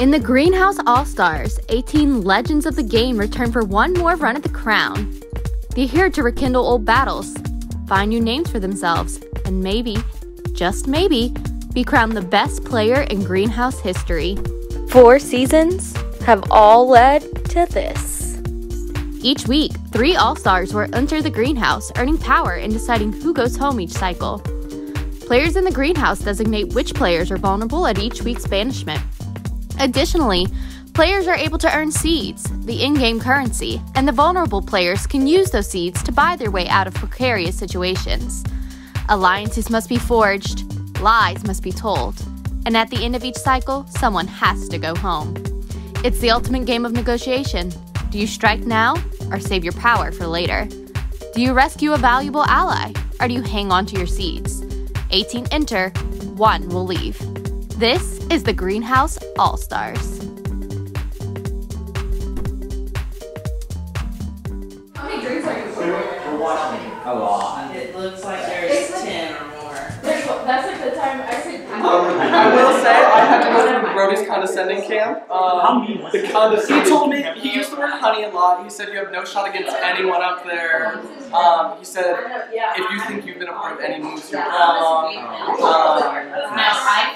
In the Greenhouse All-Stars, 18 legends of the game return for one more run at the crown. They're here to rekindle old battles, find new names for themselves, and maybe, just maybe, be crowned the best player in Greenhouse history. 4 seasons have all led to this. Each week, 3 All-Stars will enter the Greenhouse, earning power in deciding who goes home each cycle. Players in the Greenhouse designate which players are vulnerable at each week's banishment. Additionally, players are able to earn seeds, the in-game currency, and the vulnerable players can use those seeds to buy their way out of precarious situations. Alliances must be forged, lies must be told, and at the end of each cycle, someone has to go home. It's the ultimate game of negotiation. Do you strike now or save your power for later? Do you rescue a valuable ally or do you hang on to your seeds? 18 enter, 1 will leave. This is the Greenhouse All-Stars. How many drinks are you pouring? A lot. It looks like there's 10 or more. That's like the time I said. I will say I had to go through Brody's condescending camp. He told me, he used the word honey a lot. He said you have no shot against anyone up there. He said if you think you've been a part of any moves, you're wrong.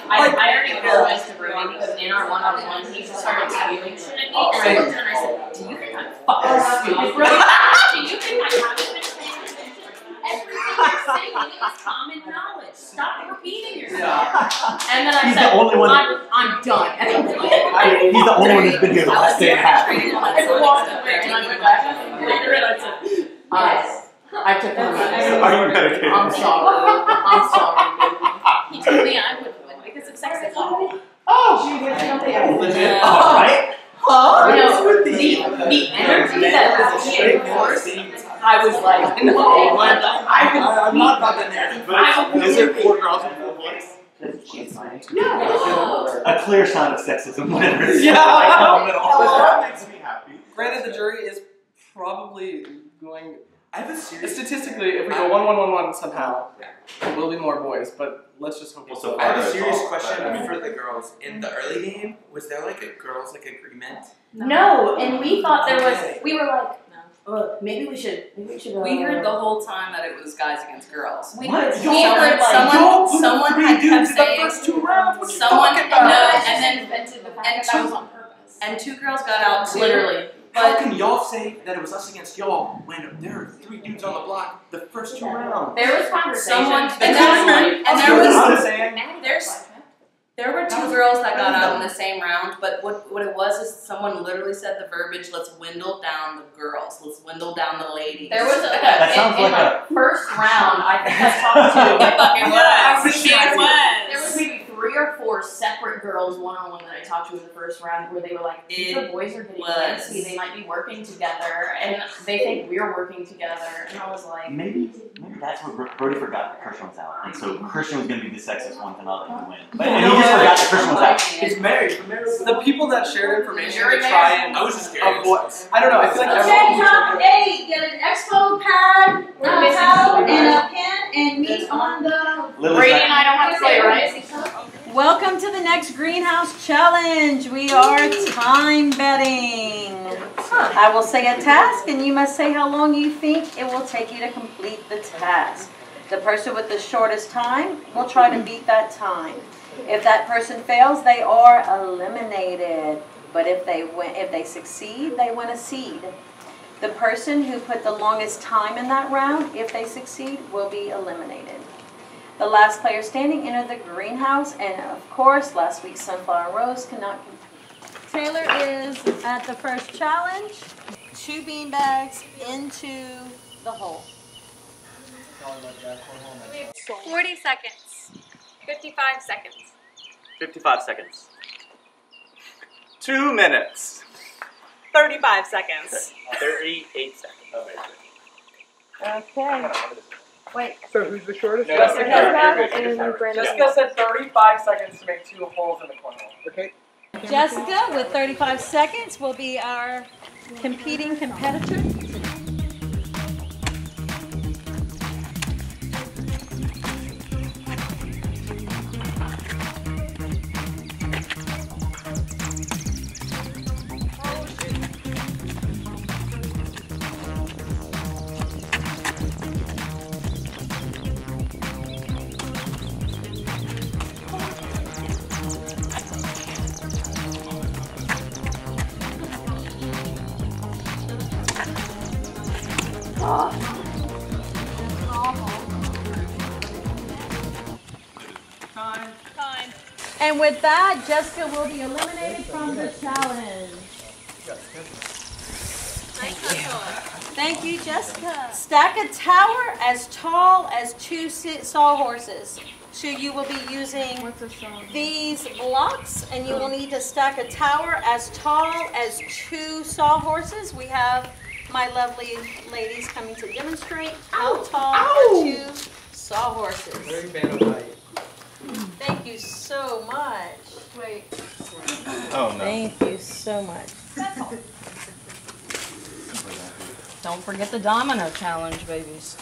I already apologized to Brody because in our one-on-one he just started spewing shit at me. And I looked at him and I said, do you think I'm fucking stupid, Brody? Do you think I haven't been paying attention? Everything you're saying is common knowledge. Stop repeating yourself. And then I said, I'm done. And I'm like, He's the only one that's been here the last day and a half. I walked away and I went back later and I said, I took my medicine. Are you medicated? I'm sorry. He told me I would win because of sex appeal. Legit? Right? Huh? No, the energy that was being enforced, I was like, no, I'm not about the narrative, but is there 4 girls and 4 boys? no. A clear sign of sexism whenever it's Yeah. that makes me happy. Granted, the jury is probably going. I have a serious. Statistically, if we go 1-1-1-1 somehow, it will be more boys. But let's just hope. Also, I have a serious question for the girls. In the early game, was there like a girls' agreement? No, and we thought there was, we were like, maybe we should. We heard the whole time that it was guys against girls. We What? heard Someone had kept saying, the first 2 rounds. What you someone, talking about? no, and then, invented the fact and that was on purpose. and 2 girls got out too. literally. How can y'all say that it was us against y'all when there are 3 dudes on the block the first 2 rounds? There was conversation. Someone, there were 2 girls that got out in the same round, but what it was is someone literally said the verbiage, let's dwindle down the girls, let's dwindle down the ladies. There was That sounds in like my first round, I think I talked to. It fucking was. There was maybe 3 or 4 separate girls one-on-one that I talked to in the first round where they were like, the boys are getting fancy, they might be working together, and they think we're working together, and I was like... Maybe that's where Brody forgot that Christian was out. And so Christian was going to be the sexist one to not let him win. But and he just forgot that Christian was out. He's married. The people that shared information to try and I was just curious. avoid. I don't know. I feel like Okay, top 8, get an expo pad, towel, and a pen, and meet on the... Brady and I don't have to say, right? Welcome to the next Greenhouse Challenge. We are time betting. I will say a task, and you must say how long you think it will take you to complete the task. The person with the shortest time will try to beat that time. If that person fails, they are eliminated. But if they succeed, they win a seed. The person who put the longest time in that round, if they succeed, will be eliminated. The last player standing entered the greenhouse, and of course, last week's Sunflower Rose cannot compete. Taylor is at the first challenge. 2 beanbags into the hole. 40 seconds. 55 seconds. 55 seconds. 2 minutes. 35 seconds. 38 seconds. Okay. Wait. So who's the shortest? Jessica said 35 seconds to make 2 holes in the corner. Okay. Jessica with 35 seconds will be our competing competitor. Time. Time. And with that, Jessica will be eliminated from the challenge. Thank you, Jessica. Stack a tower as tall as 2 sawhorses. So you will be using these blocks, and you will need to stack a tower as tall as 2 sawhorses. We have my lovely ladies coming to demonstrate how tall are 2 sawhorses. Very bad of height. Thank you so much. Wait. Oh no. Thank you so much. Don't forget the domino challenge, babies.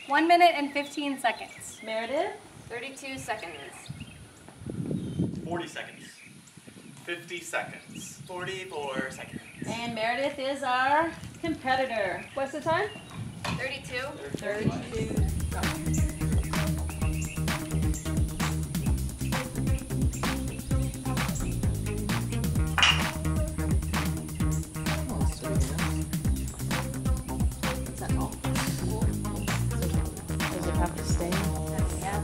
1 minute and 15 seconds. Meredith? 32 seconds. 40 seconds. 50 seconds. 44 seconds. And Meredith is our competitor. What's the time? 32. 32. Does it have to stay? Yeah.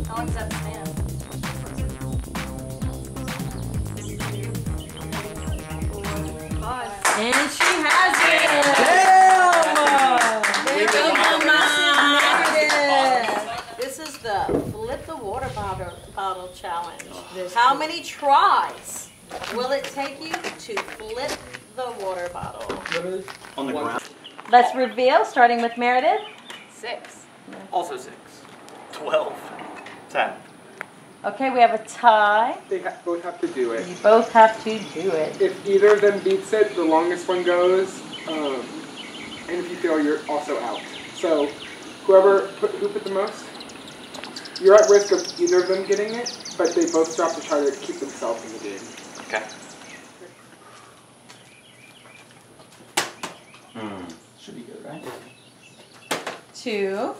How long does that stand? And she has it! There you go, Meredith. This is the Flip the Water Bottle Challenge. How many tries will it take you to flip the water bottle? On the ground. Let's reveal, starting with Meredith. 6. Also 6. 12. 10. Okay, we have a tie. They both have to do it. You both have to do it. If either of them beats it, the longest one goes. And if you fail, you're also out. So who put the most, you're at risk of either of them getting it, but they both stop to try to keep themselves in the game. Okay. Should be good, right? 2.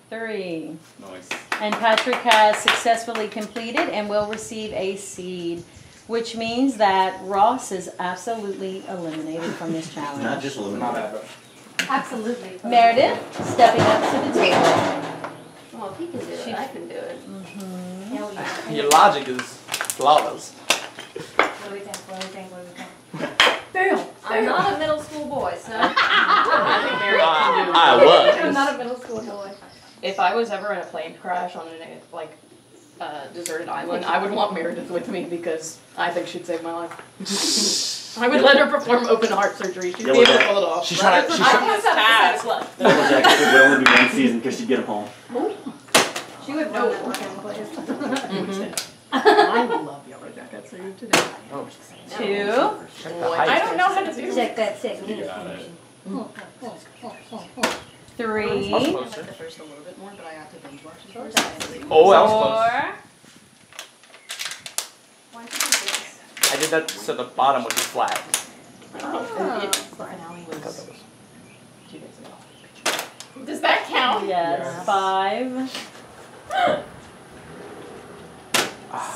3. Nice. And Patrick has successfully completed and will receive a seed, which means that Ross is absolutely eliminated from this challenge. Not just eliminated. Absolutely. Meredith, stepping up to the table. Well, if he can do it, I can do it. Hell yeah. Your logic is flawless. What do we think? What do we think? What do we think? Fail. I'm not a middle school boy, so. I think Mary can do it. I was. I'm not a middle school boy. If I was ever in a plane crash on a deserted island, I would want Meredith with me because I think she'd save my life. I would let her perform open heart surgery. She'd be able to pull it off. She's trying to. I have tasks left. Yellow Jackets would only be 1 season because she'd get them home. She would know that working place. I love Yellow Jackets. So you today. 2. I don't know how to do Check that second. 3. I like the first a little bit more, but I have to binge watch the first. Oh, that was 4. close. I did that so the bottom would be flat. Does that count? Yes. 5.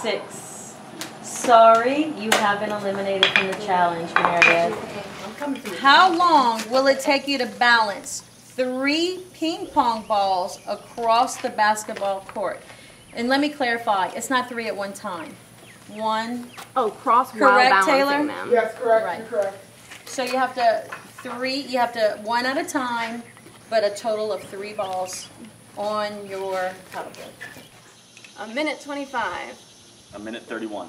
6. Sorry, you have been eliminated from the challenge, Meredith. How long will it take you to balance 3 ping pong balls across the basketball court? And let me clarify, it's not 3 at one time. 1. Oh, cross Correct, Taylor? them. Yes, correct. Right. You're correct. So you have to 1 at a time, but a total of 3 balls on your paddleboard. 1 minute 25. 1 minute 31.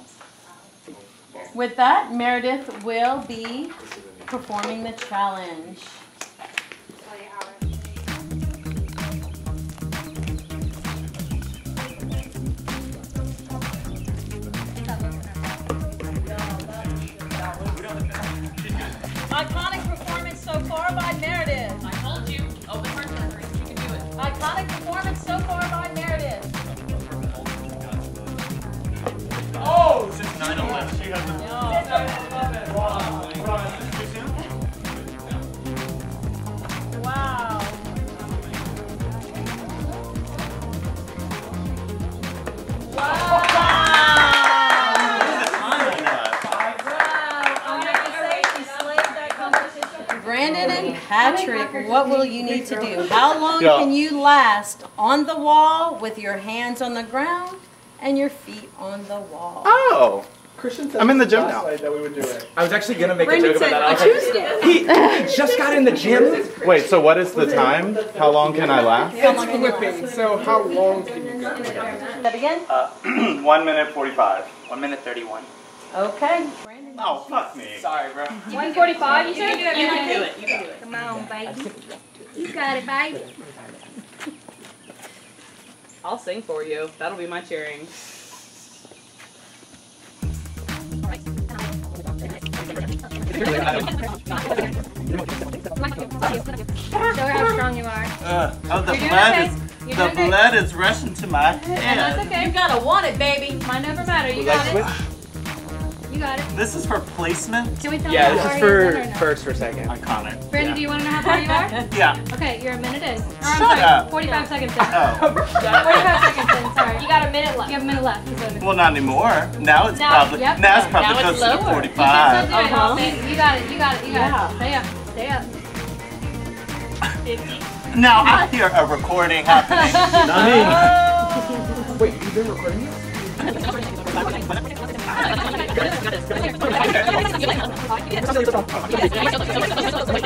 With that, Meredith will be performing the challenge. Iconic performance so far by Meredith. I told you, open heart surgery, you can do it. Iconic performance so far by Meredith. Oh, since 9/11, she has the. Wow. Brandon and Patrick. Patrick, what will you need to do? How long Yeah. can you last on the wall with your hands on the ground and your feet on the wall? Oh. Christian said I'm in the this gym last now. night that we would do it. I was actually gonna make Brandon a joke said about a that. Tuesday. He just got in the gym. Wait, so what is the time? How long can I last? It's flipping, so how long can you go? That again? 1 minute 45. 1 minute 31. Okay. Oh, fuck me. Sorry, bro. 1:45, you said? You can do it. You can do it. Come on, baby. You got it, baby. I'll sing for you. That'll be my cheering. Show her how strong you are. The blood is rushing to my And head. that's okay. You gotta want it, baby. Mine never matter. You got it. You got it. This is for placement? Can we tell Yeah, them this how is far you for are or no? first or second. On Connor. Brandon, do you want to know how far you are? Yeah. Okay, you're a minute in. Or, Shut I'm sorry, up. 45 seconds in. Oh. 45 seconds in, sorry. You got a minute left. You have a minute left. Keep moving. Well, not anymore. Now it's Now- probably yep. now it's probably Now it's closer to lower. 45. You can still do it. You got it. You got it. You got it. Stay up. Stay up. 50. Now I hear a recording happening. Wait, you've been recording this?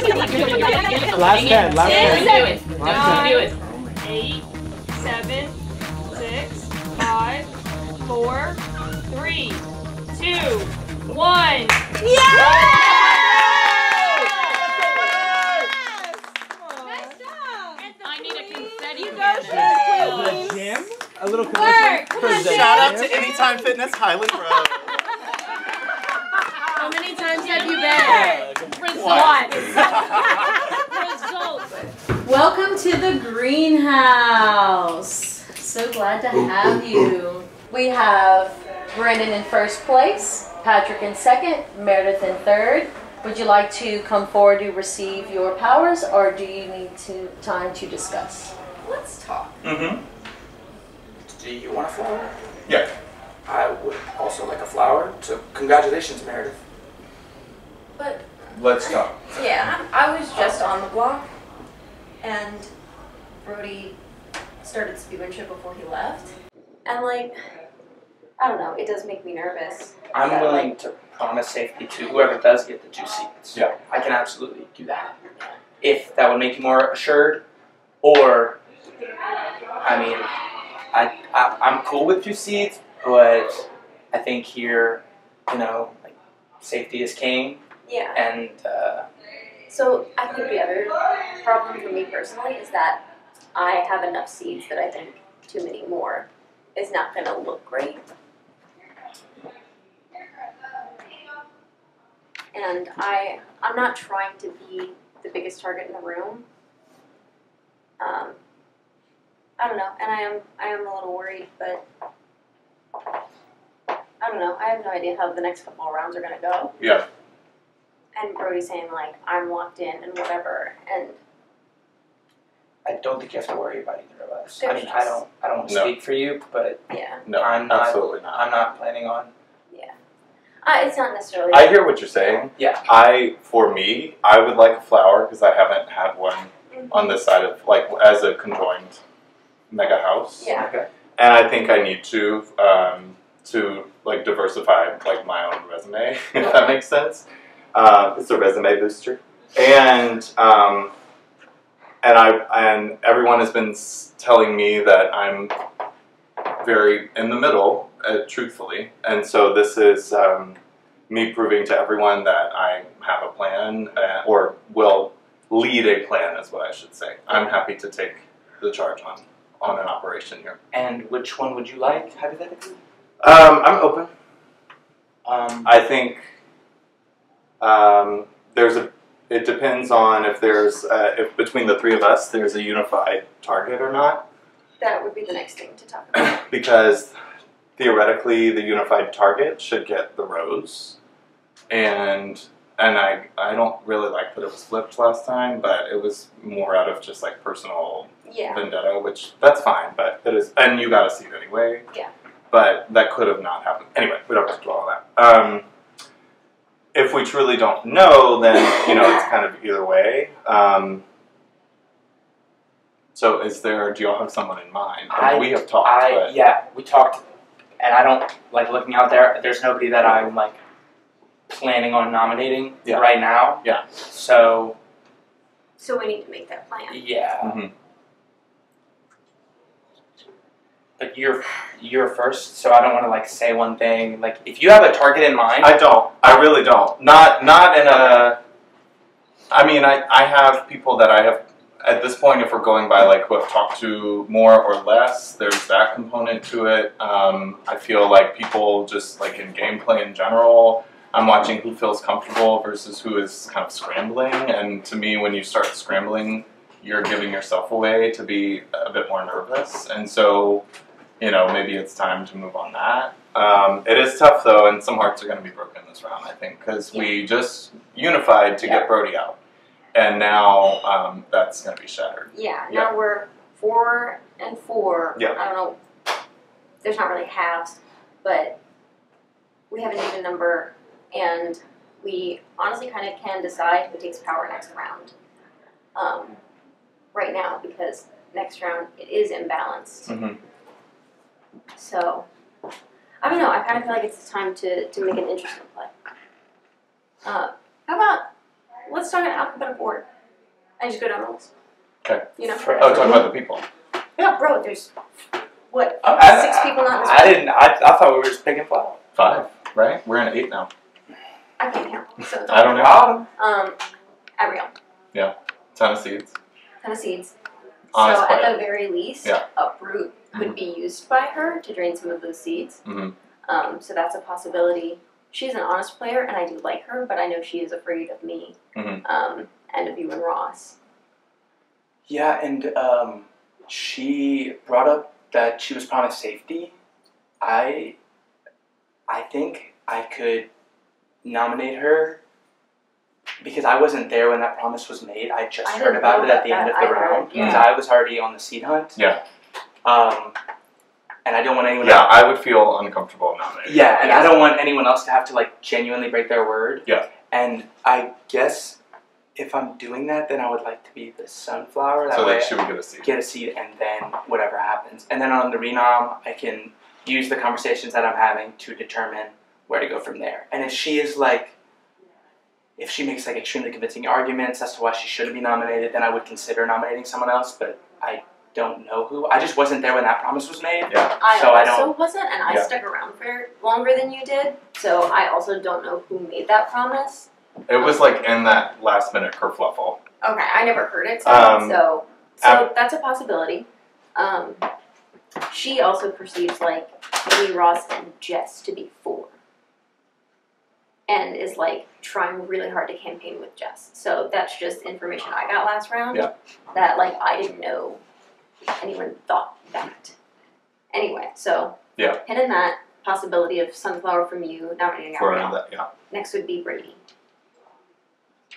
Last 10, last 10. Do it. Do it. 8, 7, 6, 5, 4, 3, 2, 1. I need a confetti cannon. The gym? A little Work. commercial for the Shout out gym? to Anytime Fitness Highland Road. How many times have you been? Results. Welcome to the greenhouse. So glad to have you. We have Brandon in first place, Patrick in second, Meredith in third. Would you like to come forward to receive your powers, or do you need time to discuss? Let's talk. Mm-hmm. Do you want a flower? Yeah. I would also like a flower. So congratulations, Meredith. But Let's talk. yeah, I was just on the block, and Brody started spewing shit before he left. And like, I don't know, it does make me nervous. I'm that, willing like, to promise safety to whoever does get the 2 seats. Yeah. I can absolutely do that. If that would make you more assured, or, I mean, I'm cool with 2 seats, but I think here, you know, like, safety is king, Yeah. and So I think the other problem for me personally is that I have enough seeds that I think too many more is not going to look great. And I'm not trying to be the biggest target in the room. I don't know, and I am a little worried, but I don't know. I have no idea how the next couple of rounds are going to go. Yeah. And Brody's saying like I'm locked in and whatever, and I don't think you have to worry about either of us. There's I mean, I don't want to No. speak for you, but yeah, No, I'm not. absolutely not. I'm not planning on. it's not necessarily. I hear what you're saying. Yeah. For me, I would like a flower because I haven't had one on this side of, like, as a conjoined mega house. Yeah. Okay. And I think I need to like diversify like my own resume, if that makes sense. It's a resume booster, and everyone has been telling me that I'm very in the middle, truthfully, and so this is me proving to everyone that I have a plan, or will lead a plan, is what I should say. I'm happy to take the charge on an operation here. And which one would you like, hypothetically? I'm open. I think it depends on if between the three of us there's a unified target or not. That would be the next thing to talk about. Because theoretically the unified target should get the rose. And I don't really like that it was flipped last time, but it was more out of just like personal vendetta, which that's fine, but it is, and you got a seat anyway. Yeah. But that could have not happened. Anyway, we don't have to dwell on that. if we truly don't know, then it's kind of either way. So do y'all have someone in mind? We have talked. Yeah, we talked, and I don't like looking out there. There's nobody that I'm like planning on nominating right now. Yeah. So we need to make that plan. Yeah. Mm-hmm. But you're first, so I don't want to like say one thing. Like if you have a target in mind, I don't. I really don't. Not in a. I mean, I have people that I have at this point. If we're going by like who I've talked to more or less, there's that component to it. I feel like people just like in gameplay in general. I'm watching who feels comfortable versus who is kind of scrambling. And to me, when you start scrambling, you're giving yourself away to be a bit more nervous. And so, maybe it's time to move on that. It is tough, though, and some hearts are going to be broken this round, I think, because we just unified to get Brody out. And now that's going to be shattered. Yeah, now we're 4 and 4. Yeah. I don't know. There's not really halves, but we have an even number, and we honestly kind of can decide who takes power next round. Right now, because next round it is imbalanced. Mm-hmm. So, I don't know. I kind of feel like it's time to make an interesting play. How about let's start an alphabetical order. I just go down the list. Okay. Talking about the people. Yeah, bro. There's what 6 people not in this I didn't. I thought we were just picking 5. 5, right? We're in 8 now. I can't count. So I don't know. Abrielle. Yeah. Ton of seeds. So at the very least, Uproot could Mm-hmm. be used by her to drain some of those seeds. Mm-hmm. So that's a possibility. She's an honest player, and I do like her, but I know she is afraid of me, Mm-hmm. and of you and Ross. Yeah, and she brought up that she was promised safety. I think I could nominate her because I wasn't there when that promise was made. I just heard about it at the end of the round because I was already on the seed hunt. Yeah. And I don't want anyone. Yeah, I would feel uncomfortable nominating. Yeah, and I don't want anyone else to have to like genuinely break their word. Yeah. And I guess if I'm doing that, then I would like to be the sunflower. So way she would get a seed. Get a seed, and then whatever happens. And then on the renom, I can use the conversations that I'm having to determine where to go from there. And if she is like, if she makes like extremely convincing arguments as to why she shouldn't be nominated, then I would consider nominating someone else. But I don't know who. I just wasn't there when that promise was made. Yeah. I also wasn't, and I stuck around for longer than you did. So I also don't know who made that promise. It was like in that last minute kerfluffle. Okay, I never heard it, so that's a possibility. She also perceives like maybe Ross and Jess to be 4. And is like trying really hard to campaign with Jess. So that's just information I got last round. Yeah. That like I didn't know anyone thought that. Anyway, so pin in that possibility of sunflower from you nominating Abrielle. Next would be Brady.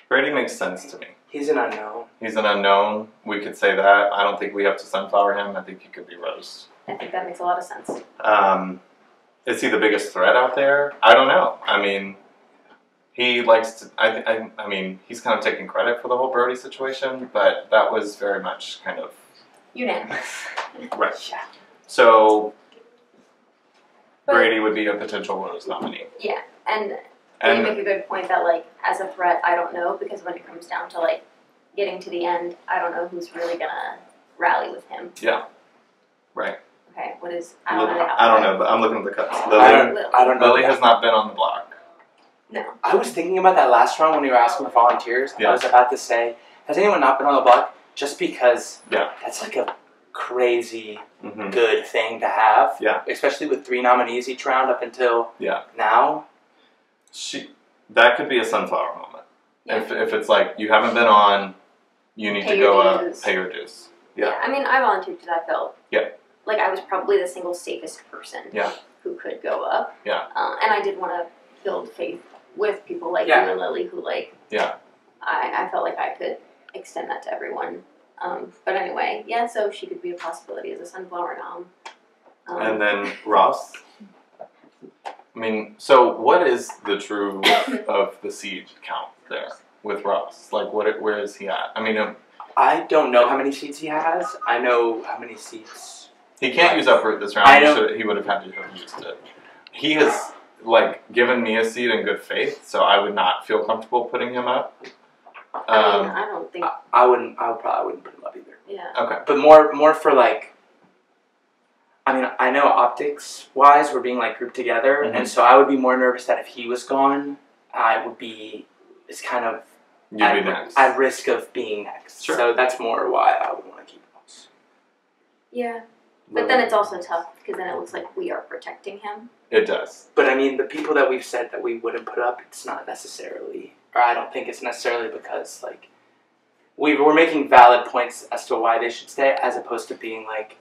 Brady makes sense to me. He's an unknown. He's an unknown. We could say that. I don't think we have to sunflower him. I think he could be Rose. I think that makes a lot of sense. Is he the biggest threat out there? I don't know. I mean, he likes to. I mean, he's kind of taking credit for the whole Brody situation, but that was very much kind of unanimous. Right. Yeah. So Brady would be a potential Rose nominee. Yeah, and you make a good point that like as a threat, I don't know, because when it comes down to like getting to the end, I don't know who's really gonna rally with him. Yeah. Right. Okay. What is? I don't know, but I'm looking at the cuts. I don't know. Lily has not been on the block. No. I was thinking about that last round when you were asking for volunteers. Yeah. I was about to say, has anyone not been on the block? Just because that's like a crazy good thing to have. Yeah. Especially with 3 nominees each round up until now. That could be a sunflower moment. Yeah. If it's like you haven't been on, you need to go up, pay your dues. Yeah. I mean, I volunteered because I felt like I was probably the single safest person who could go up. Yeah. And I did want to build faith with people like you and Lily who like I felt like I could extend that to everyone. But anyway, so she could be a possibility as a sunflower nom. And then Ross? I mean, so what is the true of the seed count there with Ross? Like, where is he at? I mean, I don't know how many seats he has. I know how many seats. He can't use Uproot this round. He would have had to have used it. He has, like, given me a seed in good faith, so I would not feel comfortable putting him up. I mean, I don't think... I probably wouldn't put him up either. Yeah. Okay. But more for, like... I mean, I know optics-wise we're being, like, grouped together, and so I would be more nervous that if he was gone, I would be... It's kind of... You'd be next. At risk of being next. Sure. So that's more why I would want to keep Ross. Yeah. But then it's also tough, because then it looks like we are protecting him. It does. But, I mean, the people that we've said that we wouldn't put up, it's not necessarily... Or I don't think it's necessarily because, like... We're making valid points as to why they should stay, as opposed to being like,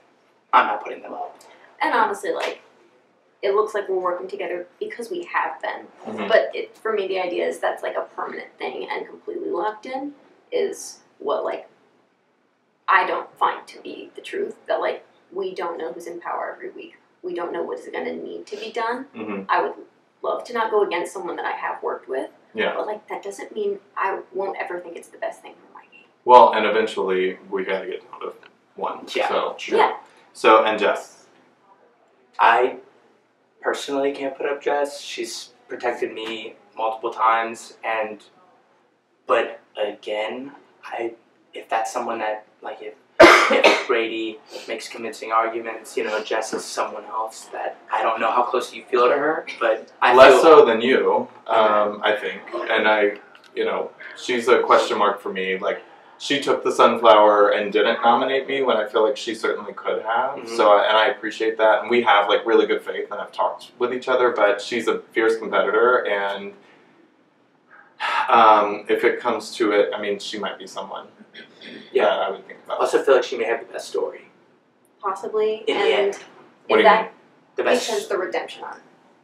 I'm not putting them up. And honestly, like, it looks like we're working together because we have been. Mm-hmm. But for me, the idea is that's like a permanent thing and completely locked in is what, like, I don't find to be the truth. That, like, we don't know who's in power every week. We don't know what is going to need to be done. Mm-hmm. I would love to not go against someone that I have worked with. Yeah. But, like, that doesn't mean I won't ever think it's the best thing for my game. Well, and eventually we got to get down to one. Yeah. So, yeah. So, and Jess? I personally can't put up Jess. She's protected me multiple times, but again, if that's someone that, like, if Brady makes convincing arguments, you know, Jess is someone else that I don't know how close you feel to her, but I less so than you, I think, and you know, she's a question mark for me. Like, she took the Sunflower and didn't nominate me when I feel like she certainly could have. Mm-hmm. So, and I appreciate that. And we have, like, really good faith and have talked with each other, but she's a fierce competitor. And if it comes to it, I mean, she might be someone that I would think about. I also feel like she may have the best story. Possibly. In the and end. What do you mean? The best. Because the redemption arc.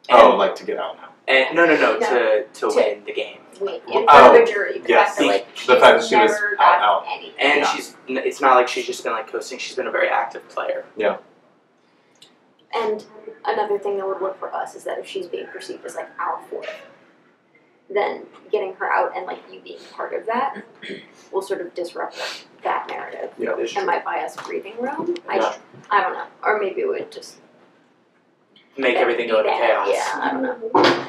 Like to get out now. And no, to win the game. Win in front of a jury. The fact that, like, the fact that she was never got out. anything. And it's not like she's just been, like, coasting. She's been a very active player. Yeah. And another thing that would work for us is that if she's being perceived as, like, our fourth, then getting her out and, like, you being part of that will sort of disrupt that narrative. Yeah, and might buy us breathing room. I don't know. Or maybe it would just make everything go into chaos. Yeah, I don't know.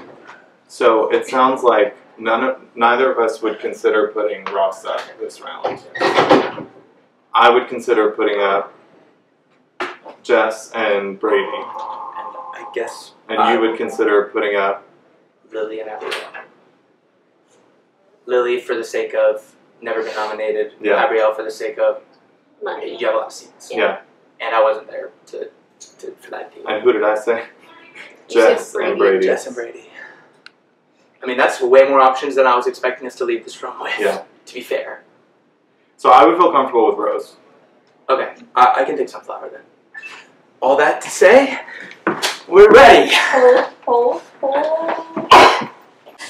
So it sounds like neither of us would consider putting Ross up this round. I would consider putting up Jess and Brady. And I guess. And you would consider putting up Lily and Abigail. Lily for the sake of never been nominated. Yeah. Abigail for the sake of money. You have a lot of seats. Yeah. And I wasn't there for that team. And who did I say? Jess and Brady. Jess and Brady. I mean, that's way more options than I was expecting us to leave this room with. Yeah. To be fair. So I would feel comfortable with Rose. Okay. I can take Sunflower then. All that to say, we're ready.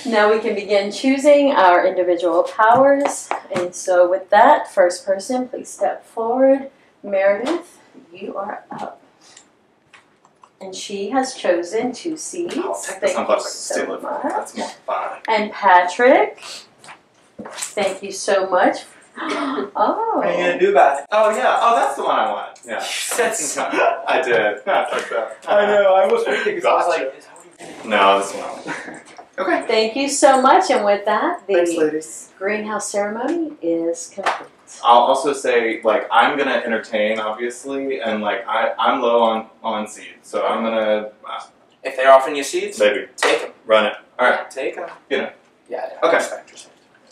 Now we can begin choosing our individual powers. And so with that, first person, please step forward. Meredith, you are up. And she has chosen 2 seeds. I'll take the Thank Sunflower you so so much. much. That's more fun. And Patrick, thank you so much. Oh. What are you going to do about it? Oh, yeah. Oh, that's the one I want. Yeah. I did. I know. I was waiting because I was like, no, this one. Okay. Thank you so much. And with that, the Thanks, ladies. greenhouse ceremony is complete. I'll also say, like, I'm going to entertain, obviously, and, like, I'm low on seeds, so I'm going to... if they're offering you seeds, maybe. Take them. Run it. All right. Take them. You know. Yeah. Okay.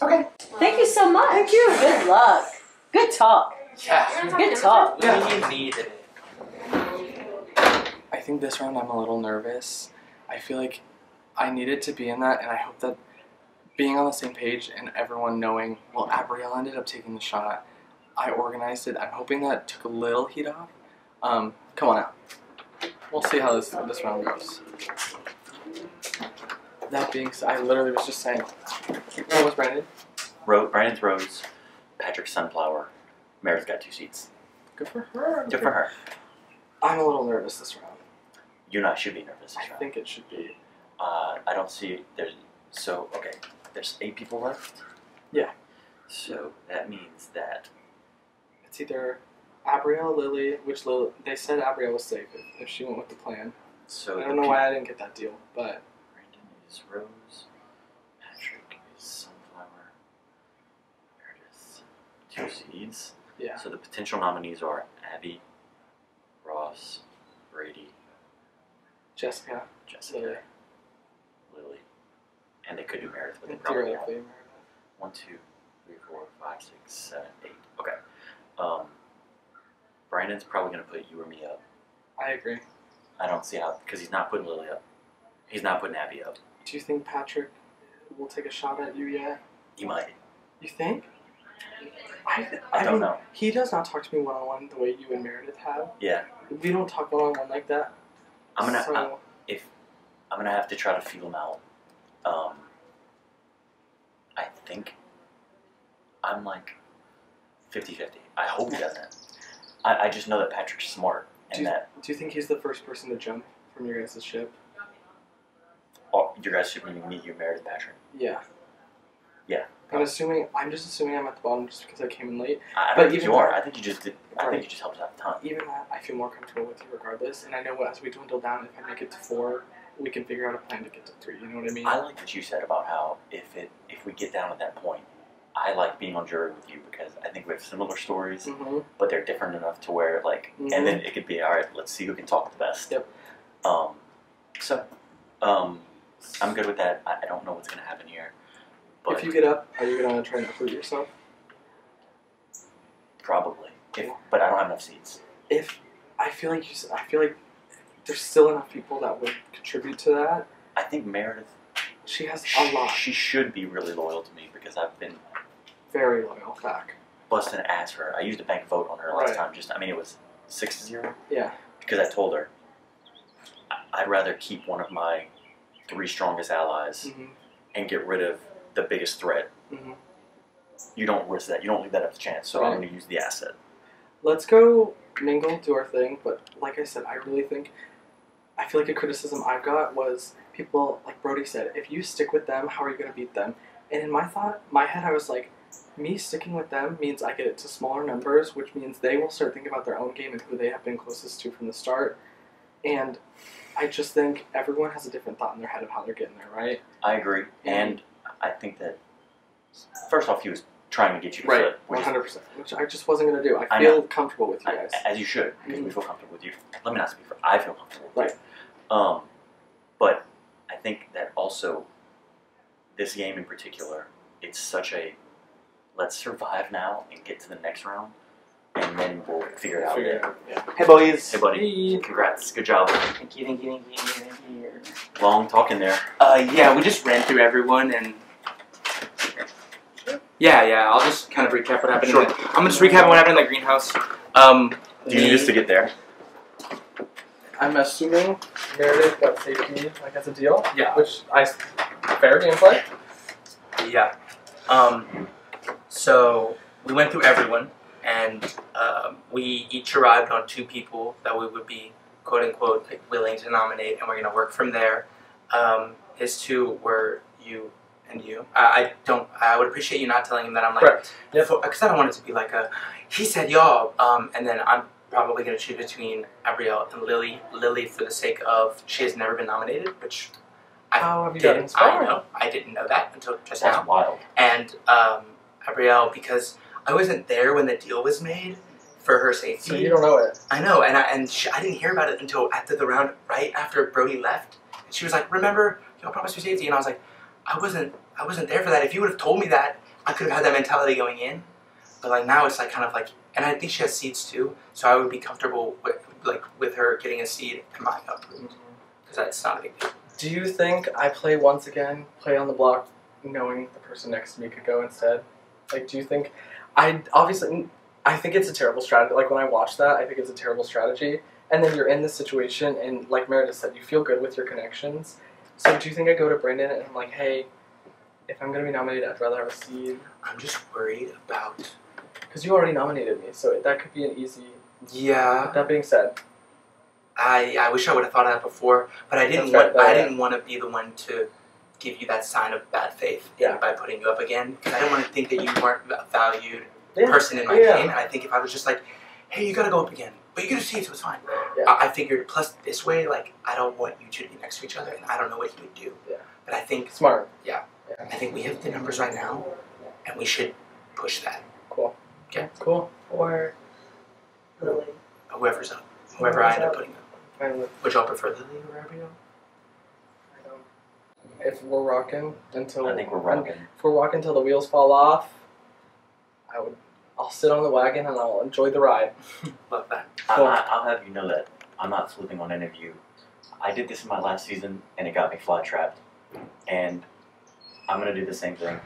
Okay. Thank you so much. Thank you. Good luck. Good talk. Yeah. Good talk. You needed it. I think this round I'm a little nervous. I feel like I needed to be in that, and I hope that being on the same page and everyone knowing, well, Abrielle ended up taking the shot. I organized it. I'm hoping that took a little heat off. Come on out. We'll see how this round goes. That being said, I literally was just saying. What was Brandon? Brandon's Rose, Patrick's Sunflower, Meredith got 2 seats. Good for her. Good for her. I'm a little nervous this round. You and I should be nervous this round. I think it should be. I don't see there's okay. There's 8 people left. Yeah. So that means that It's either Abrielle, Lily, which Lily, they said Abrielle was safe if she went with the plan. So I don't know why I didn't get that deal, but Brandon is Rose, Patrick is Sunflower, Meredith 2 seeds. Yeah. So the potential nominees are Abby, Ross, Brady, Jessica, Lily, and they could do Meredith, but they probably won't. theoretically. 1, 2, 3, 4, 5, 6, 7, 8. Okay. Brandon's probably gonna put you or me up. I agree. I don't see how, because he's not putting Lily up. He's not putting Abby up. Do you think Patrick will take a shot at you yet? He might. You think? I don't know. He does not talk to me one-on-one the way you and Meredith have. Yeah. We don't talk one-on-one like that. I'm gonna So- I'm gonna have to try to feel him out. I think I'm like 50-50. I hope he doesn't. I just know that Patrick's smart and Do you think he's the first person to jump from your guys' ship? your guys should meet you, Meredith, Patrick. Yeah. Yeah. I'm just assuming I'm at the bottom just because I came in late. I don't think you are. I think you just did. I think you just helped out a ton. Even that, I feel more comfortable with you regardless. And I know as we dwindle down, if I make it to 4, we can figure out a plan to get to 3. You know what I mean? I like what you said about how if we get down at that point, I like being on jury with you because I think we have similar stories, but they're different enough to where and then it could be all right. Let's see who can talk the best. Yep. I'm good with that. I don't know what's gonna happen here. But if you get up, are you gonna try and uproot yourself? Probably. But I don't have enough seats. I feel like there's still enough people that would contribute to that. I think Meredith. She has a lot. She should be really loyal to me because I've been very loyal. Back. Busting ass for her. I used a bank vote on her last time. It was 6-0. Yeah. Because I told her I'd rather keep one of my 3 strongest allies and get rid of the biggest threat. You don't risk that. You don't leave that up to chance. So I'm going to use the asset. Let's go mingle, do our thing. But like I said, I feel like a criticism I got was people, like Brody said, if you stick with them, how are you going to beat them? And in my head, I was like, me sticking with them means I get it to smaller numbers, which means they will start thinking about their own game and who they have been closest to from the start. And I just think everyone has a different thought in their head of how they're getting there, right? I agree. And I think that, first off, he was trying to get you to flip. 100%. Which I just wasn't going to do. I feel comfortable with you guys. As you should, because we feel comfortable with you. Let me not speak for I feel comfortable with you. But I think that also, this game in particular, it's such a let's survive now and get to the next round, and then we'll figure it out later. Hey, boys. Hey, buddy. Hey. Congrats. Good job. Thank you. Long talking there. Yeah, we just ran through everyone and. Yeah, I'll just kind of recap what happened. Sure. I'm gonna just recap what happened in the greenhouse. Do you need us to get there? I'm assuming Meredith got safety as a deal. Yeah. Which fair gameplay. Yeah. So we went through everyone, and we each arrived on 2 people that we would be quote unquote willing to nominate, and we're gonna work from there. His 2 were you. And you. I would appreciate you not telling him that I'm like, because I don't want it to be like he said y'all, and then I'm probably going to choose between Abrielle and Lily. Lily for the sake of she has never been nominated, which I didn't know that until just now. That's wild. And Abrielle because I wasn't there when the deal was made for her safety. So you don't know it. I know, and I didn't hear about it until after the round, right after Brody left. And she was like, remember, y'all promised me safety, and I was like, I wasn't there for that. If you would have told me that, I could have had that mentality going in. But like now it's like kind of like, and I think she has seeds too, so I would be comfortable with her getting a seed in my uproot, because that's not a big deal. Do you think I play once again, play on the block, knowing the person next to me could go instead? Like, do you think I think it's a terrible strategy. Like when I watch that, I think it's a terrible strategy. And then you're in this situation, and like Meredith said, you feel good with your connections. So do you think I go to Brandon and I'm like, hey, if I'm going to be nominated, I'd rather have a seed? I'm just worried about... Because you already nominated me, so that could be an easy... Yeah. That being said, I wish I would have thought of that before, but I didn't That's want right, I yeah. didn't want to be the one to give you that sign of bad faith Yeah. by putting you up again, because I didn't want to think that you weren't a valued Yeah. person in my Yeah. game. And I think if I was just like, hey, you gotta go up again, but you get a seat, so it's fine. Yeah. I figured, plus this way, like, I don't want you two to be next to each other, and I don't know what you would do. Yeah. But I think Smart. Yeah. I think we have the numbers right now, and we should push that. Cool. Okay. Cool. Or Lily. Whoever's up, whoever I end up putting up. Fine with. Would y'all prefer Lily or Abigail? I don't. If we're rocking until I think we're rocking. If we're rocking until the wheels fall off, I'll sit on the wagon and I'll enjoy the ride. Love that. I'll have you know that I'm not slipping on any of you. I did this in my last season and it got me fly trapped. And I'm gonna do the same thing.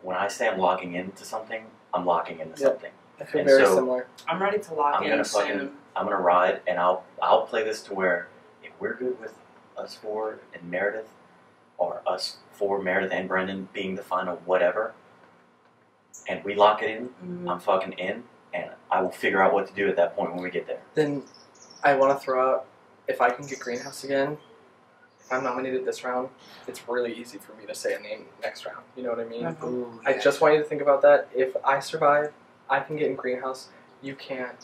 When I say I'm locking into something, I'm locking into something. I feel And very so, similar. I'm ready to lock I'm in gonna soon. I'm gonna ride and I'll play this to where if we're good with us four and Meredith, or us four, Meredith and Brendan being the final whatever, and we lock it in, I'm fucking in, and I will figure out what to do at that point when we get there. Then I want to throw out, if I can get Greenhouse again, if I'm nominated this round, it's really easy for me to say a name next round. You know what I mean? Ooh, I just want you to think about that. If I survive, I can get in Greenhouse. You can't.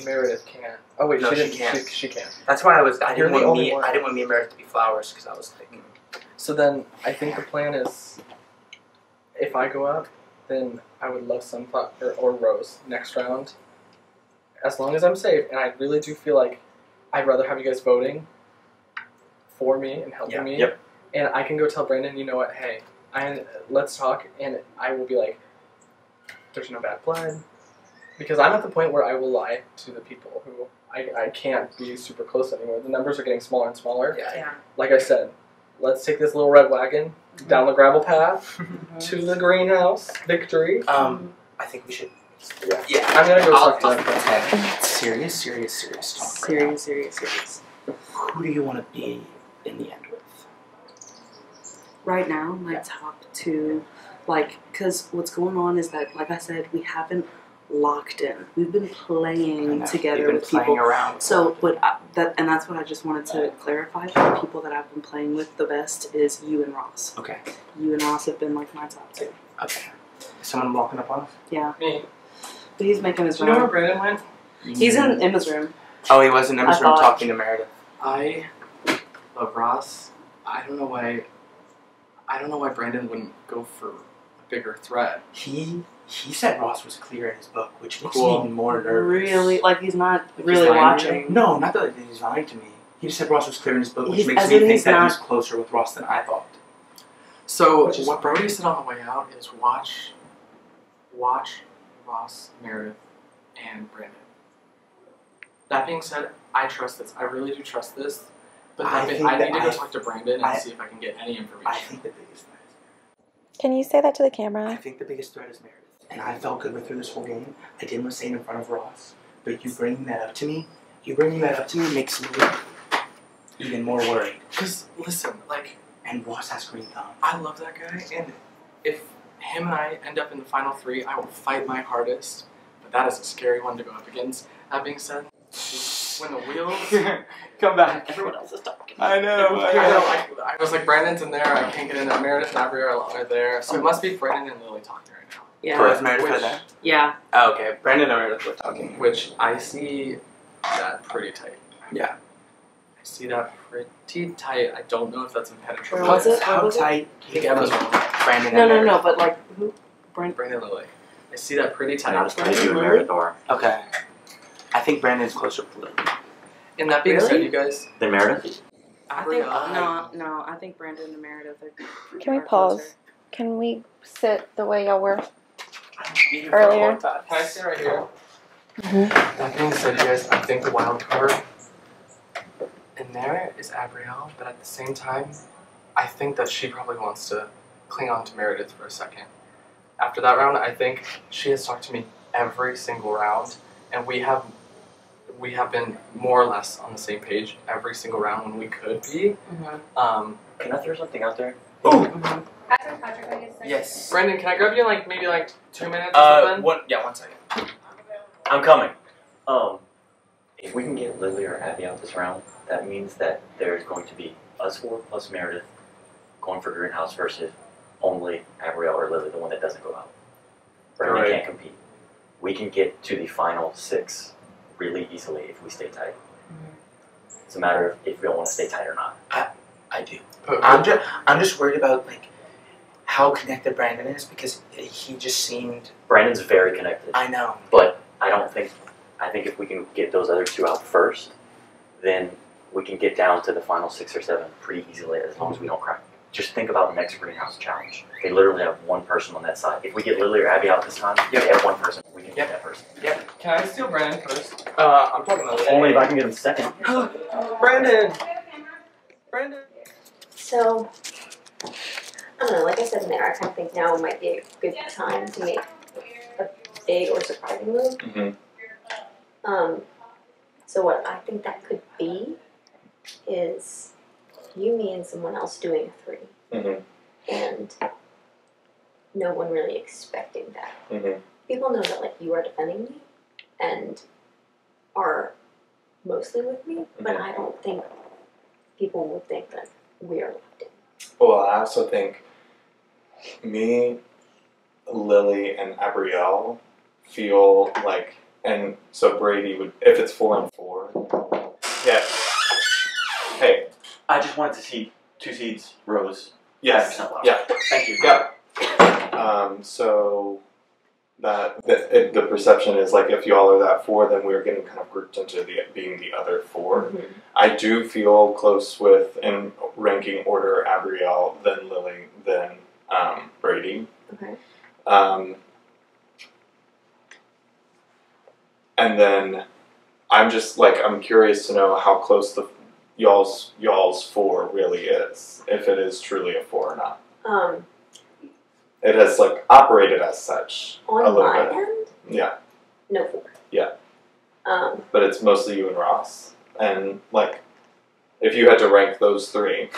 Meredith can't. Oh wait, No, she she didn't. can't. She can't. That's why I You're didn't the want only me. one. I didn't want me and Meredith to be flowers because I was thinking. So then I think the plan is, if I go up, then I would love Sunflower or Rose next round. As long as I'm safe, and I really do feel like I'd rather have you guys voting for me and helping me. Yep. And I can go tell Brandon, you know what, hey, let's talk, and I will be like, there's no bad blood. Because I'm at the point where I will lie to the people who I can't be super close anymore. The numbers are getting smaller and smaller. Yeah. Like I said, let's take this little red wagon down the gravel path to the greenhouse. Victory. I think we should. Yeah. I'm gonna go talk to them. Okay. Serious talk. Serious. Who do you want to be in the end with? Right now, my top two, because what's going on is that, like I said, we haven't locked in. We've been playing together We've been with playing people. around. So, that's what I just wanted to clarify. The people that I've been playing with the best is you and Ross. Okay. You and Ross have been like my top two. Okay. Is someone walking up on us? Yeah. Me. But he's making his Do you know round. where Brandon went? He's in Emma's room. Oh, he was in Emma's I room thought- talking to Meredith. I love Ross. I don't know why Brandon wouldn't go for a bigger threat. He said Ross was clear in his book, which makes Cool. me even more nervous. Really? Like he's not Like really he's lying to watching? me? No, not that he's lying to me. He just said Ross was clear in his book, which He's- makes as me in think he's that not- he's closer with Ross than I thought. So Which is what Brody said on the way out is watch Ross, Meredith, and Brandon. That being said, I trust this. I really do trust this. But I I think need that to go I- talk to Brandon and I- see if I can get any information. I think the biggest threat Can you say that to the I camera? think the biggest threat is Meredith. And I felt good with her this whole game. I didn't want to say it in front of Ross. But you bringing that up to me makes me even more worried. Because, listen, And Ross has green thumb. I love that guy, and if him and I end up in the final three, I will fight my hardest. But that is a scary one to go up against. That being said, when the wheels come back, everyone else is talking. I know. I was like, Brandon's in there. I can't get in there. Meredith and Abigail are there, so it must be Brandon and Lily talking right now. Yeah. Correct, Meredith Which- are there? Yeah. Oh, okay. Brandon and Meredith were talking. Which I see that pretty tight. Yeah. I see that pretty tight. I don't know if that's impenetrable. Where was it? How Where was it? tight I think Emma's wrong. Brandon No, and no, Meredith? no. But like who? Brandon Lily. I see that pretty tight. Not as tight as you and Meredith are. Okay. I think Brandon's closer to Lily. And that being Really? said, you guys, Then Meredith? I think no. I think Brandon and Meredith are. Can we are pause? closer. Can we sit the way y'all were be here for a earlier? long time. Can I sit right here? Mm-hmm. That being said, you guys, I think the wild card in there is Abrielle, but at the same time, I think that she probably wants to cling on to Meredith for a second. After that round, I think she has talked to me every single round, and we have been more or less on the same page every single round when we could be. Can I throw something out there? Yes. Brendan, can I grab you in maybe 2 minutes or something? One second. I'm coming. If we can get Lily or Abby out this round, that means that there's going to be us 4 plus Meredith going for Greenhouse versus only Abrielle or Lily, the one that doesn't go out. Brandon can't compete. We can get to the final 6 really easily if we stay tight. It's a matter of if we don't want to stay tight or not. I do. I'm just worried about like how connected Brandon is because he just seemed. Brandon's very connected. I know, but I think if we can get those other 2 out first, then we can get down to the final 6 or 7 pretty easily as long as we don't crack. Just think about the next Greenhouse challenge. They literally have 1 person on that side. If we get Lily or Abby out this time, they have 1 person. We can get that person. Yep. Can I steal Brandon first? I'm talking about only if I can get him second. Brandon. Brandon. So, I don't know, like I said in there, I kind of think now might be a good time to make a big or surprising move. So what I think that could be is you, me, and someone else doing a 3. And no one really expecting that. People know that, like, you are defending me and are mostly with me, but I don't think people would think that we are locked in. Well, I also think me, Lily, and Abrielle feel like, and so Brady would, if it's 4 and 4. Yeah. Hey. I just wanted to see 2 seeds, Rose. Yes. 5% lock. Yeah. Thank you. Yeah. So that the perception is like if y'all are that 4, then we're getting kind of grouped into being the other 4. I do feel close with, in ranking order, Abrielle, then Lily, then Brady. Okay. And then I'm just like, I'm curious to know how close the y'all's 4 really is, if it is truly a 4 or not. It has like operated as such on a little my bit. end, Yeah. no 4. Yeah. But it's mostly you and Ross. And like, if you had to rank those 3,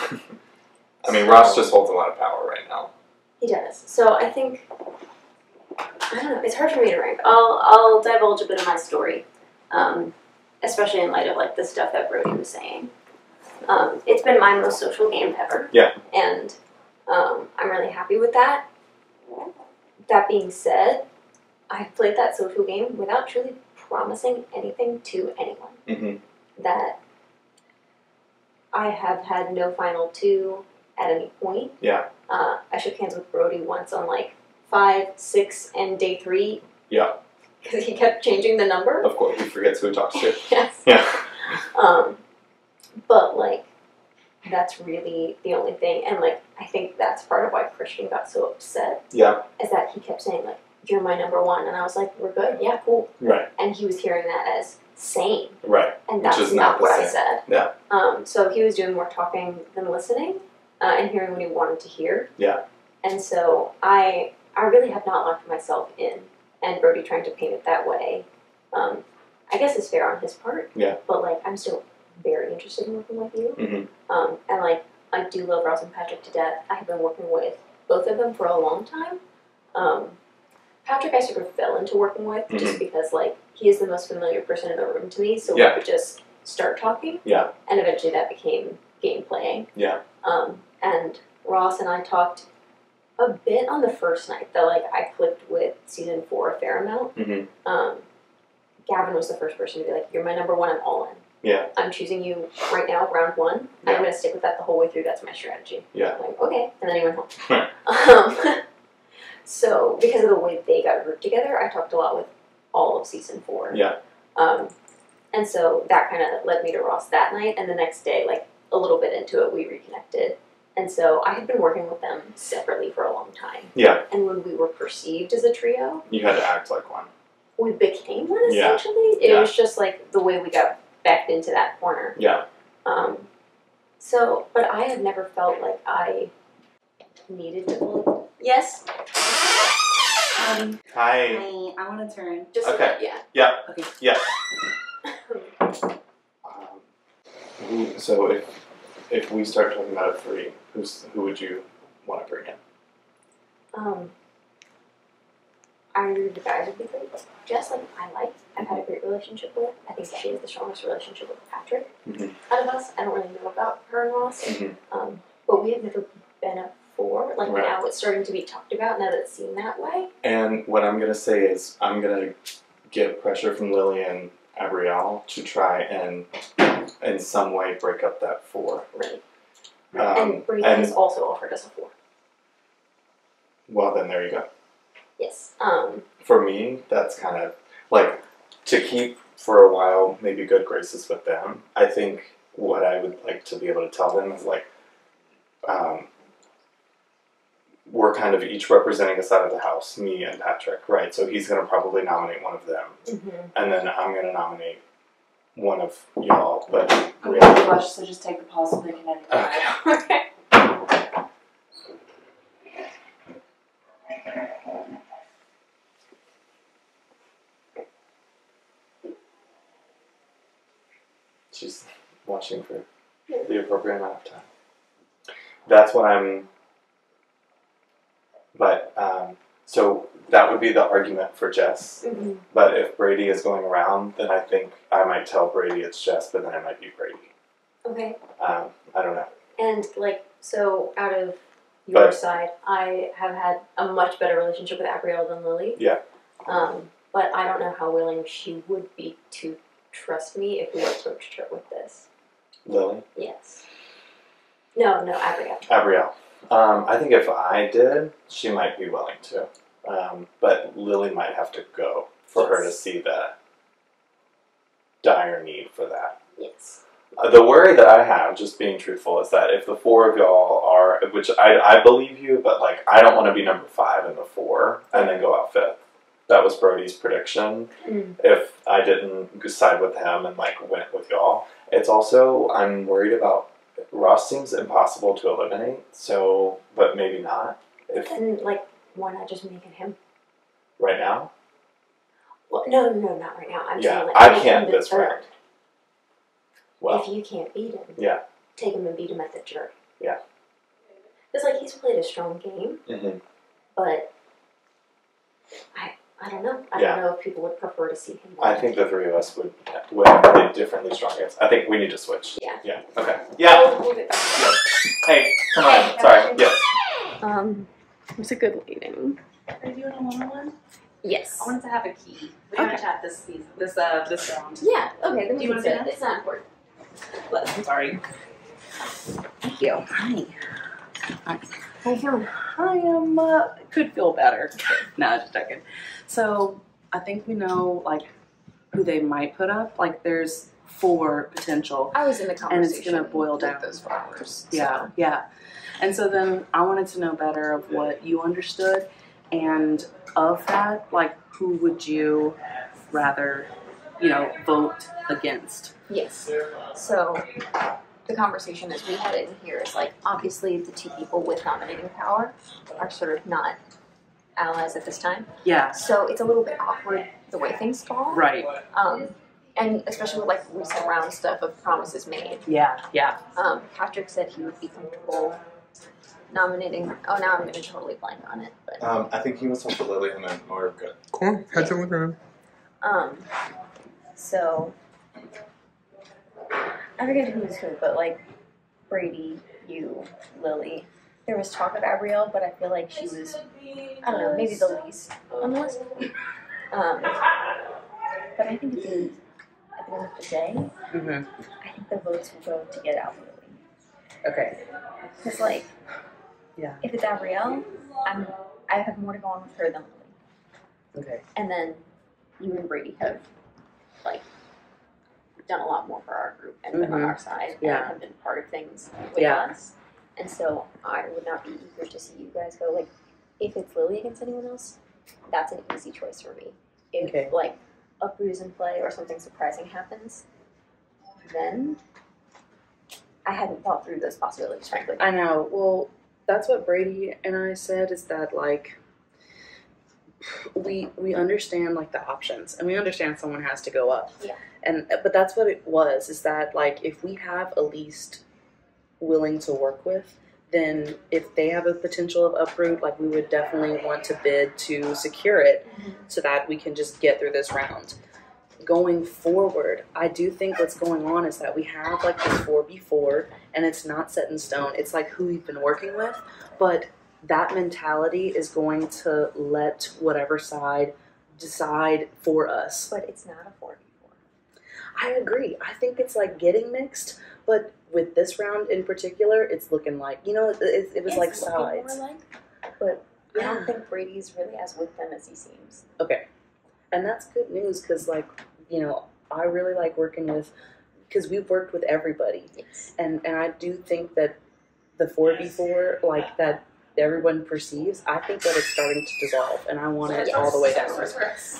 I mean, Ross just holds a lot of power right now. He does. So I think, I don't know, it's hard for me to rank. I'll divulge a bit of my story, especially in light of like the stuff that Brody was saying. It's been my most social game ever. Yeah. And I'm really happy with that. That being said, I've played that social game without truly promising anything to anyone. That I have had no final 2 at any point. Yeah. I shook hands with Brody once on like 5, 6, and day 3. Yeah. Because he kept changing the number. Of course, he forgets who he talks to. Yes. Yeah. But like, that's really the only thing. And like, I think that's part of why Christian got so upset. Yeah. Is that he kept saying like, you're my number 1. And I was like, we're good. Yeah, cool. Right. And he was hearing that as sane. Right. And that's Which is not the what I same. said. Yeah. So he was doing more talking than listening, and hearing what he wanted to hear. Yeah. And so I really have not locked myself in, and Brody trying to paint it that way, I guess is fair on his part. Yeah. But like, I'm still very interested in working with you. Mm-hmm. And like, I do love Ross and Patrick to death. I have been working with both of them for a long time. Patrick I sort of fell into working with just because like he is the most familiar person in the room to me, so we could just start talking. Yeah. And eventually that became game playing. Yeah. And Ross and I talked a bit on the first night that like I clicked with season 4 a fair amount. Gavin was the first person to be like, you're my number 1, I'm all in. Yeah. I'm choosing you right now, round 1, and I'm going to stick with that the whole way through. That's my strategy. Yeah. I'm like, okay. And then he went home. So, because of the way they got grouped together, I talked a lot with all of season 4. Yeah. And so that kind of led me to Ross that night, and the next day, like a little bit into it, we reconnected. And so I had been working with them separately for a long time. Yeah. And when we were perceived as a trio, You had to act like one. we became one Yeah. essentially. It was just like the way we got backed into that corner. Yeah. So, but I have never felt like I needed to bully. Yes? Hi. I want to turn. Just Okay. Yeah. Yeah. Okay. Yeah. So if we start talking about a 3, who would you want to bring in? Either the guys would be great. Just like I like I've had a great relationship with. I think she has the strongest relationship with Patrick Mm-hmm. out of us. I don't really know about her and Ross, Mhm. but we have never been a four. Like Right. now, it's starting to be talked about. Now that it's seen that way. And what I'm gonna say is I'm gonna get pressure from Lily and Abrielle to try and in some way break up that 4. Right. And Brady has also offered us a 4. Well, then there you go. Yes. For me, that's kind of like to keep for a while, maybe good graces with them. I think what I would like to be able to tell them is like, we're kind of each representing a side of the house, me and Patrick, right? So he's going to probably nominate one of them, and then I'm going to nominate one of y'all. But Okay, watch, so just take the pause so they can edit it. Okay. she's watching for the appropriate amount of time. That's what I'm. But so that would be the argument for Jess. But if Brady is going around, then I think I might tell Brady it's Jess, but then it might be Brady. Okay. I don't know. And like, so out of your side, I have had a much better relationship with Abrielle than Lily. Yeah. But I don't know how willing she would be to trust me if we approached her with this. Lily? Yes. No, Abrielle. Abrielle. I think if I did, she might be willing to. But Lily might have to go for her to see the dire need for that. Yes. The worry that I have, just being truthful, is that if the 4 of y'all are, which I believe you, but like I don't want to be number 5 in the 4 and then go out 5th. That was Brody's prediction. If I didn't side with him and like went with y'all, it's also I'm worried about Ross. Seems impossible to eliminate. So, but maybe not. If And like, why not just make it him? right now, Well, no, not right now. I'm yeah, saying like, I make can't him the this third. round. Well, If you can't beat him, yeah, take him and beat him at the jury. yeah. It's like he's played a strong game, Mm-hmm. but I don't know. I Yeah. don't know if people would prefer to see him. I think the 3 of us would play differently strong against. I think we need to switch. Yeah. Yeah. Okay. Yeah. We'll get back. Yeah. Hey, come on. Sorry. Yes. It was a good meeting. Are you doing a one-on-one? Yes. I wanted to have a key. We're Okay. gonna chat this round. Yeah. Okay. Then Do you want to do that? It's not important. I'm sorry. Thank you. Hi. I am, could feel better. No, just joking. So, I think we know, like, who they might put up. Like, there's 4 potential. I was in the And it's conversation gonna boil with down. those followers. Yeah, yeah. And so then I wanted to know better of what you understood. And of that, like, who would you rather, vote against? Yes. So the conversation as we had it in here is like, obviously the 2 people with nominating power are sort of not allies at this time. Yeah. So it's a little bit awkward the way things fall. Right. And especially with like recent round stuff of promises made. Yeah, yeah. Patrick said he would be comfortable nominating. Oh, now I'm going to totally blank on it. But I think he was for Lily and then we're good. Cool. Heads on the ground. So I forget who was who, but like Brady, you, Lily. There was talk of Abrielle, but I feel like she was, I don't know, maybe the least on the list. But I think at the end of the day, I think the votes will go to get out Lily. Okay. Because like, Yeah. if it's Abrielle, I have more to go on with her than Lily. Okay. And then you and Brady have like done a lot more for our group and been on our side Yeah. and have been part of things with Yeah. us. And so I would not be eager to see you guys go like, if it's Lily against anyone else, that's an easy choice for me. If like a bruise in play or something surprising happens, then I hadn't thought through those possibilities, frankly. I know. Well, that's what Brady and I said, is that like we understand like the options, and we understand someone has to go up. Yeah. But that's what it was, is that like if we have a least willing to work with, then if they have a potential of uproot, like we would definitely want to bid to secure it so that we can just get through this round. going forward, I do think what's going on is that we have like this 4v4, and it's not set in stone. It's like who we've been working with, but that mentality is going to let whatever side decide for us. But it's not a 4v4. I agree. I think it's like getting mixed, but with this round in particular, it's looking like, you know, it was like sides. More like, but I don't think Brady's really as with them as he seems. Okay. And that's good news because, like, you know, I really like working with, because we've worked with everybody. Yes. And I do think that the 4v4, like, that everyone perceives, I think that it's starting to dissolve, and I want it all the way down.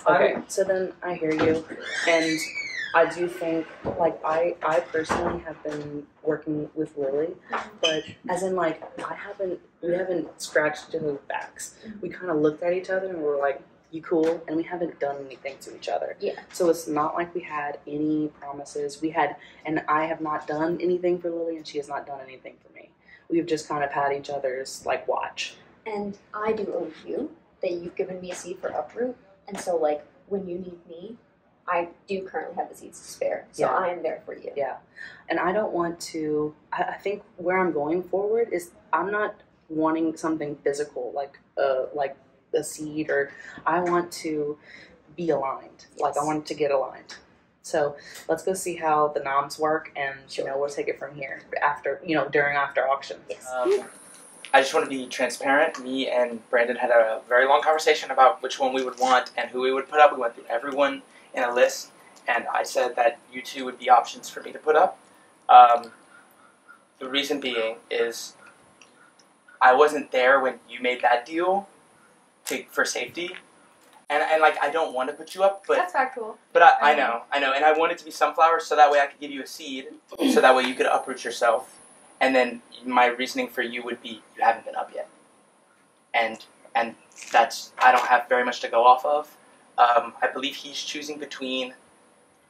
Okay, so then I hear you, and I do think, like, I personally have been working with Lily, but as in, like, we haven't scratched each other's backs. We kind of looked at each other and we're like, you cool? And we haven't done anything to each other. Yeah. So it's not like we had any promises. And I have not done anything for Lily, and she has not done anything for me. We've just kind of had each other's, like, watch. And I do owe you that you've given me a seed for Uproot, and so, like, when you need me, I do currently have the seeds to spare, so I am there for you. Yeah. And I don't want to, I think where I'm going forward is I'm not wanting something physical, like a seed, or I want to be aligned. Yes. Like, I want to get aligned. So let's go see how the noms work, and you know, we'll take it from here after, you know, after auction. Yes. I just want to be transparent. Me and Brandon had a very long conversation about which one we would want and who we would put up. We went through everyone in a list, and I said that you two would be options for me to put up. The reason being is I wasn't there when you made that deal for safety. And like, I don't want to put you up, but that's factual. But I know, and I want it to be Sunflower, so that way I could give you a seed, so that way you could uproot yourself, and then my reasoning for you would be you haven't been up yet, and that's, I don't have very much to go off of. I believe he's choosing between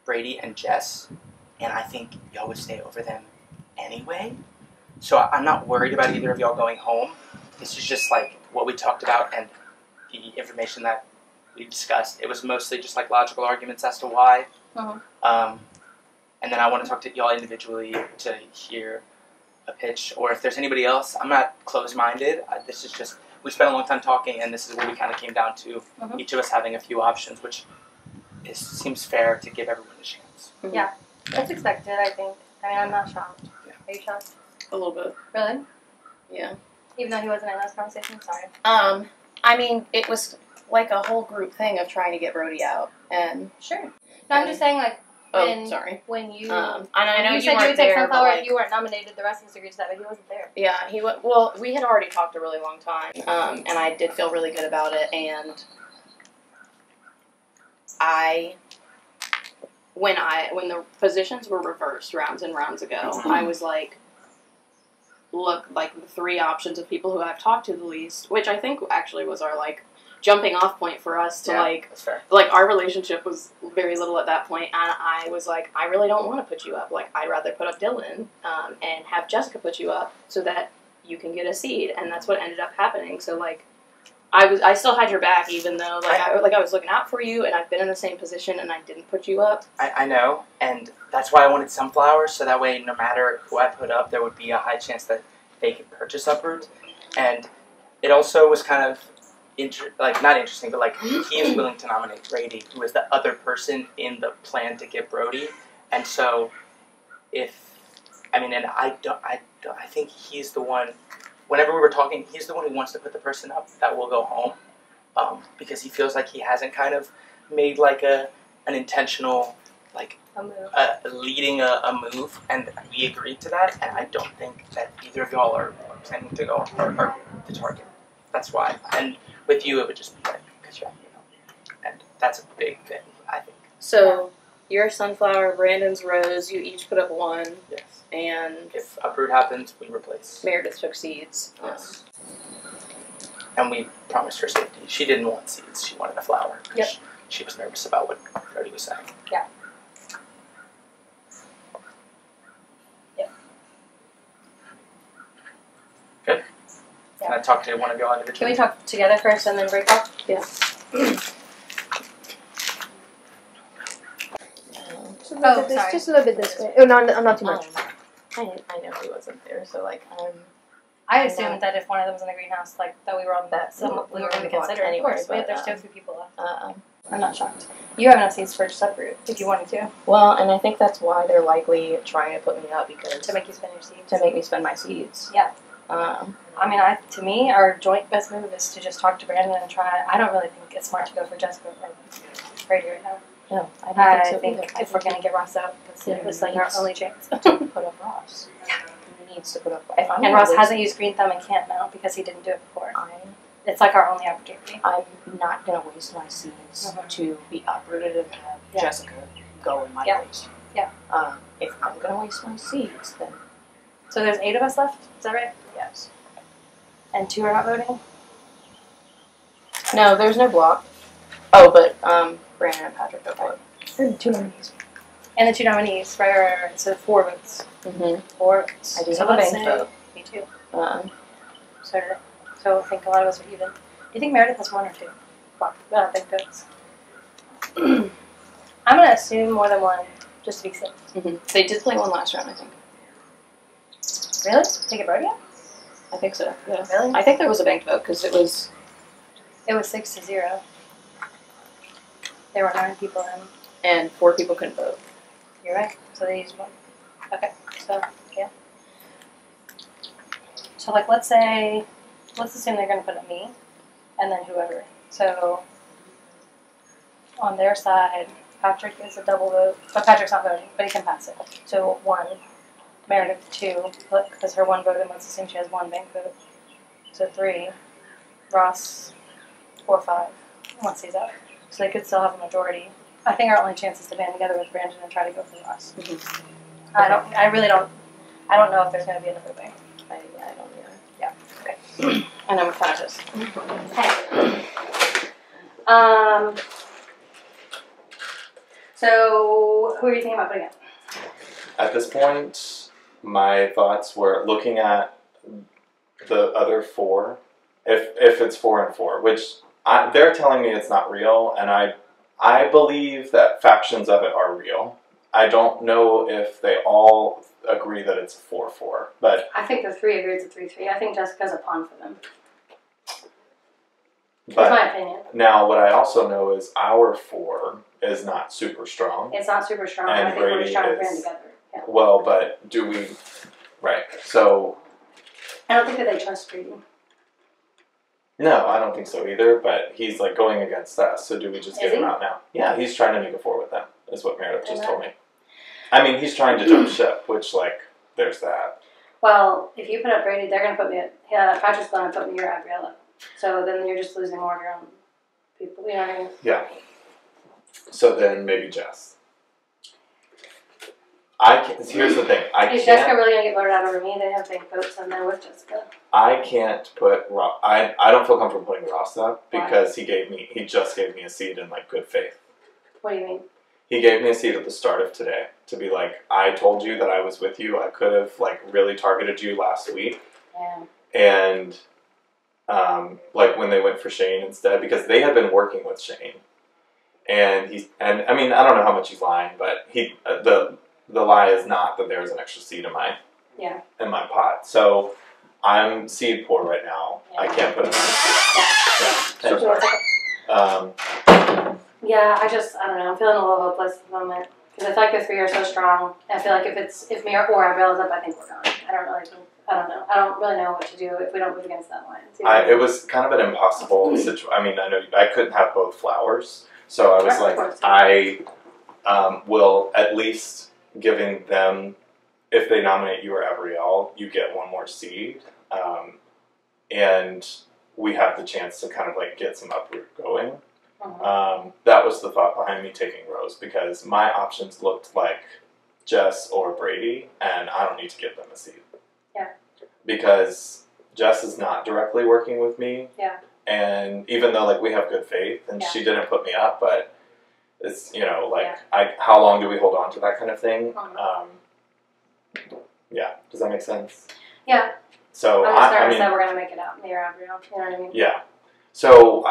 Brady and Jess, and I think y'all would stay over them anyway, so I'm not worried about either of y'all going home. This is just like what we talked about and the information that we discussed. It was mostly just like logical arguments as to why. And then I want to talk to y'all individually to hear a pitch, or if there's anybody else. I'm not closed-minded. This is just, we spent a long time talking, and this is what we kind of came down to, each of us having a few options, which seems fair to give everyone a chance. Yeah, that's expected, I think. I mean, I'm not shocked. Yeah. Are you shocked? A little bit. Really? Yeah. Even though he wasn't in this conversation? Sorry. I mean, it was like a whole group thing of trying to get Brody out, and sure. No, I'm just saying, like, when you, I know you said you would take Sunflower if you weren't nominated, the rest of us agreed to that, but he wasn't there. Yeah, well, we had already talked a really long time, and I did feel really good about it, and when the positions were reversed rounds and rounds ago, I was like, look, like, the three options of people who I've talked to the least, which I think actually was our, like, jumping off point for us to, like, our relationship was very little at that point, and I was like, I really don't want to put you up. Like, I'd rather put up Dylan, and have Jessica put you up so that you can get a seed, and that's what ended up happening. So, like, I still had your back, even though, like, I was looking out for you, and I've been in the same position, and I didn't put you up. I know, and that's why I wanted Sunflower, so that way, no matter who I put up, there would be a high chance that they could purchase Uproot. And it also was kind of, not interesting, but, like, he is willing to nominate Brady, who is the other person in the plan to get Brody. And so, I think he's the one, whenever we were talking, he's the one who wants to put the person up that will go home, because he feels like he hasn't kind of made, like, an intentional, like, leading a move, and we agreed to that, and I don't think that either of y'all are planning to go, or the target. That's why. And with you, it would just be like, because you're, and that's a big thing, I think. So, you're Sunflower, Brandon's Rose, you each put up one. Yes. And if Uproot happens, we replace. Meredith took seeds. Yes. And we promised her safety. She didn't want seeds, she wanted a flower. Yep. She was nervous about what Brody was saying. Yeah. Yep. Good. Yeah. Can I talk to one of y'all individually? Can we talk together first and then break up? Yeah. little bit this, just a little bit this way. Oh, not too much. I know he wasn't there, so like I assumed that if one of them was in the greenhouse, like that we were on that, we were going to consider it. Of course, but there's still 2 people left. I'm not shocked. You have enough seats for just uproot if you wanted to. Well, and I think that's why they're likely trying to put me up because to make you spend your seats. To make me spend my seats. Yeah. I mean, to me, our joint best move is to just talk to Brandon and try. I don't really think it's smart to go for Jessica or Brady right now. No, I don't think so if we're going to get Ross out, it's like our only chance. Put up Ross. Yeah. He needs to put up. And Ross hasn't used Green Thumb and can't now because he didn't do it before. It's like our only opportunity. I'm not going to waste my seeds to be uprooted and have Jessica go in my place. Yeah. If I'm going to waste my seeds, then. So there's 8 of us left? Is that right? Yes. And 2 are not voting? No, there's no block. Oh, but Brandon and Patrick don't vote. And 2 nominees. And the 2 nominees, right. So 4 votes. 4 votes. I do so have a let's bank say, vote. Me too. So I think a lot of us are even. Do you think Meredith has 1 or 2? Bank votes. I'm going to assume more than 1, just to be safe. They did play 1 last round, I think. Really? Take it Brody out? I think so. Yeah. Really? I think there was a banked vote because it was. It was 6-0. There were 9 people in. And 4 people couldn't vote. You're right. So they used 1. Okay. So yeah. So like let's assume they're going to put up me, and then whoever. So on their side, Patrick is a double vote, but Patrick's not voting, but he can pass it. So 1, Meredith 2, because her 1 vote, and let's assume she has 1 bank vote. So 3, Ross 4, 5, once he's out. So they could still have a majority. I think our only chance is to band together with Brandon and try to go for Ross. I don't know if there's going to be another thing. I don't either. Yeah. Okay. And I'm with Titus. Hey. So who are you thinking about putting up? At this point, my thoughts were looking at the other 4. If it's 4 and 4, which they're telling me it's not real, and I believe that factions of it are real. I don't know if they all agree that it's 4-4, but I think the 3 agrees to 3-3. I think Jessica's a pawn for them. but That's my opinion. now what I also know is our 4 is not super strong. It's not super strong. And I think we're just trying to Brady band is- together. Yeah. Well, but do we? Right. So I don't think that they trust Brady. no, I don't think so either. But he's like going against us. So do we just Is get him he? out now? Yeah, he's trying to make a 4 with them. Is what Meredith just told me. I mean, he's trying to jump ship, which like there's that. Well, if you put up Brady, they're going to put me at. Patrick's going to put me near Gabriella. So then you're just losing more of your own people. You know what I mean? Yeah. So then maybe Jess. Here's the thing. Is Jessica really going to get voted out over me? They have big votes and they're with Jessica. I can't put Ross. I don't feel comfortable putting Ross up because he just gave me a seat in like good faith. What do you mean? He gave me a seat at the start of today to be like, I told you that I was with you. I could have like really targeted you last week. Yeah. And like when they went for Shane instead, because they had been working with Shane, and I mean I don't know how much he's lying, but the lie is not that there's an extra seed in my pot. So I'm seed poor right now. Yeah. I can't put it on. Yeah, I don't know. I'm feeling a little hopeless at the moment because I feel like the 3 are so strong. I feel like if Mira or Abriela's up, I think we're gone. I don't know. I don't really know what to do if we don't move against that line. It was kind of an impossible situation. I mean, I know I couldn't have both flowers, so I was like, I will at least giving them, if they nominate you or Abrielle, you get 1 more seed, and we have the chance to kind of like get some uproot going. That was the thought behind me taking Rose, because my options looked like Jess or Brady, and I don't need to give them a seed. Yeah. Because Jess is not directly working with me. Yeah. And even though like we have good faith, and she didn't put me up, but it's how long do we hold on to that kind of thing? Yeah. Does that make sense? Yeah. So I'm just nervous that we're gonna make it out near Abrielle. You know what I mean? Yeah. So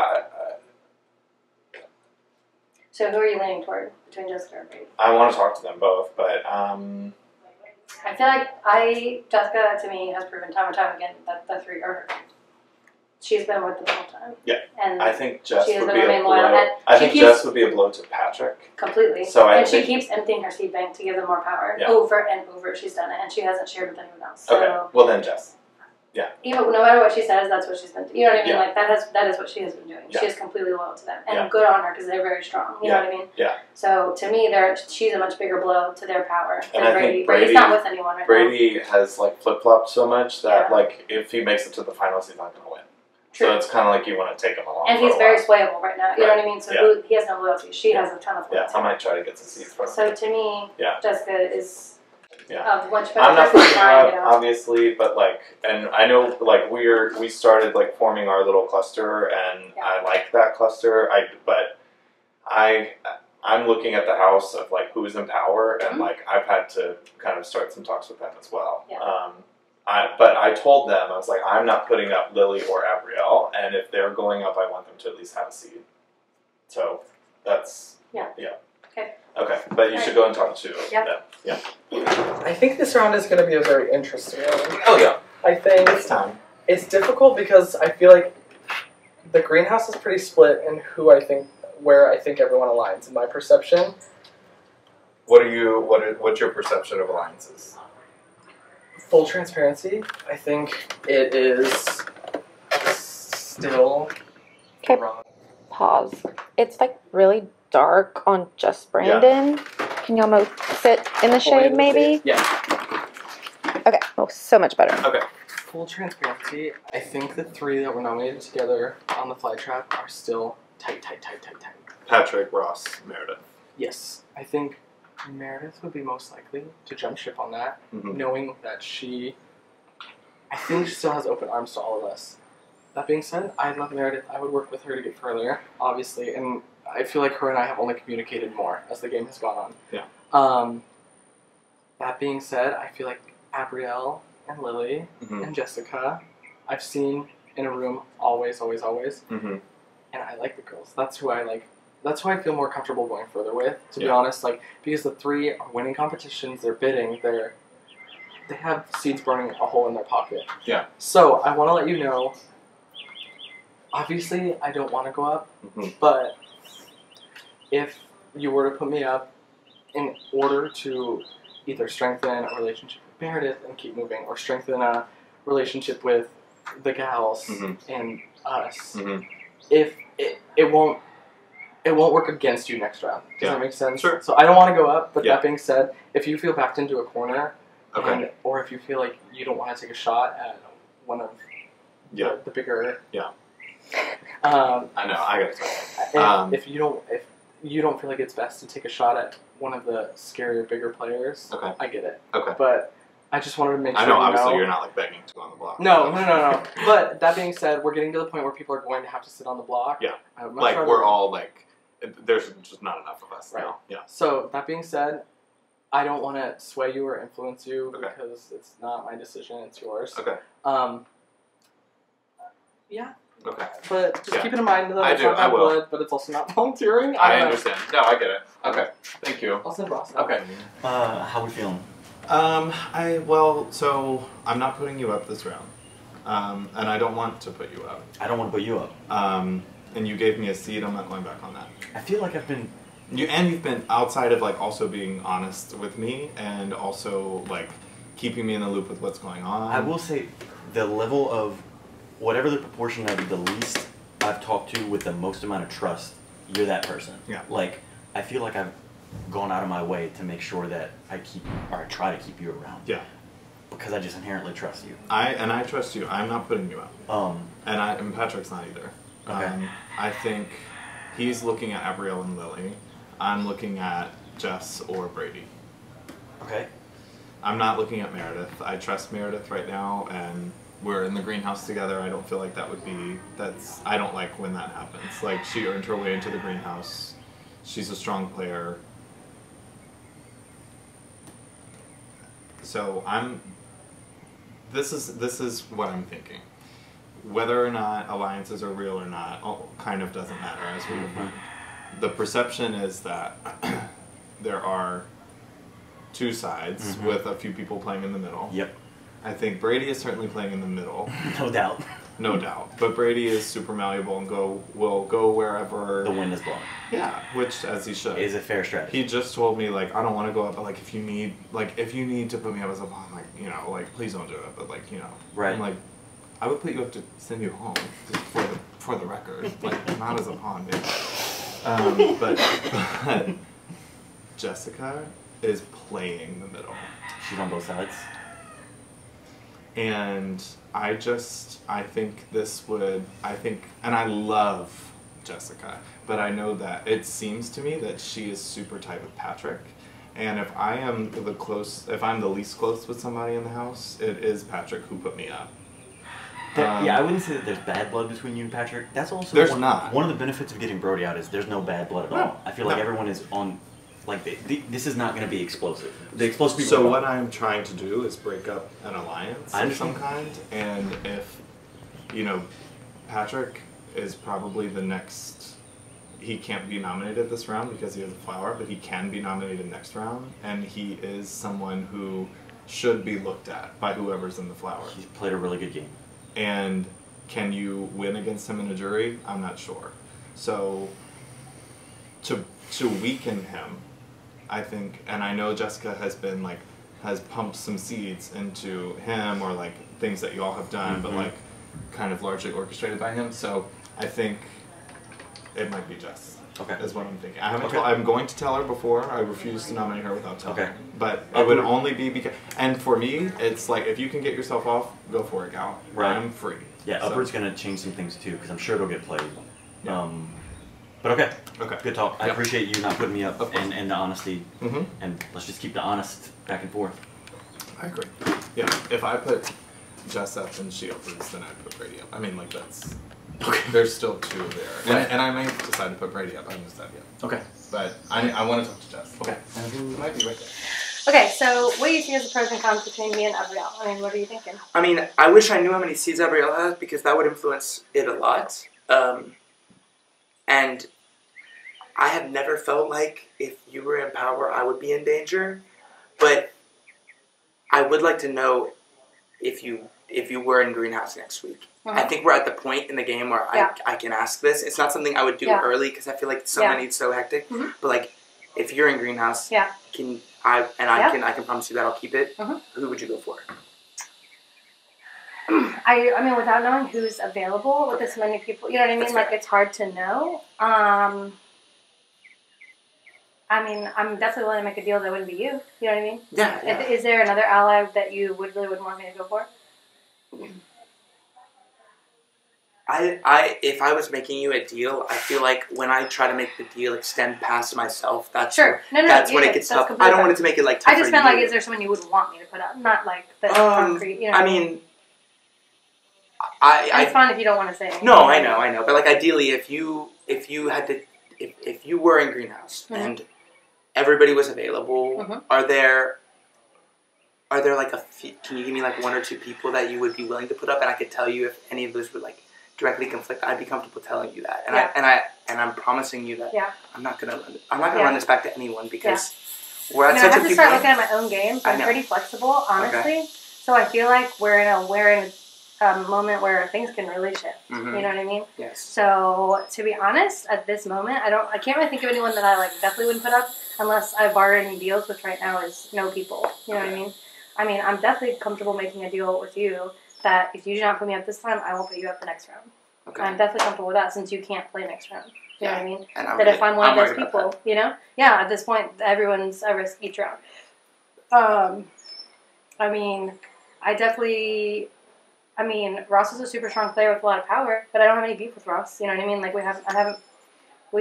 So who are you leaning toward between Jessica and Brady? I want to talk to them both, but I feel like Jessica to me has proven time and time again that the three are her. She's been with them the whole time. Yeah. And I think Jess she has would been be a remain loyal. blow. And I think keeps, Jess would be a blow to Patrick. Completely. So I and think, she keeps emptying her seed bank to give them more power. Yeah. Over and over she's done it, and she hasn't shared with anyone else. So okay. Well then Jess. Yeah. even no matter what she says, that's what she's been. You know what I mean? Yeah. Like that is what she has been doing. Yeah. She is completely loyal to them, and Yeah. good on her because they're very strong. You know what I mean? Yeah. So to me, she's a much bigger blow to their power And than I Brady. think Brady's not with anyone right now. Brady has like flip flopped so much that Yeah. like if he makes it to the finals, he's not going to win. True. So it's kind of like you want to take him along. And for he's a very while. swayable right now. You know what I mean? So he has no loyalty. She has a ton of loyalty. Yeah, I might try to get some seeds for him. So to me, Yeah. Jessica is Yeah. much better. I'm not person putting to her try and up, get out. obviously, but like, and I know like we started like forming our little cluster, and I like that cluster. I'm looking at the house of like who's in power, and like I've had to kind of start some talks with them as well. Yeah. But I told them, I was like, I'm not putting up Lily or Abrielle, and if they're going up, I want them to at least have a seed. So that's yeah. Okay. Okay, but you should go and talk to them. Yeah. I think this round is going to be a very interesting round. Oh yeah. I think it's time. It's difficult because I feel like the greenhouse is pretty split in where I think everyone aligns in my perception. What's your perception of alliances? Full transparency, I think it is still Okay. Pause. It's like really dark on just Brandon. Can y'all both sit in the shade maybe? Yeah. Okay. Oh, so much better. Okay. Full transparency, I think the three that were nominated together on the fly trap are still tight. Patrick, Ross, Meredith. Yes. I think Meredith would be most likely to jump ship on that, knowing that I think she still has open arms to all of us. That being said, I love Meredith. I would work with her to get further, obviously, and I feel like her and I have only communicated more as the game has gone on. Yeah. That being said, I feel like Abrielle and Lily and Jessica, I've seen in a room always. And I like the girls. That's who I like. That's who I feel more comfortable going further with, to be honest. Like, because the three are winning competitions, they're bidding, they have seeds burning a hole in their pocket. Yeah. So I want to let you know. Obviously, I don't want to go up, but if you were to put me up in order to either strengthen a relationship with Meredith and keep moving, or strengthen a relationship with the gals and us, if it won't work against you next round. Does that make sense? Sure. So I don't want to go up, but that being said, if you feel backed into a corner, or if you feel like you don't want to take a shot at one of the bigger, I know. I gotta say, if you don't feel like it's best to take a shot at one of the scarier, bigger players, I get it. Okay. But I just wanted to make sure I know. you Obviously, know. you're not like begging to go on the block. No. But that being said, we're getting to the point where people are going to have to sit on the block. Yeah. I would much Like rather- we're all like, there's just not enough of us. Right. Now. Yeah. So that being said, I don't want to sway you or influence you because it's not my decision; it's yours. Okay. Yeah. Okay. But just keep it in mind that I it's do. not I my will. blood, but it's also not volunteering. I don't know. understand. No, I get it. Okay. Thank you. I'll send Ross. Okay. How we feeling? So I'm not putting you up this round, and I don't want to put you up. I don't want to put you up. And you gave me a seed. I'm not going back on that. I feel like I've been. You've been outside of like also being honest with me and also like keeping me in the loop with what's going on. I will say, the level of whatever the proportion of the least I've talked to with the most amount of trust, you're that person. Yeah. Like, I feel like I've gone out of my way to make sure that I try to keep you around. Yeah. Because I just inherently trust you. I trust you. I'm not putting you up. And Patrick's not either. Okay. I think he's looking at Abrielle and Lily. I'm looking at Jess or Brady. Okay. I'm not looking at Meredith. I trust Meredith right now, and we're in the greenhouse together. I don't feel like that would be. I don't like when that happens. Like, she earned her way into the greenhouse. She's a strong player. So this is what I'm thinking. Whether or not alliances are real or not kind of doesn't matter as we move on. the perception is that there are two sides with a few people playing in the middle. Yep. I think Brady is certainly playing in the middle. No doubt. No doubt. But Brady is super malleable and will go wherever the wind is blowing. Yeah, which as he should. Is a fair strategy. He just told me like I don't want to go up, but like if you need to put me up as a pawn, like like please don't do it. But like right. I'm like I would put you up to send you home just for the record, like not as a pawn, maybe. But Jessica is playing the middle. She's on both sides. And I think and I love Jessica, but I know that it seems to me that she is super tight with Patrick. And if I'm the least close with somebody in the house, it is Patrick who put me up. Yeah, I wouldn't say that there's bad blood between you and Patrick. That's also one of the benefits of getting Brody out is there's no bad blood at all. I feel like everyone is on. Like, this is not going to be explosive. The explosive people. So what I'm trying to do is break up an alliance of some kind, and if, Patrick is probably the next. He can't be nominated this round because he has a flower, but he can be nominated next round, and he is someone who should be looked at by whoever's in the flower. He's played a really good game. And can you win against him in a jury? I'm not sure. So to weaken him, I think, and I know Jessica has pumped some seeds into him or like things that you all have done, but like kind of largely orchestrated by him. So I think it might be Jess. Okay. Is what I'm thinking. I'm going to tell her before. I refuse to nominate her without telling her. But it would only be because, and for me, it's like if you can get yourself off, go for it, gal. Right. I'm free. Yeah, Upward's going to change some things too because I'm sure it'll get played. Yeah. But okay, good talk. I appreciate you not putting me up and the honesty, and let's just keep the honest back and forth. I agree. Yeah, if I put Jess up and she opens, then I put Brady up. I mean, like that's there's still two there, and I may decide to put Brady up. I haven't decided yet. Okay, but I want to talk to Jess. Okay, and who might be right there. Okay, so what do you see as the pros and cons between me and Abrielle? I mean, what are you thinking? I mean, I wish I knew how many seeds Abrielle has because that would influence it a lot. And I have never felt like if you were in power, I would be in danger. But I would like to know if you were in Greenhouse next week. I think we're at the point in the game where I can ask this. It's not something I would do early because I feel like so many it's so hectic. But like, if you're in Greenhouse, I can promise you that I'll keep it. Who would you go for? I mean, without knowing who's available with this many people, you know what I mean? That's like, it's hard to know. I mean, I'm definitely willing to make a deal that wouldn't be you. You know what I mean? Yeah. Is there another ally that you really wouldn't want me to go for? If I was making you a deal, I feel like when I try to make the deal extend past myself, that's when it gets tough. I don't want it to make it like tough. I just meant like, is there someone you wouldn't want me to put up? Not like the concrete. You know. I mean, it's fine if you don't want to say anything. No, I know. But like ideally, if you were in Greenhouse and everybody was available, are there like can you give me like one or two people that you would be willing to put up, and I could tell you if any of those would like directly conflict? I'd be comfortable telling you that, and I'm promising you that I'm not gonna run this back to anyone because we're at such a I have to start looking at my own games. I'm pretty flexible, honestly. So I feel like we're in a moment where things can really shift. You know what I mean? Yes. So to be honest, at this moment, I can't really think of anyone that I like definitely wouldn't put up unless I barred any deals, which right now is no people. You know what I mean? I mean, I'm definitely comfortable making a deal with you that if you do not put me up this time, I won't put you up the next round. Okay. I'm definitely comfortable with that since you can't play next round. You know what I mean? That if I'm one of those people, you know? Yeah, at this point, everyone's at risk each round. I mean, Ross is a super strong player with a lot of power, but I don't have any beef with Ross. You know what I mean? Like, we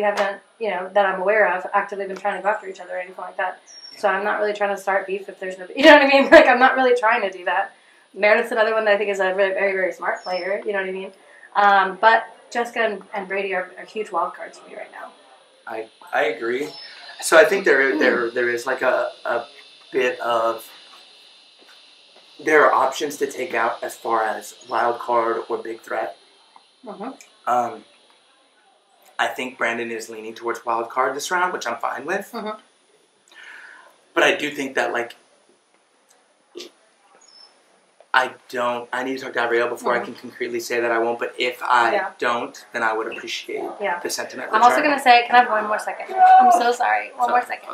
haven't, you know, that I'm aware of, actively been trying to go after each other or anything like that. So I'm not really trying to start beef if there's no, you know what I mean? Like, I'm not really trying to do that. Meredith's another one that I think is a very, very, very smart player. You know what I mean? But Jessica and Brady are huge wild cards for me right now. I agree. So I think there is like a bit of, there are options to take out as far as wild card or big threat. I I think Brandon is leaning towards wild card this round, which I'm fine with. Mhm. But I do think that, like, I need to talk to Gabrielle before I can concretely say that I won't. But if I don't, then I would appreciate the sentiment. I'm also going to say, can I have 1 more second? I'm so sorry. One more second.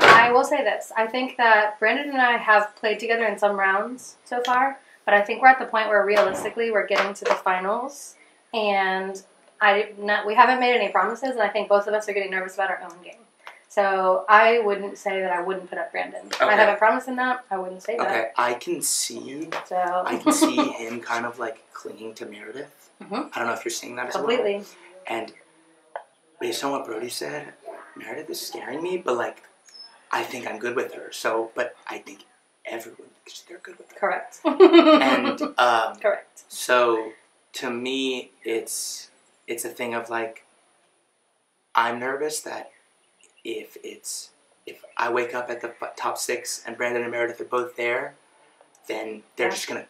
I will say this. I think that Brandon and I have played together in some rounds so far, but I think we're at the point where realistically we're getting to the finals, and we haven't made any promises, and I think both of us are getting nervous about our own game. So I wouldn't say that I wouldn't put up Brandon. Okay. I haven't promised him that. I wouldn't say that. Okay, I can see him kind of like clinging to Meredith. Mhm. I don't know if you're seeing that as Completely. well. And based on what Brody said, Meredith is scaring me, but like I think I'm good with her. So, but I think everyone thinks they're good with her. Correct. And correct. So to me, it's a thing of like I'm nervous that if I wake up at the top 6 and Brandon and Meredith are both there, then they're just gonna.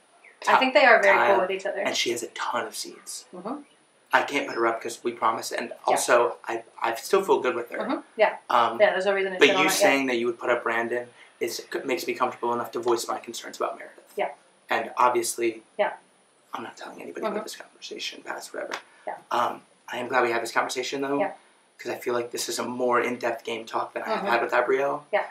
I think they are very cool with each other. And she has a ton of seeds. Mhm. I can't put her up because we promised, and also I still feel good with her. Mhm. Yeah. There's no reason to. But sit on you that saying that you would put up Brandon makes me comfortable enough to voice my concerns about Meredith. Yeah. And obviously, yeah, I'm not telling anybody about this conversation, past whatever. Yeah. I am glad we had this conversation though. Yeah. Because I feel like this is a more in-depth game talk than I have Mhm. had with Abrielle. Yeah.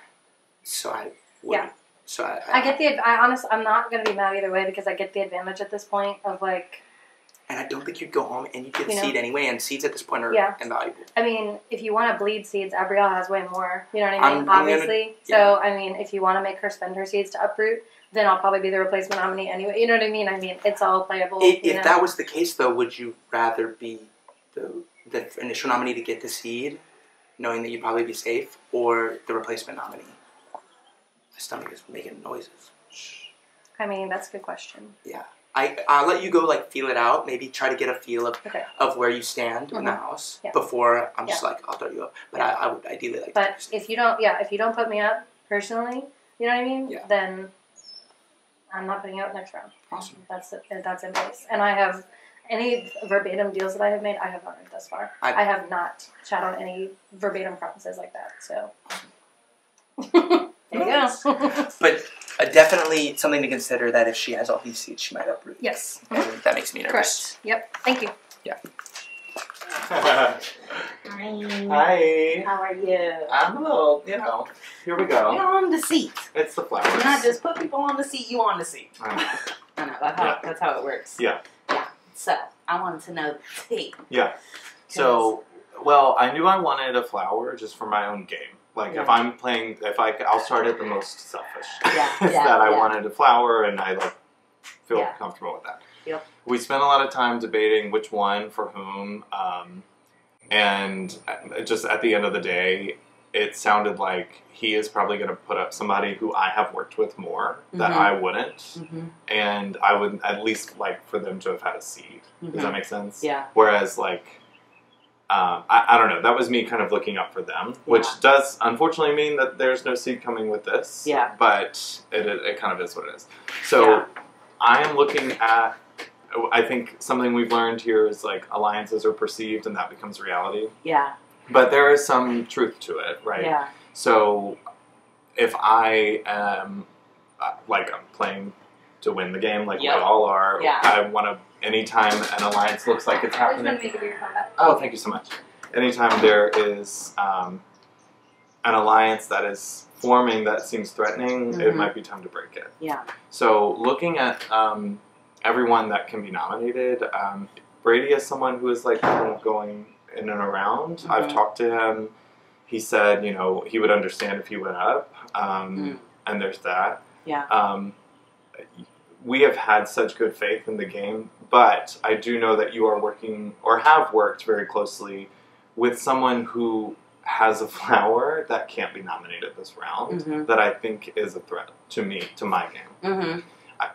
So I would. Yeah. So I get the. I'm not gonna be mad either way because I get the advantage at this point of like. And I don't think you'd go home and you'd get a You know? seed anyway, and seeds at this point are invaluable. I mean, if you want to bleed seeds, Abrielle has way more. You know what I mean? I'm gonna- Obviously. So I mean, if you want to make her spend her seeds to uproot, then I'll probably be the replacement nominee anyway. You know what I mean? I mean, it's all playable. If that was the case, though, would you rather be the initial nominee to get the seed, knowing that you'd probably be safe, or the replacement nominee? My stomach is making noises. I mean, that's a good question. Yeah. I'll let you go, like, feel it out. Maybe try to get a feel of where you stand in the Mhm. house Yeah. before I'm just Yeah. like, I'll throw you up. But I would ideally like But if you don't put me up personally, you know what I mean? Yeah. Then I'm not putting you up next round. Awesome. That's in place. And I have any verbatim deals that I have made, I have honored thus far. I have not chat on any verbatim promises like that. So there you go. But definitely something to consider that if she has all these seeds, she might uproot. Yes. And that makes me nervous. Correct. Yep. Thank you. Yeah. Hi. How are you? I'm a little, here we go. You're on the seat. It's the flowers. You're not just put people on the seat, you on the seat. I know. I know, that's how it works. Yeah. So, I wanted to know the tea. Yeah. So, well, I knew I wanted a flower just for my own game. Like, if I'm playing, I'll start at the most selfish. That I wanted a flower and I, like, feel comfortable with that. Yep. We spent a lot of time debating which one for whom, and just at the end of the day, it sounded like he is probably going to put up somebody who I have worked with more that I wouldn't, and I would at least like for them to have had a seed. Does that make sense? Yeah. Whereas, like, I don't know, that was me kind of looking up for them, which does unfortunately mean that there's no seed coming with this. Yeah. But it kind of is what it is. So I am looking at, I think something we've learned here is like alliances are perceived and that becomes reality. Yeah. But there is some truth to it, right? Yeah. So if I am, like, I'm playing to win the game, like we all are, I want to, anytime an alliance looks like it's happening. Oh, thank you so much. Anytime there is an alliance that is forming that seems threatening, it might be time to break it. Yeah. So looking at everyone that can be nominated, Brady is someone who is like kind of going in and around. I've talked to him. He said, he would understand if he went up, and there's that. Yeah. We have had such good faith in the game, but I do know that you are working, or have worked very closely with someone who has a flower that can't be nominated this round, that I think is a threat to me, to my game.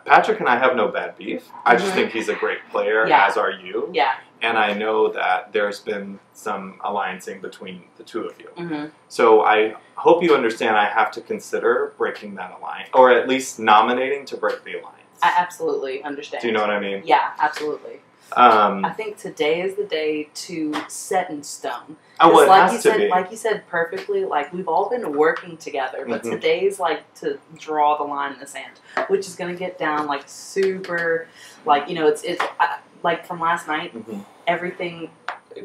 Patrick and I have no bad beef. I just think he's a great player, as are you. Yeah. And I know that there's been some alliancing between the two of you. So I hope you understand I have to consider breaking that alliance, or at least nominating to break the alliance. I absolutely understand. Do you know what I mean? Yeah, absolutely. I think today is the day to set in stone. Oh, well, it like has you to said, be. like you said perfectly. Like we've all been working together, but Mhm. today's like to draw the line in the sand, which is gonna get down like super, like it's like from last night. Mhm. Everything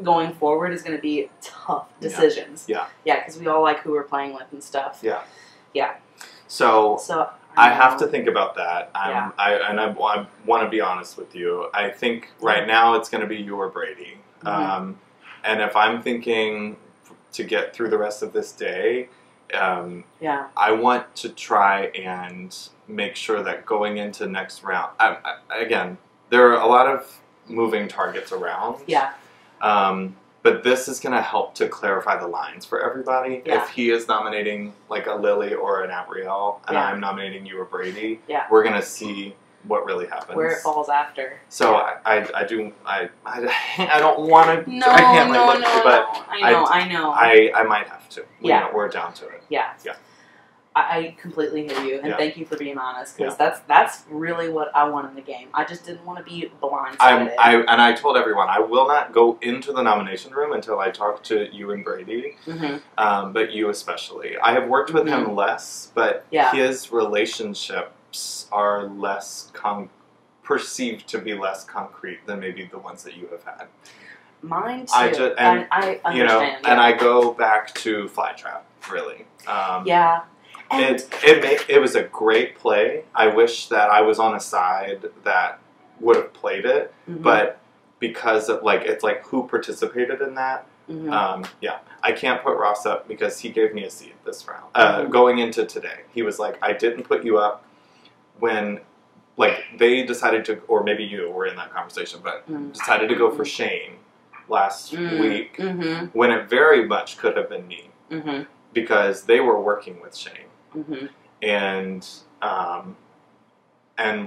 going forward is gonna be tough decisions. Yeah. Yeah, because we all like who we're playing with and stuff. Yeah. Yeah. So So I have to think about that. Yeah. I want to be honest with you. I think right now it's going to be you or Brady. Mhm. And if I'm thinking to get through the rest of this day, Yeah. I want to try and make sure that going into next round, again, there are a lot of moving targets around. Yeah. But this is going to help to clarify the lines for everybody. Yeah. If he is nominating like a Lily or an Abrielle, and Yeah. I'm nominating you or Brady, Yeah. we're going to see what really happens. Where it falls after. So I don't want to. No, I can't no, like, no, but no. I know. I might have to. Yeah. We're down to it. Yeah. Yeah. I completely hear you, and Yeah. thank you for being honest, because Yeah. that's really what I want in the game. I just didn't want to be blindsided. I told everyone I will not go into the nomination room until I talk to you and Brady, but you especially. I have worked with him less, but Yeah. his relationships are less perceived to be less concrete than maybe the ones that you have had. Mine too. I just and I understand. you know, and I go back to Flytrap really. Yeah. It was a great play. I wish that I was on a side that would have played it, Mhm. but because of it's like who participated in that. Mhm. Yeah, I can't put Ross up because he gave me a seat this round. Mhm. Going into today, he was like, "I didn't put you up when." They decided to, or maybe you were in that conversation, but decided to go for Shane last week when it very much could have been me because they were working with Shane. And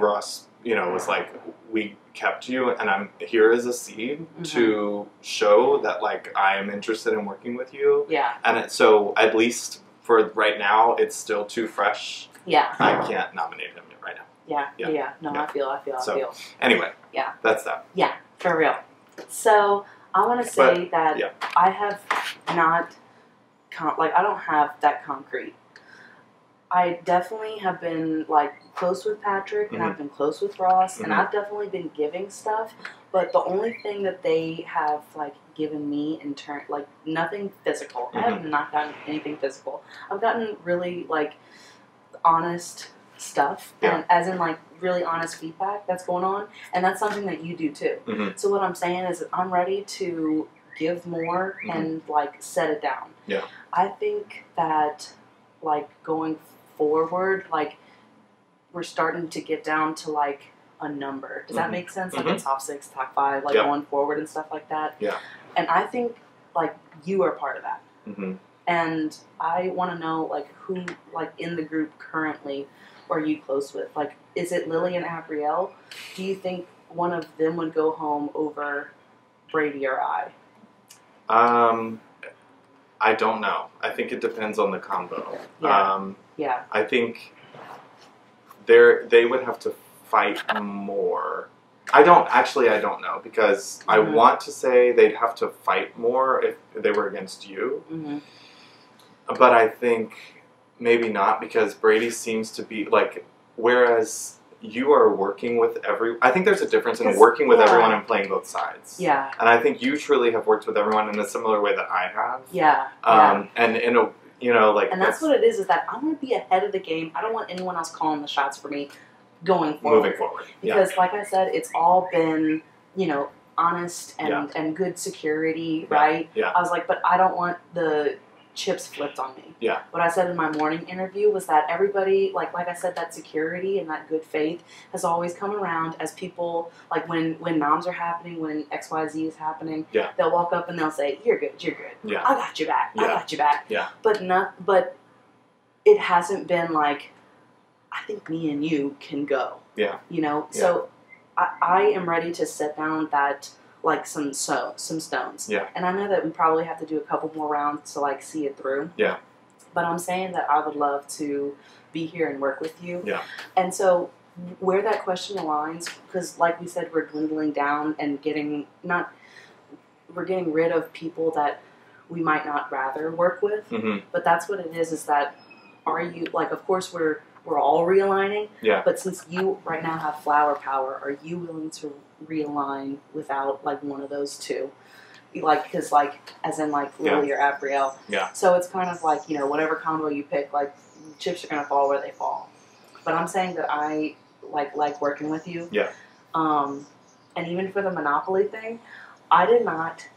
Ross, was like, we kept you, and I'm here as a seed to show that I am interested in working with you. Yeah. And so at least for right now, it's still too fresh. Yeah. I can't nominate him right now. Yeah. No, I feel. So anyway, Yeah. that's that. Yeah, for real. So I want to say that yeah. I have not, I don't have that concrete. I definitely have been close with Patrick, and I've been close with Ross, and I've definitely been giving stuff. But the only thing that they have given me in turn, nothing physical. I have not gotten anything physical. I've gotten really honest stuff, and as in really honest feedback that's going on, and that's something that you do too. So what I'm saying is that I'm ready to give more and set it down. Yeah. I think that going forward, we're starting to get down to a number. Does that make sense? A top 6, top 5, Yep. going forward and stuff like that. Yeah. And I think you are part of that. And I want to know who in the group currently are you close with? Is it Lily and Abrielle? Do you think one of them would go home over Brady or I? I don't know. I think it depends on the combo. Yeah. Yeah. I think they would have to fight more. I don't know because I want to say they'd have to fight more if they were against you. But I think maybe not because Brady seems to be whereas you are working with I think there's a difference in working with everyone and playing both sides. Yeah. And I think you truly have worked with everyone in a similar way that I have. Yeah. And in a, and that's what it is that I want to be ahead of the game. I don't want anyone else calling the shots for me going forward. Moving forward. Because like I said, it's all been, honest and good security, right? Yeah. I was but I don't want the chips flipped on me. Yeah. What I said in my morning interview was that everybody, like I said, that security and that good faith has always come around as people, when noms are happening, when XYZ is happening, they'll walk up and they'll say, you're good, Yeah. I got your back, I got your back. Yeah. But it hasn't been I think me and you can go. Yeah. So I am ready to set down that some stones. Yeah. And I know that we probably have to do a couple more rounds to see it through. Yeah. But I'm saying that I would love to be here and work with you. Yeah. And so where that question aligns, because like we said, we're dwindling down and we're getting rid of people that we might not rather work with. But that's what it is that are you, like, of course we're all realigning, but since you right now have flower power, are you willing to realign without like one of those two? Like, because like, as in like Lily or Abrielle. So it's kind of like, whatever combo you pick, like chips are gonna fall where they fall. But I'm saying that I like working with you. And even for the Monopoly thing, I did not,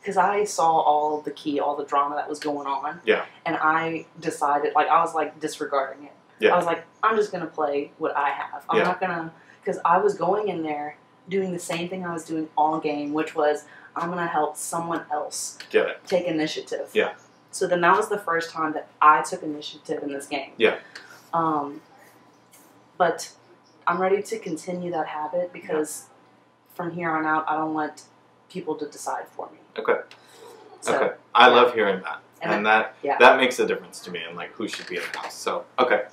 because I saw all the drama that was going on. And I decided, like, I was like disregarding it. I was like, I'm just gonna play what I have. I'm not gonna, because I was going in there doing the same thing I was doing all game, which was I'm gonna help someone else take initiative. So then that was the first time that I took initiative in this game. But I'm ready to continue that habit because from here on out, I don't want people to decide for me. So, I love hearing that. And that makes a difference to me and like who should be in the house. So, But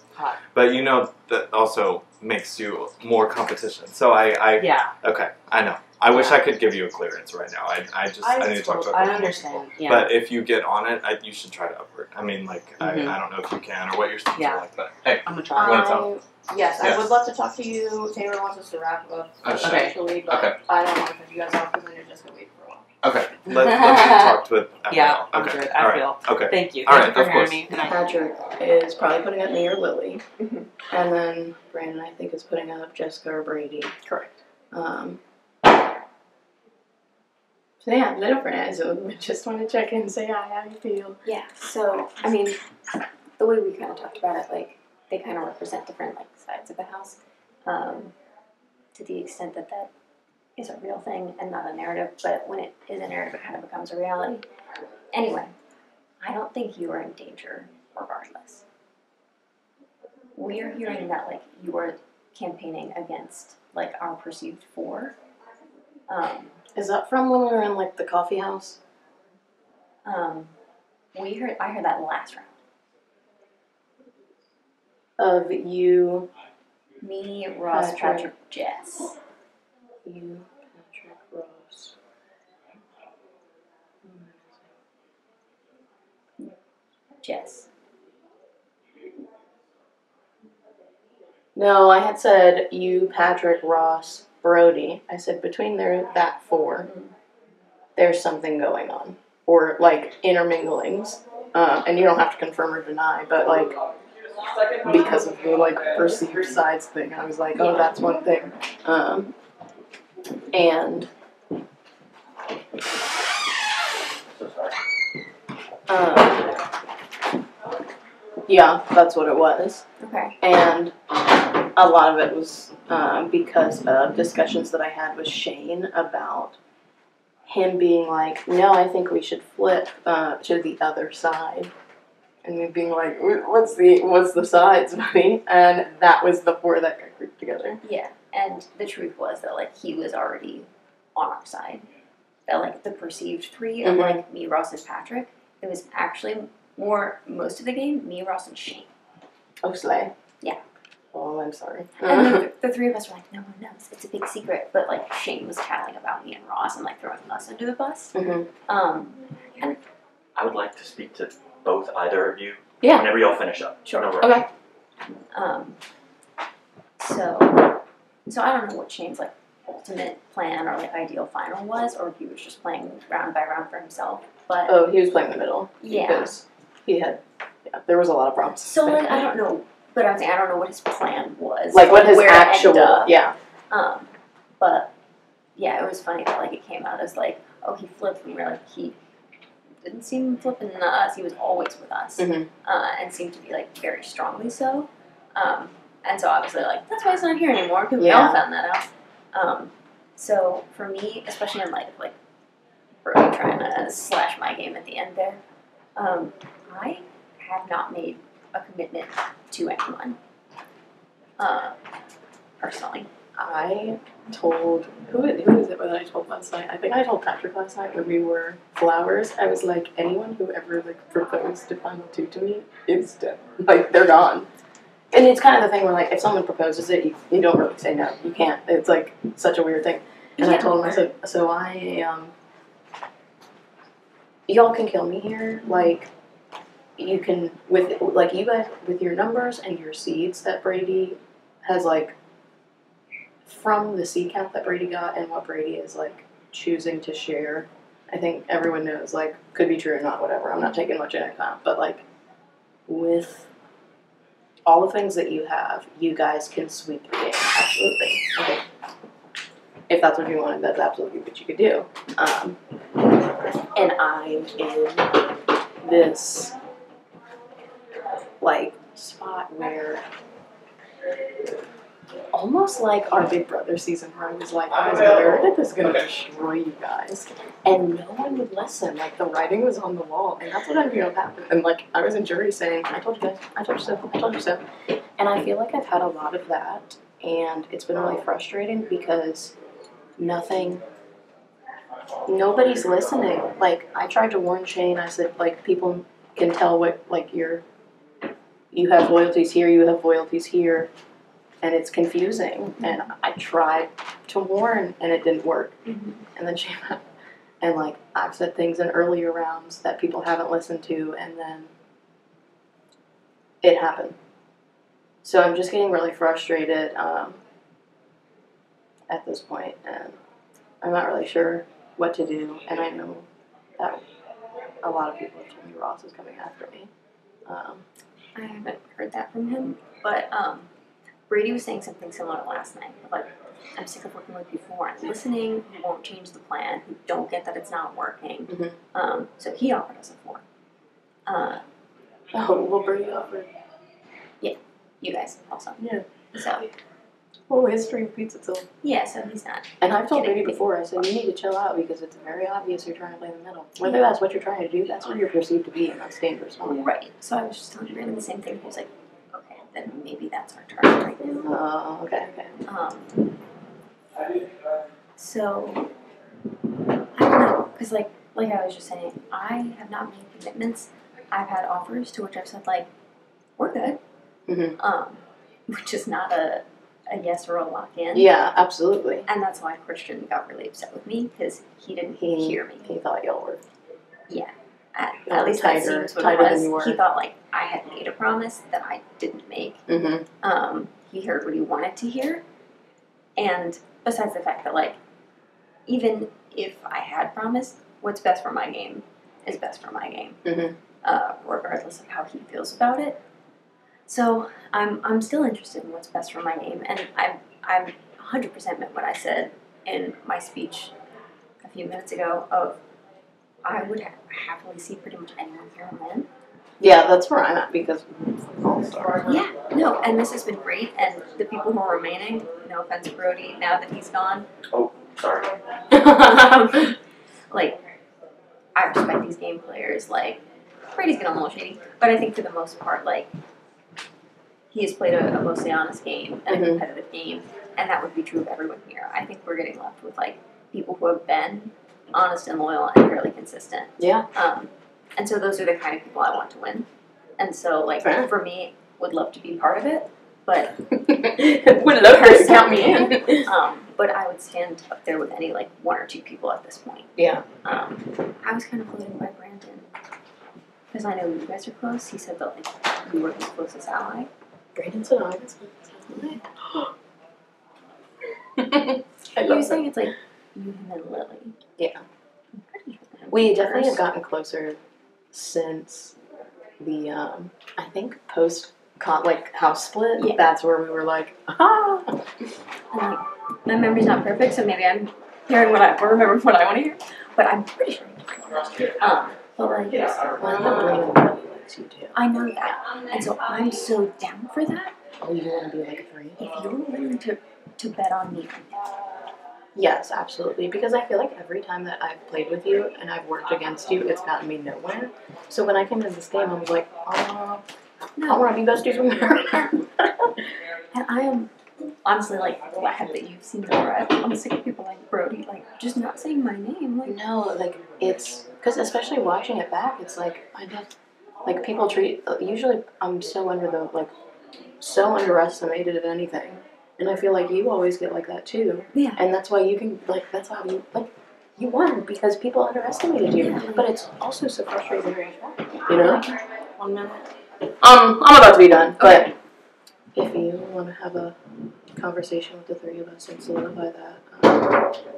that also makes you more competition. So I know. I wish I could give you a clear answer right now. I need to talk to I understand. But if you get on it, you should try to upward. I mean, like, I don't know if you can or what your steps are like, but hey, I'm gonna try. You want to tell? Yes, I would love to talk to you. Taylor wants us to wrap up eventually, but I don't want to cut you guys off because then you're just going to wait for a while. Okay, let me talk with Yeah, I'm good. I feel. Okay. Thank you. All right, for of course. hearing me. Patrick is probably putting up me or Lily, and then Brandon, I think, is putting up Jessica or Brady. Correct. So yeah, little friend. So we just want to check in and say hi, how you feel. Yeah. So I mean, the way we kind of talked about it, like they kind of represent different like sides of the house, to the extent that that is a real thing and not a narrative. But when it is a narrative, it kind of becomes a reality. Anyway, I don't think you are in danger regardless. We are hearing that like you are campaigning against like our perceived four. Is that from when we were in like the coffee house? I heard that last round. Of you, me, Ross, Patrick, Jess. You, Patrick, Ross. Jess. No, I had said you, Patrick, Ross, Brody. I said between that four, there's something going on. Or like interminglings. And you don't have to confirm or deny, but like because of the like perceived sides thing, I was like, oh, that's one thing. And yeah, that's what it was. Okay. And a lot of it was because of discussions that I had with Shane about him being like, no, I think we should flip to the other side. And me being like, what's the sides, buddy? And that was the four that got grouped together. Yeah, and the truth was that like he was already on our side. That like the perceived three of like me, Ross, and Patrick, it was actually most of the game, me, Ross, and Shane. Oh, Slay. Yeah. Oh, I'm sorry. And then the three of us were like, no one knows. It's a big secret. But like Shane was tattling about me and Ross and like throwing us under the bus. And I would like to speak to either of you. Yeah. Whenever y'all finish up. Sure. No rush. Okay. So I don't know what Shane's like ultimate plan or like ideal final was, or if he was just playing round by round for himself. But he was playing the middle. Yeah. Because there was a lot of problems. So like I don't know, but I'm saying I don't know what his plan was. Like what his where it actual ended up. yeah. But yeah, it was funny that like it came out as like, oh, he flipped, and we were like, he didn't seem flipping to us. He was always with us, and seemed to be like very strongly so. And so obviously like that's why he's not here anymore because we all found that out. So for me, especially in light of like Brody trying to slash my game at the end there, I have not made a commitment to anyone. Personally, I told who is it that I told last night? I think I told Patrick last night when we were flowers. I was like, anyone who ever like proposed to Final Two to me is dead. Like they're gone. And it's kind of the thing where, like, if someone proposes it, you don't really say no. You can't. It's, like, such a weird thing. And I told him, I said, so y'all can kill me here. Like, you can, like, you guys, with your numbers and your seeds that Brady has, like, from the seed count that Brady got and what Brady is, like, choosing to share, I think everyone knows, like, could be true or not, whatever. I'm not taking much into account. But, like, with all the things that you have, you guys can sweep the game. Absolutely. Okay. If that's what you wanted, that's absolutely what you could do. And I'm in this, like, spot where almost like our Big Brother season where I was like, Meredith is going to destroy you guys. And no one would listen. Like, the writing was on the wall. And that's what I feel happened. And, like, I was in jury saying, I told you guys, I told you so, I told you so. And I feel like I've had a lot of that. And it's been really frustrating because nobody's listening. Like, I tried to warn Shane. I said, like, people can tell what, like, you have loyalties here, you have loyalties here. And it's confusing, and I tried to warn, and it didn't work. And then she, and like, I've said things in earlier rounds that people haven't listened to, and then it happened. So I'm just getting really frustrated at this point, and I'm not really sure what to do, and I know that a lot of people have told me Ross is coming after me. I haven't heard that from him, but Brady was saying something similar last night. Like, I'm sick of working with you who aren't listening, who won't change the plan, who don't get that it's not working. So he offered us a 4. Well, Brady offered. Yeah, you guys also. Yeah. So. Well, history repeats itself. Yeah, so he's not. And I've told Brady before, I said, you need to chill out because it's very obvious you're trying to play in the middle. Whether that's what you're trying to do, that's what you're perceived to be, and that's dangerous. Right. So I was just telling Brandon the same thing. He was like, okay, then maybe that's our target right now. Oh, okay. So, I don't know, because like I was just saying, I have not made commitments. I've had offers to which I've said, like, we're good. Which is not a yes or a lock in. Yeah, absolutely. And that's why Christian got really upset with me, because he didn't hear me. He thought y'all were. Yeah. At least that seems what it was. He thought, like, I had made a promise that I didn't make. He heard what he wanted to hear. And besides the fact that, like, even if I had promised, what's best for my game is best for my game. Regardless of how he feels about it. So I'm still interested in what's best for my game, and I'm 100% meant what I said in my speech a few minutes ago of I would happily see pretty much anyone here and win. Yeah, that's where I'm at because yeah, no, and this has been great, and the people who are remaining, no offense to Brody, now that he's gone. Oh, sorry. Like, I respect these game players. Like, Brady's been a little shady, but I think for the most part, like, he has played a mostly honest game and a competitive game, and that would be true of everyone here. I think we're getting left with, like, people who have been honest and loyal and fairly consistent. Yeah. And so those are the kind of people I want to win. And so, like, for me, would love to be part of it, but would love to count me in. But I would stand up there with any, like, 1 or 2 people at this point. Yeah. I was kind of floating by Brandon because I know you guys are close. He said that, like, you were his closest ally. Brandon said I was He was saying it's like you, him, and Lily. Yeah. We definitely have gotten closer since the, I think, like, house split. Yeah. That's where we were like, ah! And, like, my memory's not perfect, so maybe I'm hearing remembering what I want to hear. But I'm pretty sure. But, like, I know that. And so I'm so down for that. Oh, you want to be like a 3? If you're willing to bet on me right now. Yes, absolutely. Because I feel like every time that I've played with you and I've worked against you, it's gotten me nowhere. So when I came into this game, I was like, I want to be besties with her. And I am honestly, like, glad that you've seen the threat. I'm sick of people like Brody, like, just not saying my name. Like, no, like, it's, because especially watching it back, it's like, I just, like, people treat, usually I'm so under the, like, so underestimated at anything. And I feel like you always get like that too. Yeah. And that's why you can, like, that's how you, like, you won because people underestimated you. But it's also so frustrating, you know? 1 minute. I'm about to be done, but if you want to have a conversation with the three of us and solidify that,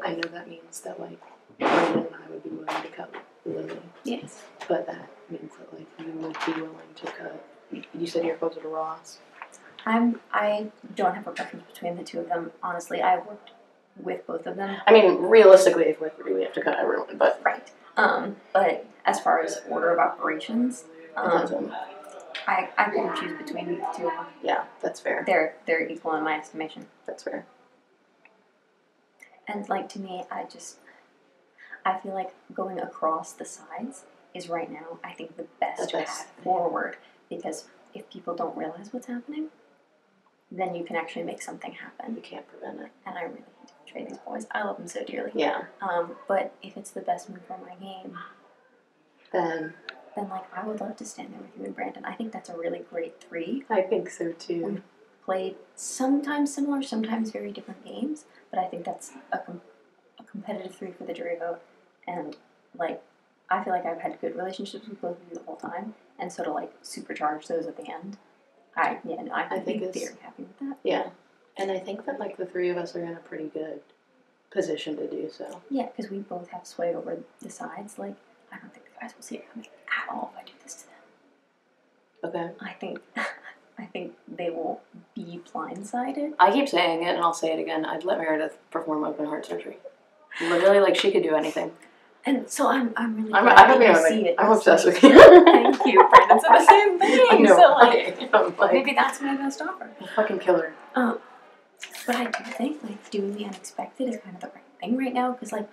I know that means that, like, Brandon and I would be willing to cut Lily. Yes. But that means that, like, you would be willing to cut, you said you're closer to Ross. I don't have a preference between the two of them. Honestly, I've worked with both of them. I mean, realistically, if we're we have to cut everyone, but right. But as far as order of operations, I couldn't choose between the two of them. Yeah, that's fair. They're equal in my estimation. That's fair. And like to me, I feel like going across the sides is right now, I think, the best path forward, because if people don't realize what's happening, then you can actually make something happen. You can't prevent it. And I really hate to betray these boys. I love them so dearly. Yeah. But if it's the best move for my game, then like I would love to stand there with you and Brandon. I think that's a really great three. I think so too. We've played sometimes similar, sometimes very different games, but I think that's a competitive three for the jury vote. And like, I feel like I've had good relationships with both of you the whole time, and so to like supercharge those at the end, I think it's very happy with that. Yeah, and I think that like the three of us are in a pretty good position to do so. Yeah, because we both have sway over the sides. Like, I don't think the guys will see it coming at all if I do this to them. Okay. I think they will be blindsided. I keep saying it, and I'll say it again. I'd let Meredith perform open heart surgery. Literally, like she could do anything. And so I'm really I'm glad that you see it. I'm obsessed with you. Thank you. Brandon said the same thing. I know, So like, maybe that's my best offer. I'll fucking kill her. But I do think like doing the unexpected is kind of the right thing right now, because like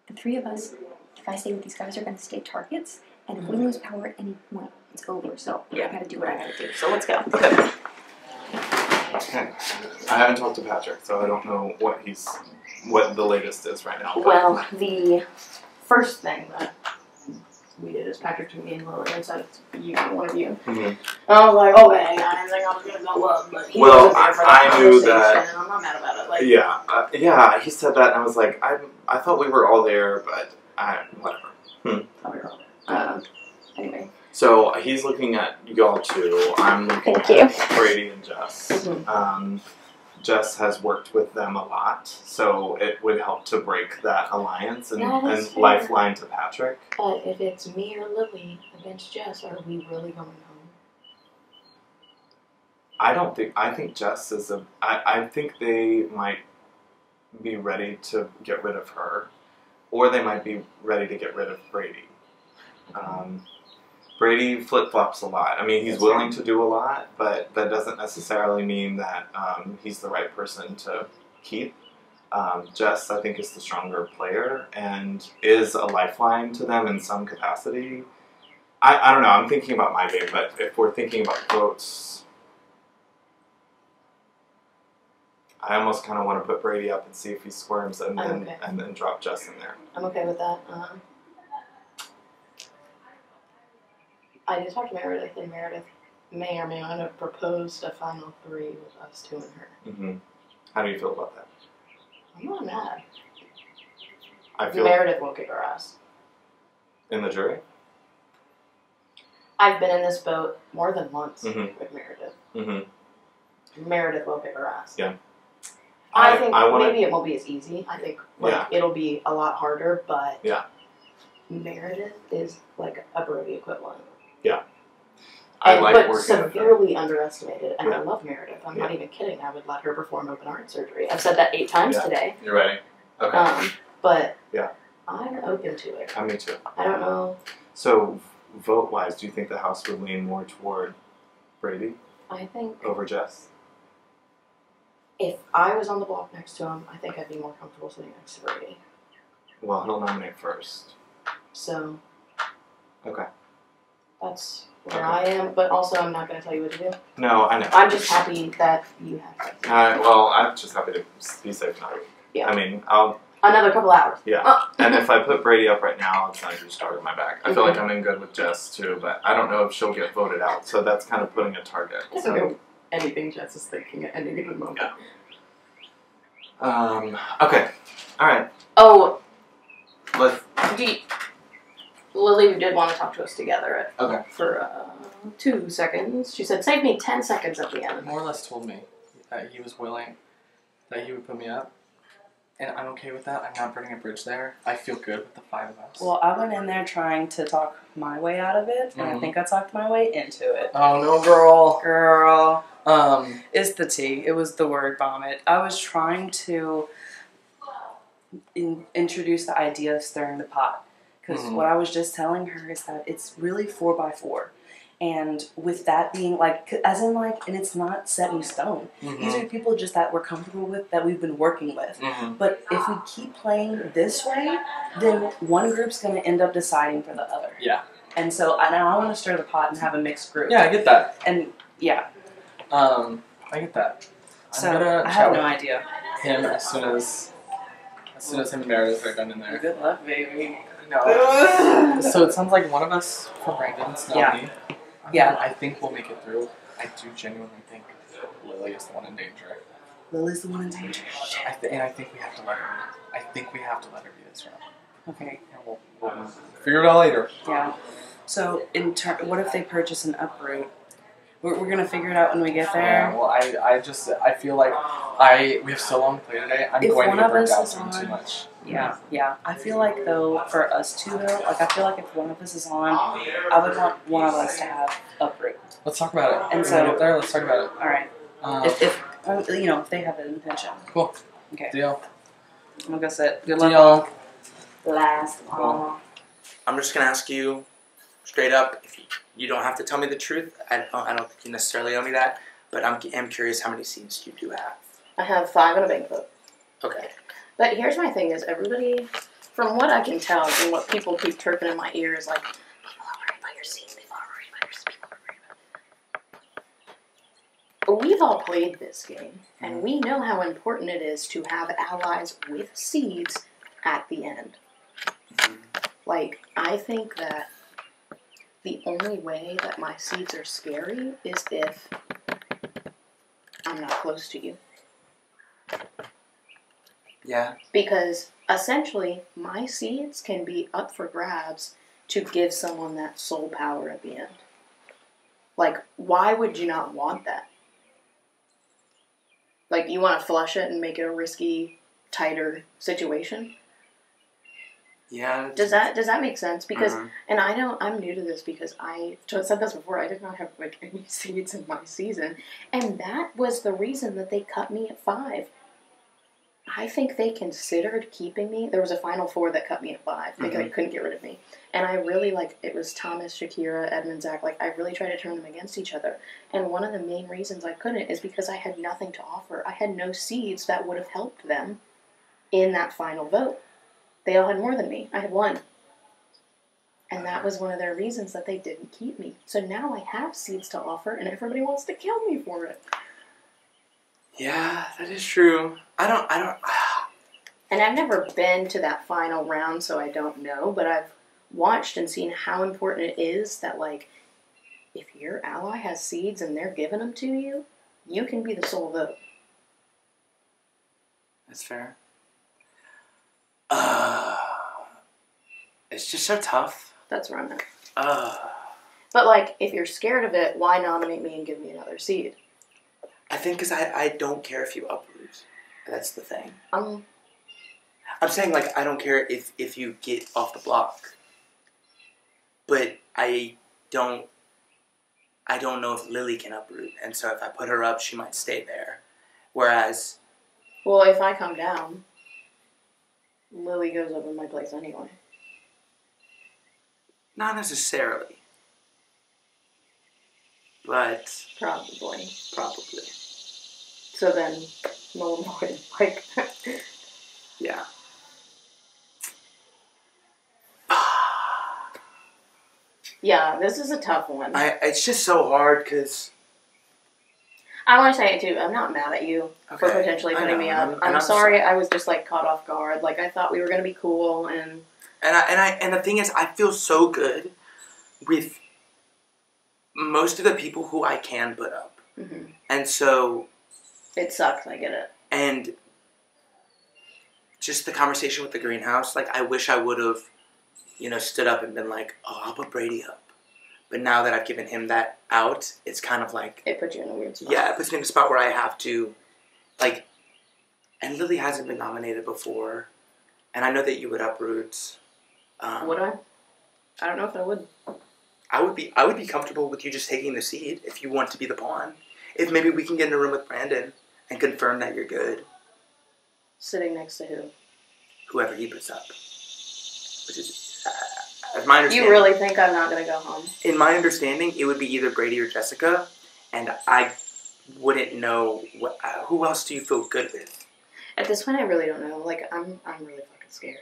the three of us, if I stay with these guys, are going to stay targets, and if we lose power at any point, it's over. So I got to do what I got to do. So let's go. Okay. Okay. I haven't talked to Patrick, so I don't know what the latest is right now. Well, the first thing that we did is Patrick took me and Lily and said you, one of you. Mm-hmm. And I was like, okay, I didn't think I was gonna go up, but he Well, wasn't there for that I knew that. conversation, and I'm not mad about it. Like, Yeah, he said that, and I was like, I thought we were all there, but whatever. Anyway. So he's looking at y'all two. I'm looking at Brady and Jess. Mm-hmm. Jess has worked with them a lot, so it would help to break that alliance and fair. lifeline to Patrick. But if it's me or Lily against Jess, are we really going home? I think Jess is I think they might be ready to get rid of her, or they might be ready to get rid of Brady. Brady flip-flops a lot. I mean, he's willing to do a lot, but that doesn't necessarily mean that he's the right person to keep. Jess, I think, is the stronger player and is a lifeline to them in some capacity. I don't know. I'm thinking about my game, but if we're thinking about votes, I almost kind of want to put Brady up and see if he squirms and then drop Jess in there. I'm okay with that. I did talk to Meredith, and Meredith may or may not have proposed a final three with us two and her. Mm-hmm. How do you feel about that? I'm not mad. I feel Meredith won't kick our ass. In the jury? I've been in this boat more than once Mm-hmm. with Meredith. Mm-hmm. Meredith will kick our ass. Yeah. I think maybe it won't be as easy. I think Yeah. it'll be a lot harder, but Yeah. Meredith is like a Brody equivalent. Yeah. I like but working with her. severely underestimated, and I Yeah. love Meredith. I'm not Yeah. even kidding. I would let her perform open heart surgery. I've said that 8 times Yeah. today. You ready? Okay. But Yeah. I'm open to it. Me too. I don't know. So, vote-wise, do you think the House would lean more toward Brady I think over Jess? if I was on the block next to him, I think I'd be more comfortable sitting next to Brady. Well, he'll nominate first. So Okay. that's where I am. But also, I'm not going to tell you what to do. No, I know. I'm just happy that you have it. Well, I'm just happy to be safe now. Yeah. I mean, I'll... Another couple hours. Yeah. And if I put Brady up right now, it's not a huge target on my back. I feel like I'm in good with Jess, too, but I don't know if she'll get voted out, so that's kind of putting a target. It's So, okay. anything Jess is thinking at any given moment. Okay. Alright. Oh, Let's. Lily did want to talk to us together Okay. for 2 seconds. She said, save me 10 seconds at the end. More or less told me that he was willing, that he would put me up. And I'm okay with that. I'm not burning a bridge there. I feel good with the 5 of us. Well, I went in there trying to talk my way out of it, and I think I talked my way into it. Oh, no, girl. Girl. It's the T. It was the word vomit. I was trying to introduce the idea of stirring the pot. Because what I was just telling her is that it's really 4x4. And with that being like, as in like, and it's not set in stone. These are people just that we're comfortable with, that we've been working with. But if we keep playing this way, then one group's going to end up deciding for the other. Yeah. And so now I want to stir the pot and have a mixed group. Yeah, I get that. And yeah. I get that. So I'm gonna I have no chat idea. with him as soon as him and Meredith are done in there. Good luck, baby. No. So it sounds like one of us for Brandon's not Yeah. me. Yeah. I think we'll make it through. I do genuinely think Lily is the one in danger. Lily's the one in danger. And I think we have to let her. I think we have to let her be this round. Okay. And we'll figure it out later. Yeah. So what if they purchase an uproot? We're gonna figure it out when we get there. Yeah, well, I feel like we have so long to play today. I'm If going to one get of burnt us out is soon on- too much. Yeah. I feel like though, for us two though, like I feel like if one of us is on, I would want one of us to have uproot. Let's talk about it. And When so we get there, let's talk about it. All right. If they have an intention. Cool. Okay. Deal. I'm gonna go sit. Good luck. Deal. Last one. I'm just gonna ask you straight up. If you don't have to tell me the truth. I don't think you necessarily owe me that. But I'm curious how many seeds you do have. I have 5 in a banquet. Okay. But here's my thing is everybody, from what I can tell and what people keep chirping in my ear is like, people are worried about your seeds, people are worried about your seeds, people are worried about it. But we've all played this game, and we know how important it is to have allies with seeds at the end. Like, I think that the only way that my seeds are scary is if I'm not close to you. Yeah. Because essentially, my seeds can be up for grabs to give someone that soul power at the end. Like, why would you not want that? Like, you want to flush it and make it a risky, tighter situation? Does that make sense? Because, and I'm new to this because I said this before, I did not have like any seeds in my season. And that was the reason that they cut me at 5. I think they considered keeping me. There was a final 4 that cut me at 5. They couldn't get rid of me. And I really, it was Thomas, Shakira, Edmund, Zach. I really tried to turn them against each other. And one of the main reasons I couldn't is because I had nothing to offer. I had no seeds that would have helped them in that final vote. They all had more than me. I had 1. And that was one of their reasons that they didn't keep me. So now I have seeds to offer, and everybody wants to kill me for it. Yeah, that is true. I don't. And I've never been to that final round, so I don't know, but I've watched and seen how important it is that, if your ally has seeds and they're giving them to you, you can be the sole vote. That's fair. It's just so tough. That's where I'm at. But, if you're scared of it, why nominate me and give me another seed? I think because I don't care if you uproot. That's the thing. I'm saying, I don't care if you get off the block. But I don't know if Lily can uproot. And so if I put her up, she might stay there. Whereas... Well, if I come down, Lily goes up in my place anyway. Not necessarily. But... Probably. Probably. So then, null and void, Yeah. Yeah, this is a tough one. It's just so hard, because... I want to say it too, I'm not mad at you for potentially putting me up. I'm sorry I was just, caught off guard. I thought we were going to be cool, and... And the thing is, I feel so good with most of the people who I can put up. And so It sucks, I get it. and just the conversation with the greenhouse, like I wish I would have, stood up and been like, oh, I'll put Brady up. But now that I've given him that out, it's kind of like It puts you in a weird spot. yeah, it puts me in a spot where I have to like. And Lily hasn't been nominated before, and I know that you would uproot. Would I? I don't know if I would. I would be comfortable with you just taking the seat if you want to be the pawn. If maybe we can get in a room with Brandon and confirm that you're good. Sitting next to who? Whoever he puts up. Which is, as my understanding. You really think I'm not going to go home? In my understanding, it would be either Brady or Jessica, and I wouldn't know who else do you feel good with. At this point, I really don't know. Like, I'm really fucking scared.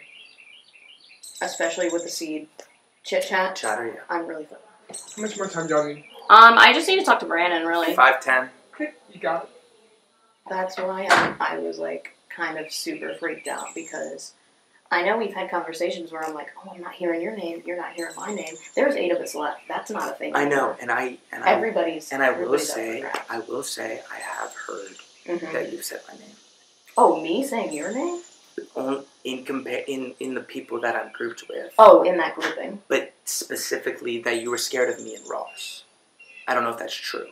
Especially with the seed chit-chat. Chatter, yeah. I'm really fucking. How much more time do y'all need? I just need to talk to Brandon, really. 5:10. Okay, you got it. That's why I was, like, kind of super freaked out, because I know we've had conversations where I'm like, oh, I'm not hearing your name, you're not hearing my name. There's 8 of us left. That's not a thing. I know, and I will say I have heard that you've said my name. Oh, me saying your name? In the people that I'm grouped with. Oh, in that grouping. But specifically that you were scared of me and Ross. I don't know if that's true.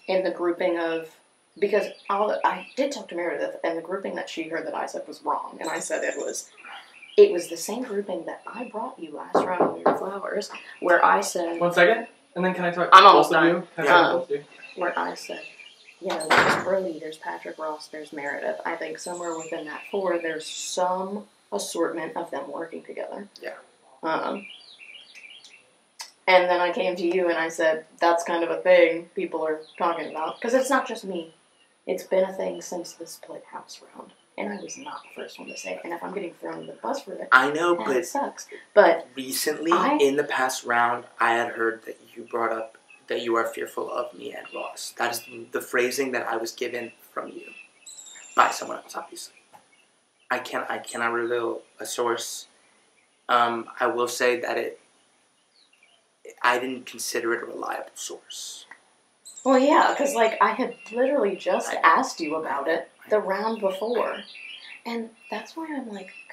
In the grouping of... Because I did talk to Meredith, and the grouping that she heard that I said was wrong. And I said it was the same grouping that I brought you last round on your flowers, where I said... 1 second, and then can I talk I'm to almost both of done. you? Can I talk to both of you? Where I said, there's Brody, there's Patrick Ross, there's Meredith. I think somewhere within that 4, there's some assortment of them working together. Yeah. And then I came to you and I said, that's kind of a thing people are talking about. Because it's not just me. It's been a thing since the split house round. And I was not the first one to say it. And if I'm getting thrown in the bus for it, I know, that but sucks. But recently, in the past round, I had heard that you brought up that you are fearful of me and Ross. That is the phrasing that I was given from you. By someone else, obviously. I cannot reveal a source. I will say that I didn't consider it a reliable source. well, yeah, because I had literally just asked you about it the round before. And that's why I'm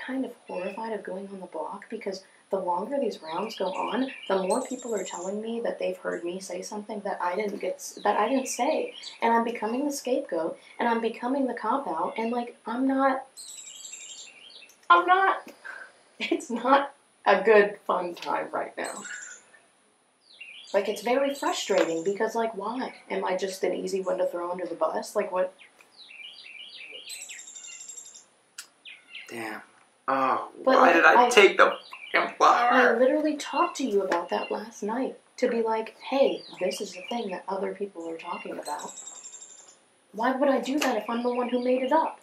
kind of horrified of going on the block, because the longer these rounds go on, the more people are telling me that they've heard me say something that I didn't say, and I'm becoming the scapegoat, and I'm becoming the cop-out, and I'm not. It's not a good fun time right now. It's very frustrating because why? Am I just an easy one to throw under the bus? What? Damn. Oh, But, why did I take the I flower? literally talked to you about that last night. To be hey, this is the thing that other people are talking about. Why would I do that if I'm the one who made it up?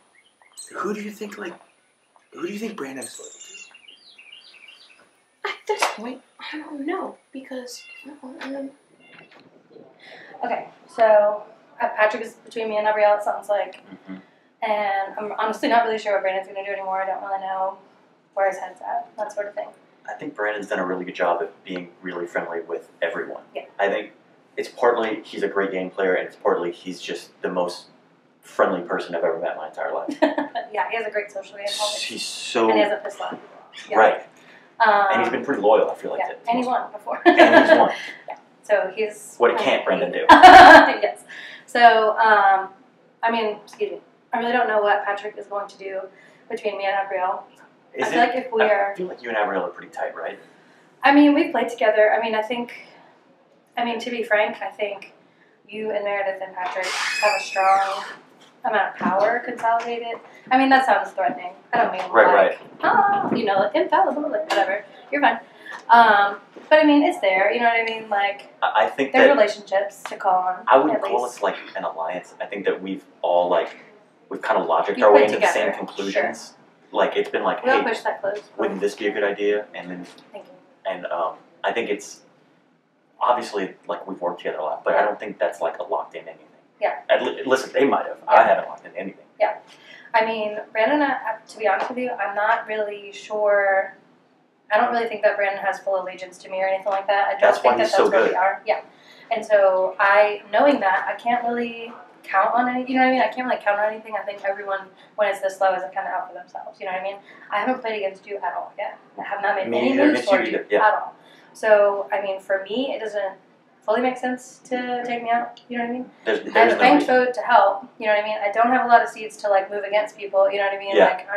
Who do you think Brandon's loyal to? At this point, I don't know, because... Okay, so Patrick is between me and Gabrielle, it sounds like. And I'm honestly not really sure what Brandon's going to do anymore. I don't really know where his head's at, that sort of thing. I think Brandon's done a really good job of being really friendly with everyone. Yeah. I think it's partly he's a great game player, and it's partly he's just the most friendly person I've ever met in my entire life. Yeah, he has a great social game. He's so... And he hasn't pissed off people. Yeah. Right. And he's been pretty loyal, I feel like. Yeah, and he's won before. And he's won. Yeah, so he's... What can't Brandon do? Yes. So, excuse me. I really don't know what Patrick is going to do between me and Gabrielle. I feel like if we are... I feel like you and Gabrielle are pretty tight, right? We've played together. To be frank, I think you and Meredith and Patrick have a strong amount of power consolidated. That sounds threatening. I don't mean right. Infallible, whatever. You're fine. But it's there. You know what I mean? I think there's that relationships to call on. I wouldn't call us an alliance. I think that we've all we've kind of logicked our way into the same conclusions. Sure. It's been we hey, all push that close. Wouldn't this be a good idea? And then, thank you. And I think it's obviously we've worked together a lot, but I don't think that's a locked in anything. Yeah. Listen, they might have. Yeah. I haven't locked in anything. Yeah. Brandon, to be honest with you, I'm not really sure. I don't really think that Brandon has full allegiance to me or anything like that. I don't That's think why he's that's so where good. we are. Yeah. And so knowing that, I can't really count on any, you know what I mean? I can't really count on anything. I think everyone, when it's this low, is kind of out for themselves, you know what I mean? I haven't played against you at all yet. I have not made any moves for you at all. So, I mean, for me, it doesn't fully make sense to take me out, you know what I mean? I have a banked vote to help, you know what I mean? I don't have a lot of seats to, like, move against people, you know what I mean? Like,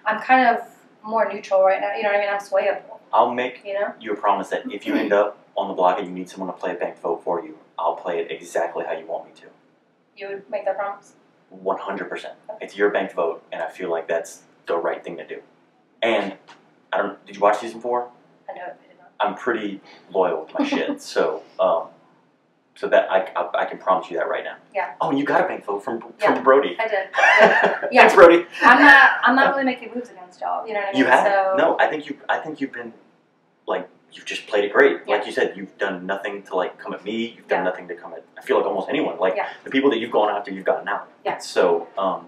I'm kind of more neutral right now, you know what I mean? I'm swayable. I'll make you a promise that if you end up on the block and you need someone to play a banked vote for you, I'll play it exactly how you want me to. You would make that promise? 100%. It's your banked vote, and I feel like that's the right thing to do. And did you watch season 4? I know, I did not. I'm pretty loyal with my shit, so that I can promise you that right now. Yeah. Oh, you got a banked vote from Brody. I did. Yeah. Thanks, Brody. I'm not really making moves against y'all. You know what I mean? You have? So, No, I think you've been like you've just played it great. Like you said, you've done nothing to like come at me. You've done nothing to come at. I feel like almost anyone. Like the people that you've gone after, you've gotten out. Yeah. So I'm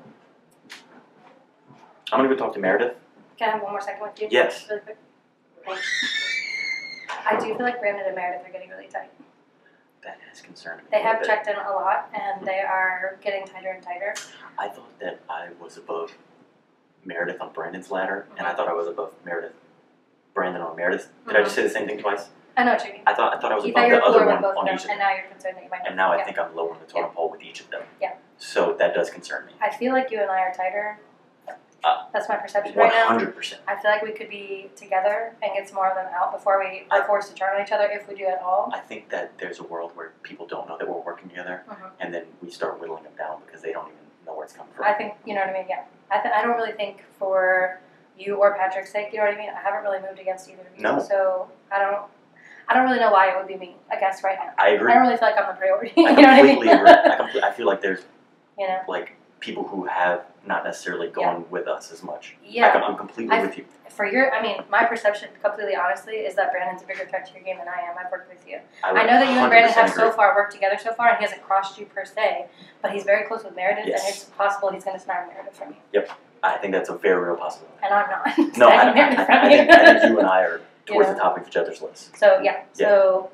gonna go talk to Meredith. Can I have one more second with you? Yes. Really quick. Thanks. I do feel like Brandon and Meredith are getting really tight. That has concerned me. They have checked in a lot, and they are getting tighter and tighter. I thought that I was above Meredith on Brandon's ladder, and I thought I was above Brandon on Meredith. Did I just say the same thing twice? I know what you mean. I thought I was you above the other one both on of each them, of and them. now you're concerned that you might. And now I think I'm lower on the totem pole with each of them. Yeah. So that does concern me. I feel like you and I are tighter. That's my perception right now. 100%. I feel like we could be together and get some more of them out before we are forced to turn on each other, if we do at all. I think that there's a world where people don't know that we're working together, and then we start whittling them down because they don't even know where it's coming from. I think, you know what I mean, yeah. I don't really think for you or Patrick's sake, you know what I mean? I haven't really moved against either of you. No. So I don't really know why it would be me, I guess, right now. I agree. I don't really feel like I'm the priority. I you know what I mean? completely agree. I feel like there's like people who have not necessarily gone with us as much. Yeah. I'm completely with you. My perception, completely honestly, is that Brandon's a bigger threat to your game than I am. I've worked with you. I know that you and Brandon have so agree. far worked together so far, and he hasn't crossed you per se, but he's very close with Meredith, Yes. and it's possible he's going to snag Meredith from you. Yep. I think that's a very real possibility. And I'm not. No, I snagging Meredith from you. think you and I are towards You know? the top of each other's list. So, so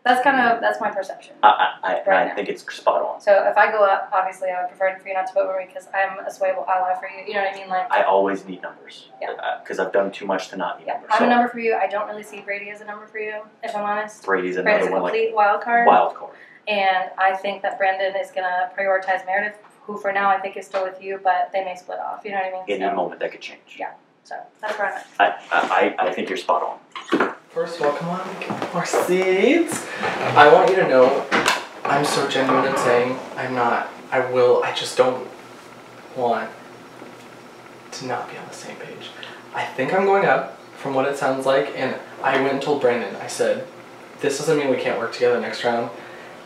that's my perception. I think it's spot on. So if I go up, obviously I would prefer for you not to vote for me because I'm a swayable ally for you. You know what I mean? Like I always need numbers. Yeah. Because I've done too much to not need numbers. I'm So a number for you. I don't really see Brady as a number for you, if I'm honest. Brady's Brady's another a one complete like wild card. wild card. And I think that Brandon is gonna prioritize Meredith, who for now I think is still with you, but they may split off. You know what I mean? Any moment that could change. Yeah. So that's where I'm at. I think you're spot on. First of all, come on, get more seats. I want you to know, I'm so genuine in saying I just don't want to not be on the same page. I think I'm going up from what it sounds like, and I went and told Brandon, I said, this doesn't mean we can't work together next round,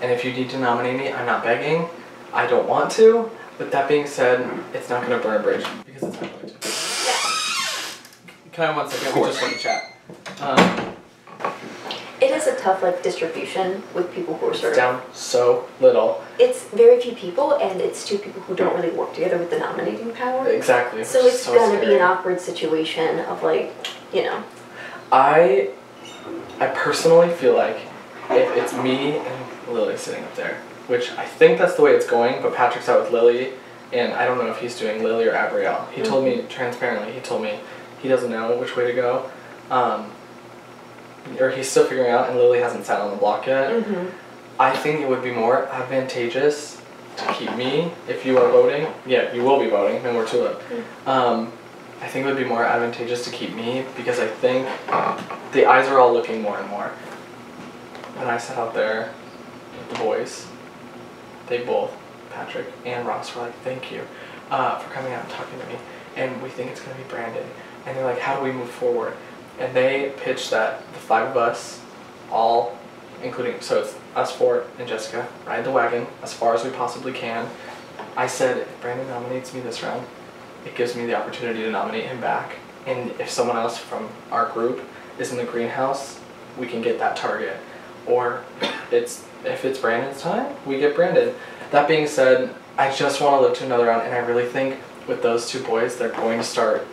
and if you need to nominate me, I'm not begging. I don't want to, but that being said, it's not going to burn a bridge, because it's not going to. Can I have 1 second? We just want to chat. It is a tough distribution with people who are sort of down so little. It's very few people, and it's two people who don't really work together with the nominating power. Exactly. So it's so gonna be scary. an awkward situation of I personally feel like if it's me and Lily sitting up there, which I think that's the way it's going, but Patrick's out with Lily, and I don't know if he's doing Lily or Abrielle. He told me transparently, he doesn't know which way to go. Or he's still figuring out, and Lily hasn't sat on the block yet. I think it would be more advantageous to keep me if you are voting. Yeah, you will be voting, and we're tulip. I think it would be more advantageous to keep me because I think the eyes are all looking more and more. When I sat out there with the boys, they both, Patrick and Ross, were like, thank you for coming out and talking to me. And we think it's going to be Brandon. And they're like, how do we move forward? And they pitched that the 5 of us, all, including, so it's us 4 and Jessica, ride the wagon as far as we possibly can. I said, if Brandon nominates me this round, it gives me the opportunity to nominate him back. And if someone else from our group is in the greenhouse, we can get that target. Or if it's Brandon's time, we get Brandon. That being said, I just want to look to another round, and I really think with those 2 boys, they're going to start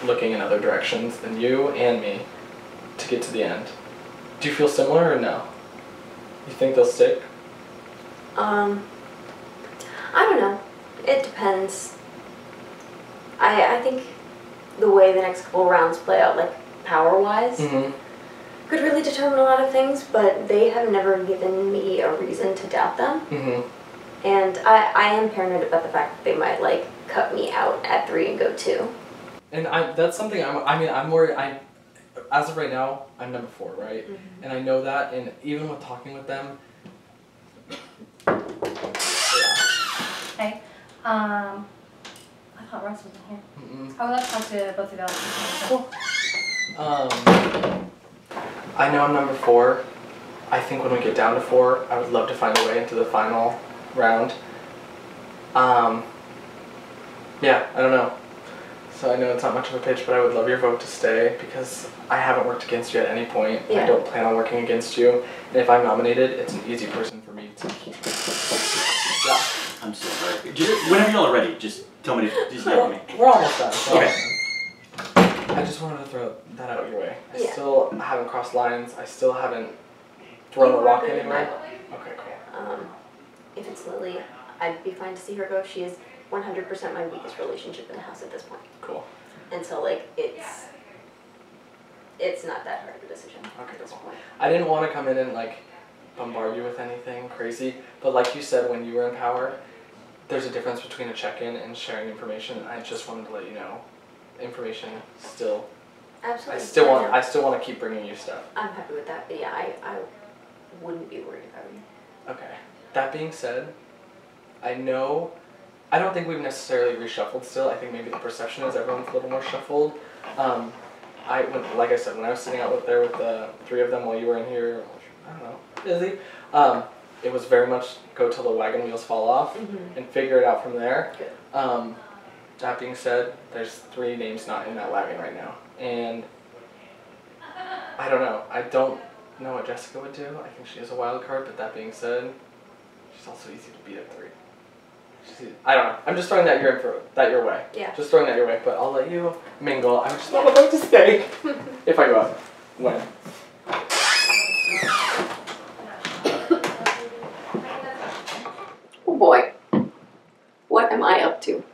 looking in other directions than you and me to get to the end. Do you feel similar or no? You think they'll stick? I don't know. It depends. I think the way the next couple rounds play out, like power-wise, could really determine a lot of things, but they have never given me a reason to doubt them. And I am paranoid about the fact that they might, like, cut me out at 3 and go 2. And that's something I'm worried. As of right now, I'm number 4, right? And I know that, and even with talking with them, Hey, I thought Russ wasn't here. I would like to talk to both of y'all. I know I'm number 4. I think when we get down to 4, I would love to find a way into the final round. Yeah, I don't know. So I know it's not much of a pitch, but I would love your vote to stay because I haven't worked against you at any point. I don't plan on working against you. And if I'm nominated, it's an easy person for me to keep. Yeah. I'm so sorry. Just, whenever y'all are ready, just tell me to just yell at me. We're almost done. So Okay. I just wanted to throw that out your way. I still haven't crossed lines. I still haven't thrown a rock anywhere. Okay, cool. If it's Lily, I'd be fine to see her go. She is 100% my weakest relationship in the house at this point. Cool. And so, like, it's not that hard of a decision. Okay, that's fine. I didn't want to come in and, like, bombard you with anything crazy, but like you said when you were in power, there's a difference between a check-in and sharing information, and I just wanted to let you know, information still. Absolutely. I still want to keep bringing you stuff. I'm happy with that, but yeah, I wouldn't be worried if I were you. Okay. That being said, I don't think we've necessarily reshuffled still. I think maybe the perception is everyone's a little more shuffled. Like I said, when I was sitting out there with the 3 of them while you were in here, I don't know, busy, it was very much go till the wagon wheels fall off and figure it out from there. That being said, there's 3 names not in that wagon right now. And I don't know. I don't know what Jessica would do. I think she is a wild card, but that being said, she's also easy to beat at 3. I don't know. I'm just throwing that your way. Yeah. Just throwing that your way, but I'll let you mingle. I'm just not about to stay if I go out. When? Oh boy. What am I up to?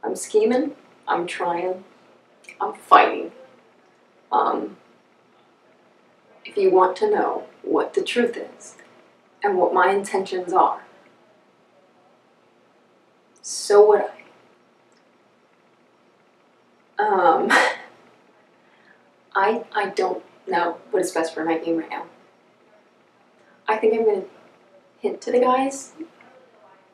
I'm scheming. I'm trying. I'm fighting. If you want to know what the truth is and what my intentions are, so would I. I don't know what is best for my game right now. I think I'm going to hint to the guys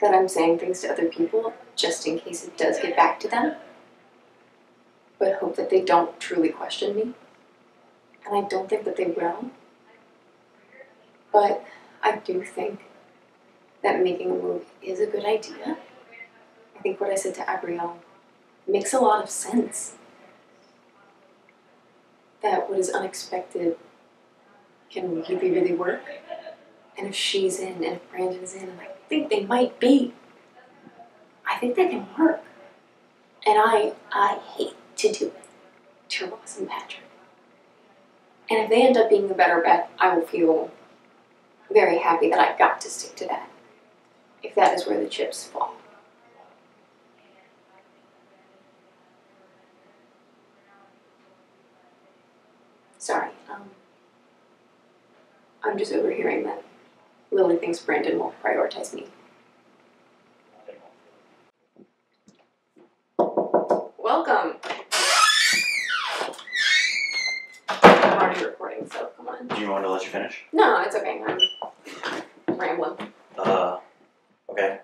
that I'm saying things to other people just in case it does get back to them, but hope that they don't truly question me. And I don't think that they will. But I do think that making a move is a good idea. I think what I said to Abrielle makes a lot of sense. That what is unexpected can really, really work. And if she's in, and if Brandon's in, and I think they might be, I think they can work. And I hate to do it to Ross and Patrick. And if they end up being the better bet, I will feel very happy that I got to stick to that, if that is where the chips fall. Sorry, I'm just overhearing that Lily thinks Brandon won't prioritize me. Welcome! I'm already recording, so come on. Do you want to let you finish? No, it's okay. I'm rambling. Okay.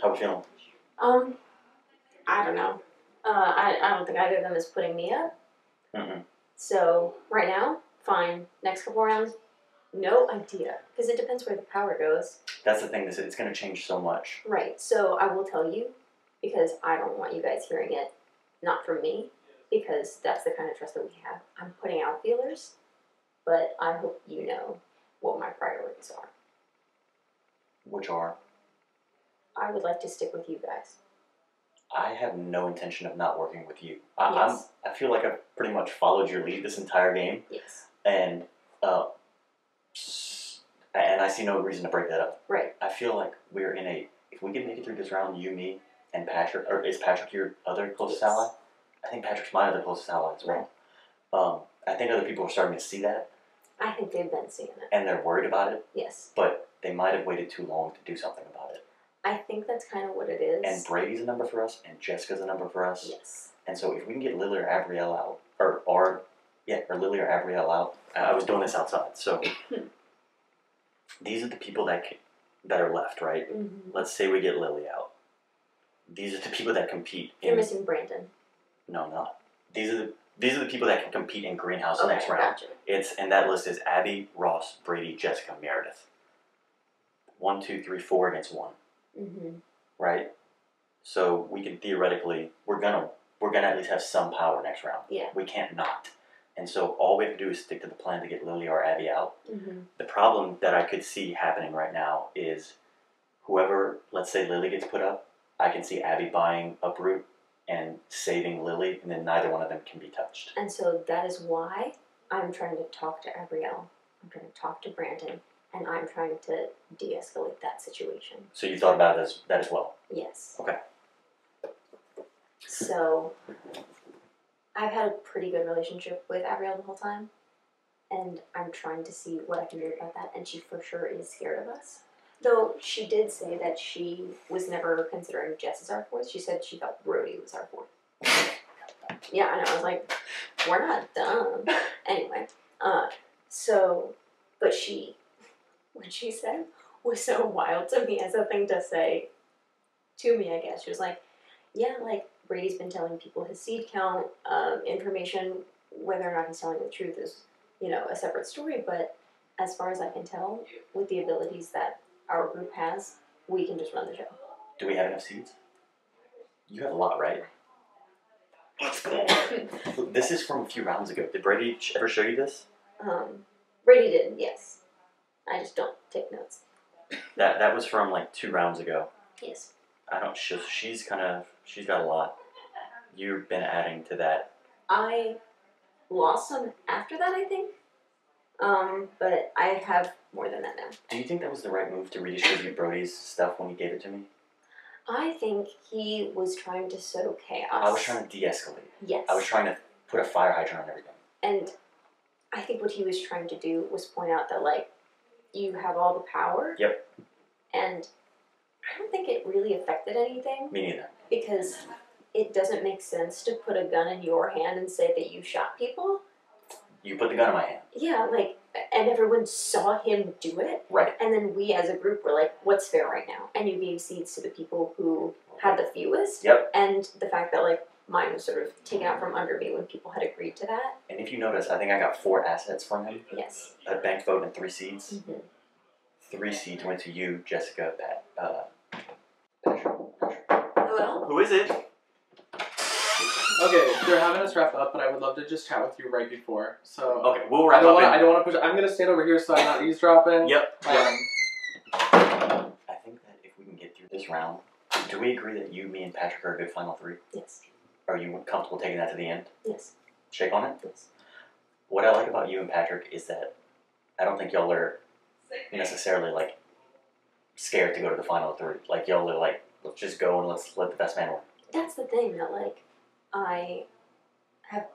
How we feeling? I don't know. I don't think either of them is putting me up. So, right now, fine. Next couple rounds, no idea. Because it depends where the power goes. That's the thing, it's going to change so much. Right. So, I will tell you, because I don't want you guys hearing it, not from me, because that's the kind of trust that we have. I'm putting out feelers, but I hope you know what my priorities are. Which are? I would like to stick with you guys. I have no intention of not working with you. Yes. I feel like I've pretty much followed your lead this entire game. Yes. And I see no reason to break that up. Right. I feel like we're in a, if we can make it through this round, you, me, and Patrick, or is Patrick your other closest ally? I think Patrick's my other closest ally as well. I think other people are starting to see that. I think they've been seeing it. And they're worried about it. Yes. But they might have waited too long to do something about it. I think that's kind of what it is. And Brady's a number for us, and Jessica's a number for us. Yes. And so if we can get Lily or Abrielle out, or Lily or Abrielle out, I was doing this outside, so these are the people that are left, right? Mm-hmm. Let's say we get Lily out. These are the people that compete. You're missing Brandon. No, I'm not. These are the people that can compete in Greenhouse Okay, next round. gotcha. And that list is Abby, Ross, Brady, Jessica, Meredith. 1, 2, 3, 4 against 1. Mm-hmm. Right? So we can theoretically, we're gonna at least have some power next round. Yeah. We can't not. And so all we have to do is stick to the plan to get Lily or Abby out. Mm-hmm. The problem that I could see happening right now is whoever, let's say Lily gets put up, I can see Abby buying Uproot and saving Lily, and then neither one of them can be touched. And so that is why I'm trying to talk to Abrielle. I'm trying to talk to Brandon. And I'm trying to de-escalate that situation. So you thought about that as well? Yes. Okay. So, I've had a pretty good relationship with Abrielle the whole time. And I'm trying to see what I can do about that. And she for sure is scared of us. Though she did say that she was never considering Jess as our fourth. She said she thought Brody was our fourth. Yeah, I know. I was like, we're not dumb. Anyway, but what she said was so wild to me as a thing to say to me, I guess. She was like, yeah, like, Brady's been telling people his seed count, information, whether or not he's telling the truth is, a separate story, but as far as I can tell, with the abilities that our group has, we can just run the show. Do we have enough seeds? You have a lot, right? This is from a few rounds ago. Did Brady ever show you this? Brady did, yes. I just don't take notes. That was from like 2 rounds ago. Yes. She's got a lot. You've been adding to that. I lost some after that, I think. But I have more than that now. Do you think that was the right move to redistribute Brody's stuff when he gave it to me? I think he was trying to sow chaos. I was trying to de-escalate. Yes. I was trying to put a fire hydrant on everything. And I think what he was trying to do was point out that, like, you have all the power. Yep. And I don't think it really affected anything. Me neither. Because it doesn't make sense to put a gun in your hand and say that you shot people. You put the gun in my hand. Yeah, like, and everyone saw him do it. Right. And then we as a group were like, what's fair right now? And you gave seeds to the people who had the fewest. Yep. And the fact that, like, mine was sort of taken out from under me when people had agreed to that. And if you notice, I think I got 4 assets from him. Yes. A bank vote and 3 seeds. Mm-hmm. 3 seeds went to you, Jessica, Pat. Hello? Who is it? Okay, they're having us wrap up, but I would love to just chat with you right before. So okay, we'll wrap up. I don't want to push. I'm gonna stand over here so I'm not eavesdropping. Yep. I think that if we can get through this round, do we agree that you, me, and Patrick are a good final 3? Yes. Are you comfortable taking that to the end? Yes. Shake on it? Yes. What I like about you and Patrick is that I don't think y'all are necessarily, like, scared to go to the final 3. Like, y'all are like, let's just go and let's let the best man win. That's the thing, that, like, I have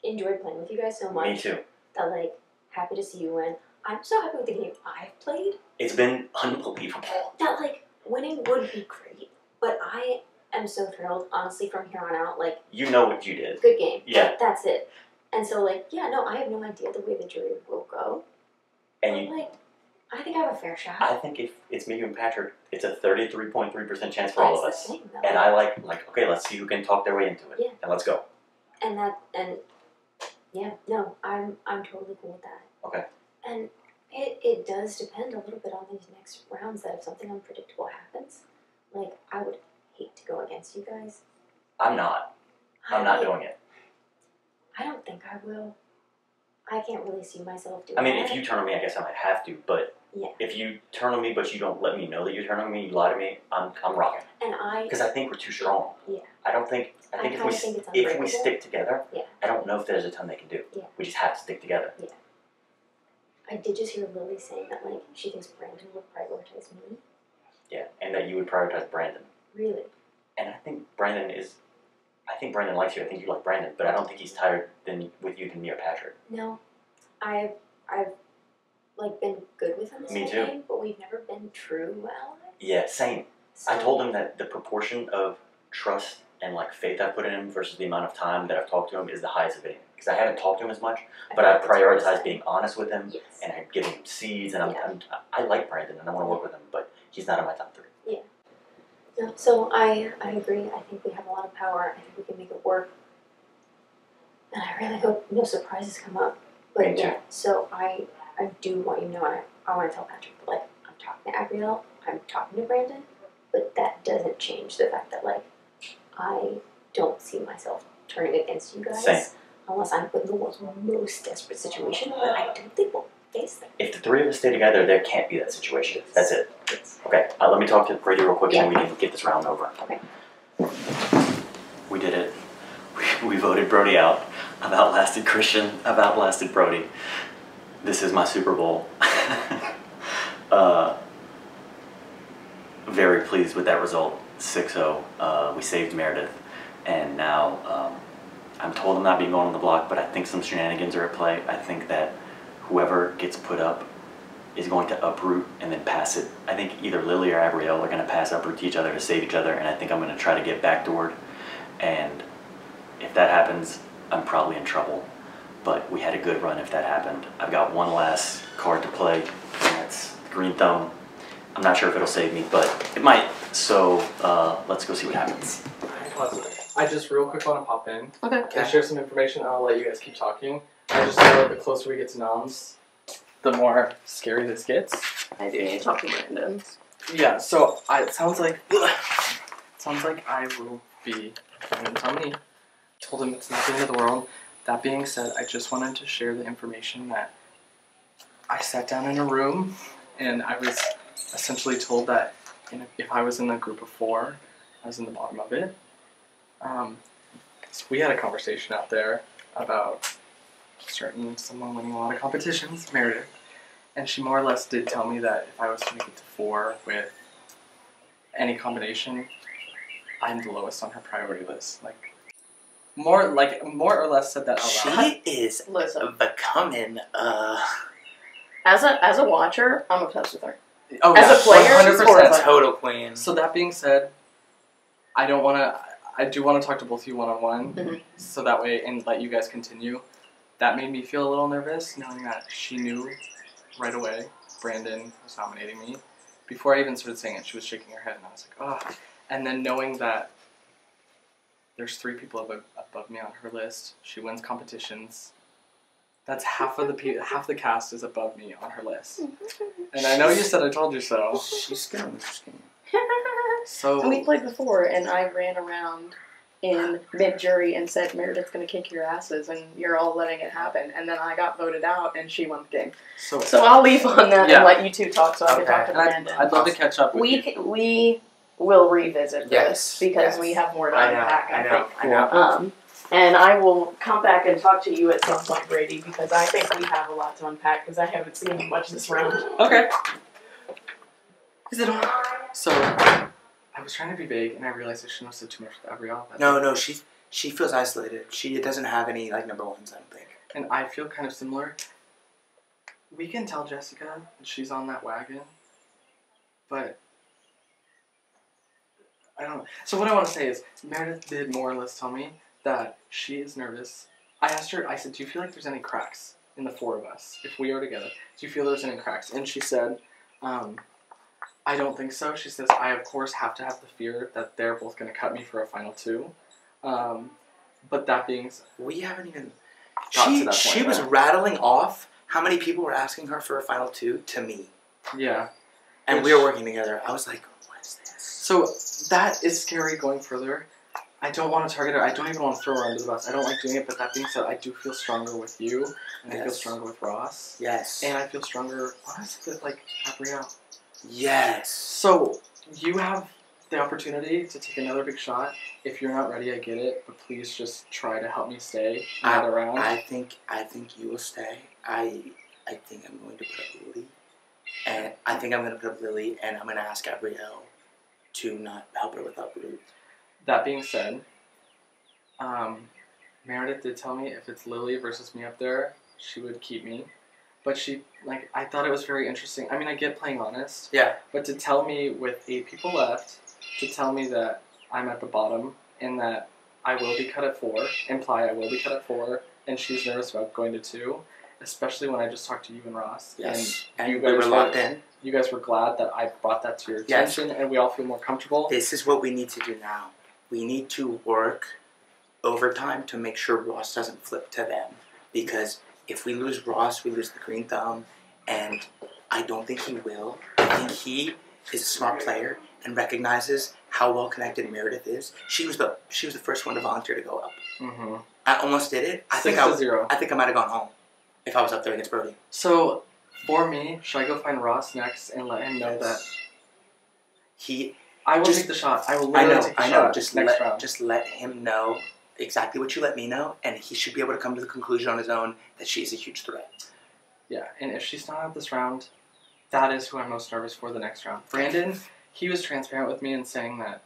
enjoyed playing with you guys so much. Me too. That, like, happy to see you win. I'm so happy with the game I've played. It's been unbelievable. That, like, winning would be great, but I am so thrilled, honestly, from here on out. Like, you know what you did. Good game. Yeah. That's it. And so, like, yeah, no, I have no idea the way the jury will go. And you, like, I think I have a fair shot. I think if it's me, you, and Patrick, it's a 33.3% chance for all of That's us. the thing, though. And I like, okay, let's see who can talk their way into it. Yeah. And let's go. And yeah, no, I'm totally cool with that. Okay. And it does depend a little bit on these next rounds, that if something unpredictable happens, like, I would hate to go against you guys. I'm not doing it. I don't think I will. I can't really see myself doing I mean, that. if you turn on me, I guess I might have to, but yeah. If you turn on me but you don't let me know that you're turning on me, you lie to me, I'm rocking. And Because I think we're too strong. Yeah. I think if we kinda think it's if we unbreakable. stick together, Yeah. I don't know if there's a ton they can do. Yeah. We just have to stick together. Yeah. I did just hear Lily saying that like she thinks Brandon would prioritize me. Yeah, and that you would prioritize Brandon. Really? And I think Brandon likes you. I think you like Brandon, but I don't think he's tired with you than me or Patrick. No, I've like been good with him this Me whole too. time, but we've never been true allies. Yeah, same. I So- told him that the proportion of trust and like faith I put in him versus the amount of time that I've talked to him is the highest of anything. Because I haven't talked to him as much, but I prioritize being honest with him and I'm giving him seeds. And I like Brandon and I want to work with him, but he's not in my top 3. Yeah. No, so I agree. I think we have a lot of power. I think we can make it work. And I really hope no surprises come up. But Me too. yeah, so I do want you to know, and I want to tell Patrick, but like, I'm talking to Abrielle, I'm talking to Brandon, but that doesn't change the fact that like, I don't see myself turning against you guys. Same. Unless I'm put in the world's most desperate situation, but I don't think we'll face that. If the 3 of us stay together, there can't be that situation. That's it. Okay, let me talk to Brady real quick and we can get this round over. Okay. We did it. We voted Brody out. I've outlasted Christian. I've outlasted Brody. This is my Super Bowl. Very pleased with that result. 6-0. We saved Meredith. And now I'm told I'm not being going on the block, but I think some shenanigans are at play. I think that whoever gets put up is going to uproot and then pass it. I think either Lily or Abrielle are going to pass uproot to each other to save each other, and I think I'm going to try to get backdoored. And if that happens, I'm probably in trouble. But we had a good run if that happened. I've got one last card to play, and that's the Green Thumb. I'm not sure if it'll save me, but it might. So let's go see what happens. I just real quick want to pop in. Okay. And share some information. I'll let you guys keep talking. I just know the closer we get to noms, the more scary this gets. I do need to talk to Brandon. Yeah. So it sounds like I will be giving him Tommy. Told him it's not the end of the world. That being said, I just wanted to share the information that I sat down in a room and I was essentially told that if I was in a group of 4, I was in the bottom of it. So we had a conversation out there about someone winning a lot of competitions, Meredith, and she more or less did tell me that if I was to make it to 4 with any combination, I'm the lowest on her priority list. More or less said that out loud. She is becoming As a watcher, I'm obsessed with her. Oh, as a player, she's 100% horrifying. total queen. So that being said, I do want to talk to both of you one-on-one, so that way, and let you guys continue. That made me feel a little nervous, knowing that she knew right away Brandon was nominating me. Before I even started saying it, she was shaking her head, and I was like, oh. And then knowing that there's 3 people above me on her list, she wins competitions. That's half the cast is above me on her list. And I know you said I told you so. She's gonna interesting. So we played before, and I ran around in mid-jury and said, Meredith's going to kick your asses, and you're all letting it happen. And then I got voted out, and she won the game. So I'll leave on that and let you 2 talk so I can talk to Brandon. I'd love to catch up with you. We will revisit this because we have more to unpack, I think. And I will come back and talk to you at some point, Brady, because I think we have a lot to unpack because I haven't seen you much this round. Okay. Is it on? So, I was trying to be vague, and I realized I shouldn't have said too much with Abrielle. No, she feels isolated. She doesn't have any number 1s, I don't think. And I feel kind of similar. We can tell Jessica that she's on that wagon, but I don't know. So what I want to say is, Meredith did more or less tell me that she is nervous. I asked her, I said, do you feel like there's any cracks in the 4 of us, if we are together? Do you feel there's any cracks? And she said, I don't think so. She says, I of course have to have the fear that they're both going to cut me for a final 2. But that being said, we haven't even got to that point. She was rattling off how many people were asking her for a final 2 to me. Yeah. And we were working together. I was like, what is this? So that is scary going further. I don't want to target her. I don't even want to throw her under the bus. I don't like doing it, but that being said, I do feel stronger with you, and I feel stronger with Ross. Yes. And I feel stronger, honestly, with, Abrielle. Yes. So, you have the opportunity to take another big shot. If you're not ready, I get it, but please just try to help me stay another round. I think you will stay. I think I'm going to put up Lily, and I think I'm going to put up Lily, and I'm going to ask Gabrielle to not help her with uproot. That being said, Meredith did tell me if it's Lily versus me up there, she would keep me. But I thought it was very interesting. I mean, I get playing honest. Yeah. But to tell me with 8 people left, to tell me that I'm at the bottom and that I will be cut at 4, imply I will be cut at 4, and she's nervous about going to 2, especially when I just talked to you and Ross. Yes. And you we guys were locked in. You guys were glad that I brought that to your Yes. attention, and we all feel more comfortable. This is what we need to do now. We need to work overtime to make sure Ross doesn't flip to them. Because if we lose Ross, we lose the green thumb, and I don't think he will. I think he is a smart player and recognizes how well connected Meredith is. She was the first one to volunteer to go up. Mm-hmm. I almost did it. I think 6-0. I think I might have gone home if I was up there against Brody. So, for me, should I go find Ross next and let him know that I will take the shot? I will literally take the shot next round. Just let him know exactly what you let me know, and he should be able to come to the conclusion on his own that she's a huge threat. Yeah, and if she's not out this round, that is who I'm most nervous for the next round. Brandon, he was transparent with me in saying that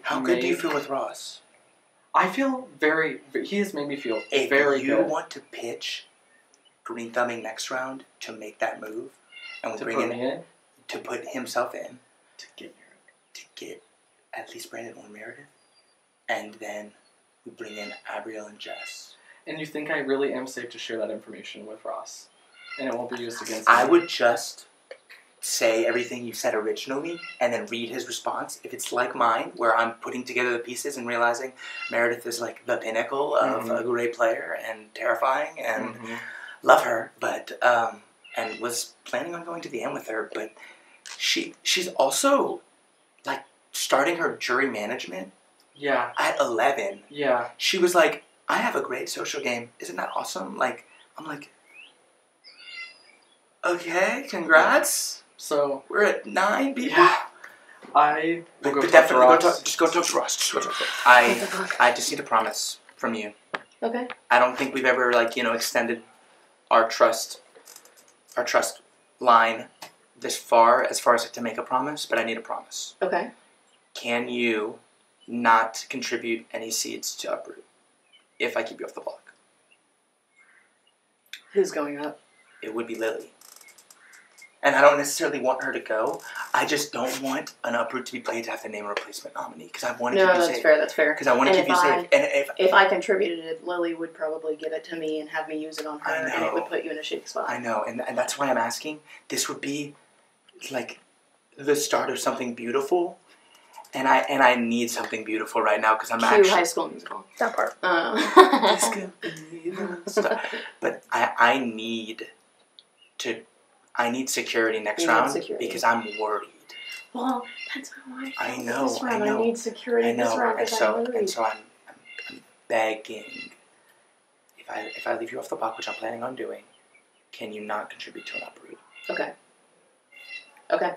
How good do you feel with Ross? I feel he has made me feel if very you good. want to pitch green thumbing next round to make that move, and we bring in to put himself in to get at least Brandon or Meredith, and then we bring in Abrielle and Jess. And you think I really am safe to share that information with Ross, and it won't be used against I him? would just say everything you said originally and then read his response. If it's like mine, where I'm putting together the pieces and realizing Meredith is like the pinnacle of a great player and terrifying and love her, but and was planning on going to the end with her, but she's also like starting her jury management. Yeah. At 11. Yeah. She was like, I have a great social game. Isn't that awesome? Like, I'm like, okay, congrats. So we're at 9 people. Yeah. I will go but talk definitely to Ross. go talk to Ross. Just go talk to Ross. I just need a promise from you. Okay. I don't think we've ever extended our trust line this far as to make a promise, but I need a promise. Okay. Can you not contribute any seeds to uproot if I keep you off the block? Who's going up? It would be Lily. And I don't necessarily want her to go. I just don't want an uproot to be played to have to name a replacement nominee because I want to keep you safe. That's fair. Because I want to keep you safe. And if I contributed it, Lily would probably give it to me and have me use it on her, and it would put you in a shitty spot. I know, and that's why I'm asking. This would be like the start of something beautiful, and I need something beautiful right now because I'm actually High School Musical. That part. This could be the start. But I need security next You need round security. because I'm worried. Well, that's how I feel. I know. This round, I know. I need security I know. this round and because so I'm worried. I'm begging. If I leave you off the block, which I'm planning on doing, can you not contribute to an uproot? Okay. Okay.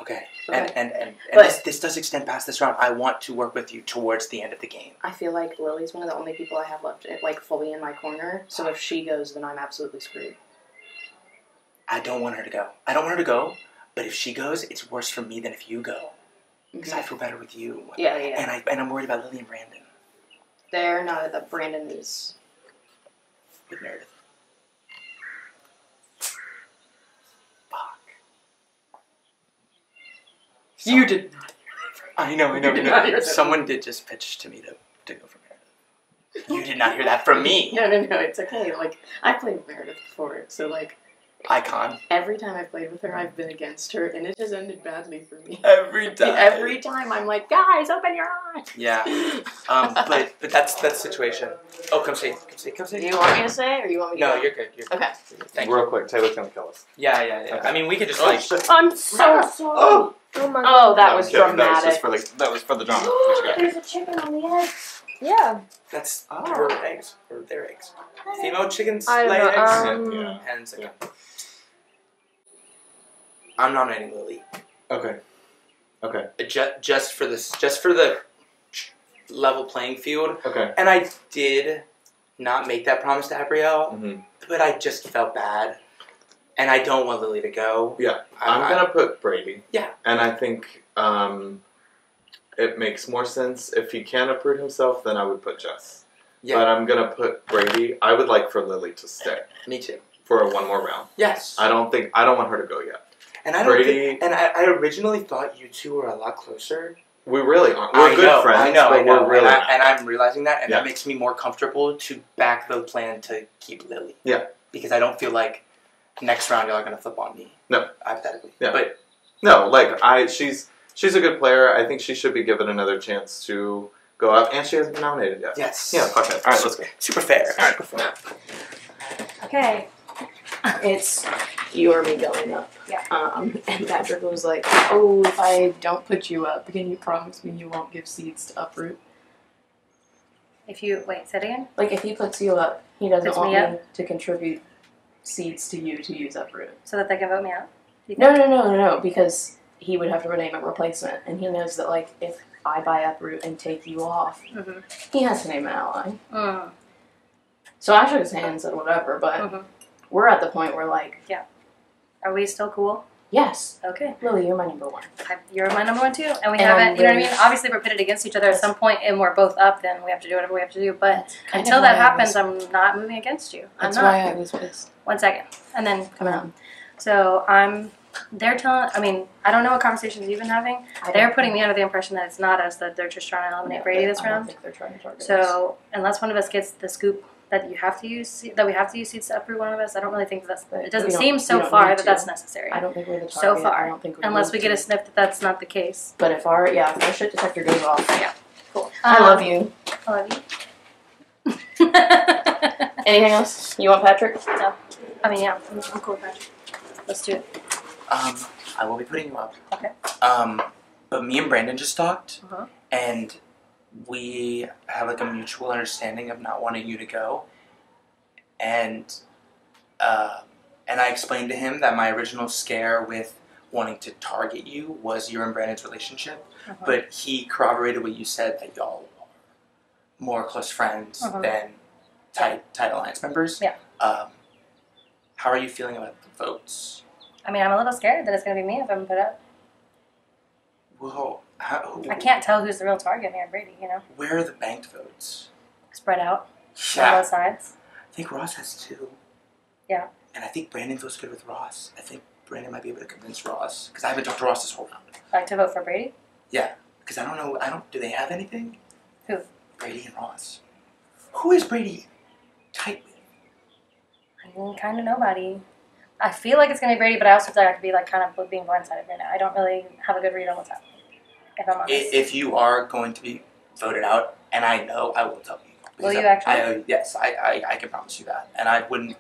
Okay. Okay. And But- this does extend past this round. I want to work with you towards the end of the game. I feel like Lily's one of the only people I have left, like, fully in my corner. So if she goes, then I'm absolutely screwed. I don't want her to go. I don't want her to go, but if she goes, it's worse for me than if you go. Because I feel better with you. Yeah. And I'm worried about Lily and Brandon. They're not that Brandon is with Meredith. You did. I know. You did not hear that. Someone did just pitch to me to go for Meredith. You did not hear that from me. No, it's okay. Like, I've played with Meredith before, so, like, Icon. every time I've played with her, I've been against her, and it has ended badly for me. Every time. Every time I'm like, guys, open your eyes. Yeah. But that's the situation. Oh, come see. Do you want me to say, or you want me to No, go? you're good. You're good. Okay. Thank you. Real quick, Taylor's gonna kill us. Yeah. Okay. I mean, we could just I'm so sorry. Oh. my God. That was I'm kidding. dramatic. That was for the drama. What you got? There's a chicken on the edge. Yeah. That's her eggs or their eggs. Female chickens I lay don't eggs. know, Hens. Okay. I'm nominating Lily. Okay. Okay. Just for the level playing field. Okay. And I did not make that promise to Abrielle, but I just felt bad, and I don't want Lily to go. Yeah, I'm gonna put Brady. Yeah. And I think it makes more sense if he can uproot himself. Then I would put Jess. Yeah. But I'm gonna put Brady. I would like for Lily to stay. Me too. For one more round. Yes. I don't want her to go yet. And I originally thought you two were a lot closer. We really aren't. We're good friends. I know. We're really and I'm realizing that, and Yeah. that makes me more comfortable to back the plan to keep Lily. Yeah. Because I don't feel like next round y'all are gonna flip on me. No. Hypothetically. Yeah. But no, like she's a good player. I think she should be given another chance to go up, and she hasn't been nominated yet. Yes. Yeah. Fuck it. All right, let's go. Super fair. All right. Super fair. Okay. It's you or me going up. Yeah. And Patrick was like, "Oh, if I don't put you up, can you promise me you won't give seeds to Uproot?" If you wait, say it again. Like if he puts you up, he doesn't Puts want me me up? to contribute seeds to you to use Uproot. So that they can vote me out. You No, think? no, because he would have to name a replacement, and he knows that like if I buy Uproot and take you off, he has to name an ally. Mm. So I shook his hand and said whatever, but we're at the point where like, Yeah. Are we still cool? yes, Okay. Lily, you're my number one. You're my number one too, and we And haven't. I'm You know what I mean? really- Obviously, we're pitted against each other at some point, and we're both up. Then we have to do whatever we have to do. But kind until of that why I happens, was- I'm not moving against you. I'm That's not. why I was pissed. 1 second, and then Come on. So they're telling. I mean, I don't know what conversations you've been having. They're putting me under the impression that it's not us, that they're just trying to eliminate Brady this I don't round. think they're trying to target us. So unless one of us gets the scoop that you have to use, that we have to use seeds to uproot one of us, I don't really think that's. It doesn't We don't- seem we so don't far need that to. that's necessary. I don't think we're the So target. far, I don't think we unless we need get a to. sniff that that's not the case. But if our shit detector goes off, Yeah. Cool. I love you. I love you. Anything else? You want Patrick? No. I mean, yeah, I'm cool with Patrick. Let's do it. I will be putting you up. Okay. But me and Brandon just talked, Uh-huh. and we have like a mutual understanding of not wanting you to go. And I explained to him that my original scare with wanting to target you was you and Brandon's relationship, but he corroborated what you said, that y'all are more close friends than tight alliance members. Yeah. How are you feeling about the votes? I mean, I'm a little scared that it's going to be me if I'm put up. Well, I can't tell who's the real target, me or Brady, you know? where are the banked votes? Spread out on Yeah. both sides. I think Ross has 2. Yeah. And I think Brandon feels good with Ross. I think Brandon might be able to convince Ross, because I haven't talked to Ross this whole round. Like to vote for Brady? Yeah, because I don't know. Do they have anything? Who? Brady and Ross. Who is Brady tight with? I mean, kind of nobody. I feel like it's going to be Brady, but I also feel like I could be like kind of being blindsided right now. I don't really have a good read on what's happening, if I'm honest. If you are going to be voted out, and I know, I will tell you. Will Because you actually? Yes, I can promise you that. And I wouldn't,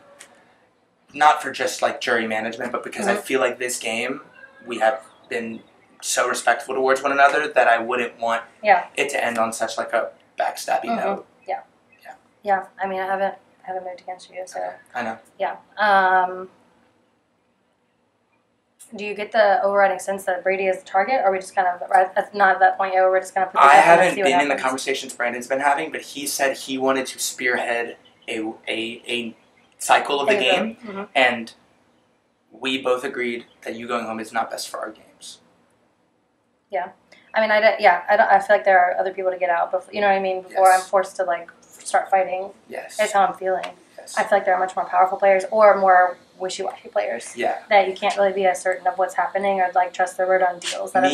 not for just like jury management, but because I feel like this game, we have been so respectful towards one another that I wouldn't want it to end on such like a backstabby note. Yeah. Yeah. I mean, I haven't moved against you, so. I know. Yeah. Do you get the overriding sense that Brady is the target, or are we just kind of not at that point yet? Where we're just kind of. I haven't been in the conversations Brandon's been having, but he said he wanted to spearhead a cycle of the game, and we both agreed that you going home is not best for our games. Yeah, I mean, I feel like there are other people to get out, before, you know what I mean? Before I'm forced to like start fighting. Yes. That's how I'm feeling. Yes. I feel like there are much more powerful players or more wishy-washy players. Yeah. That you can't really be as certain of what's happening or like trust their word on deals that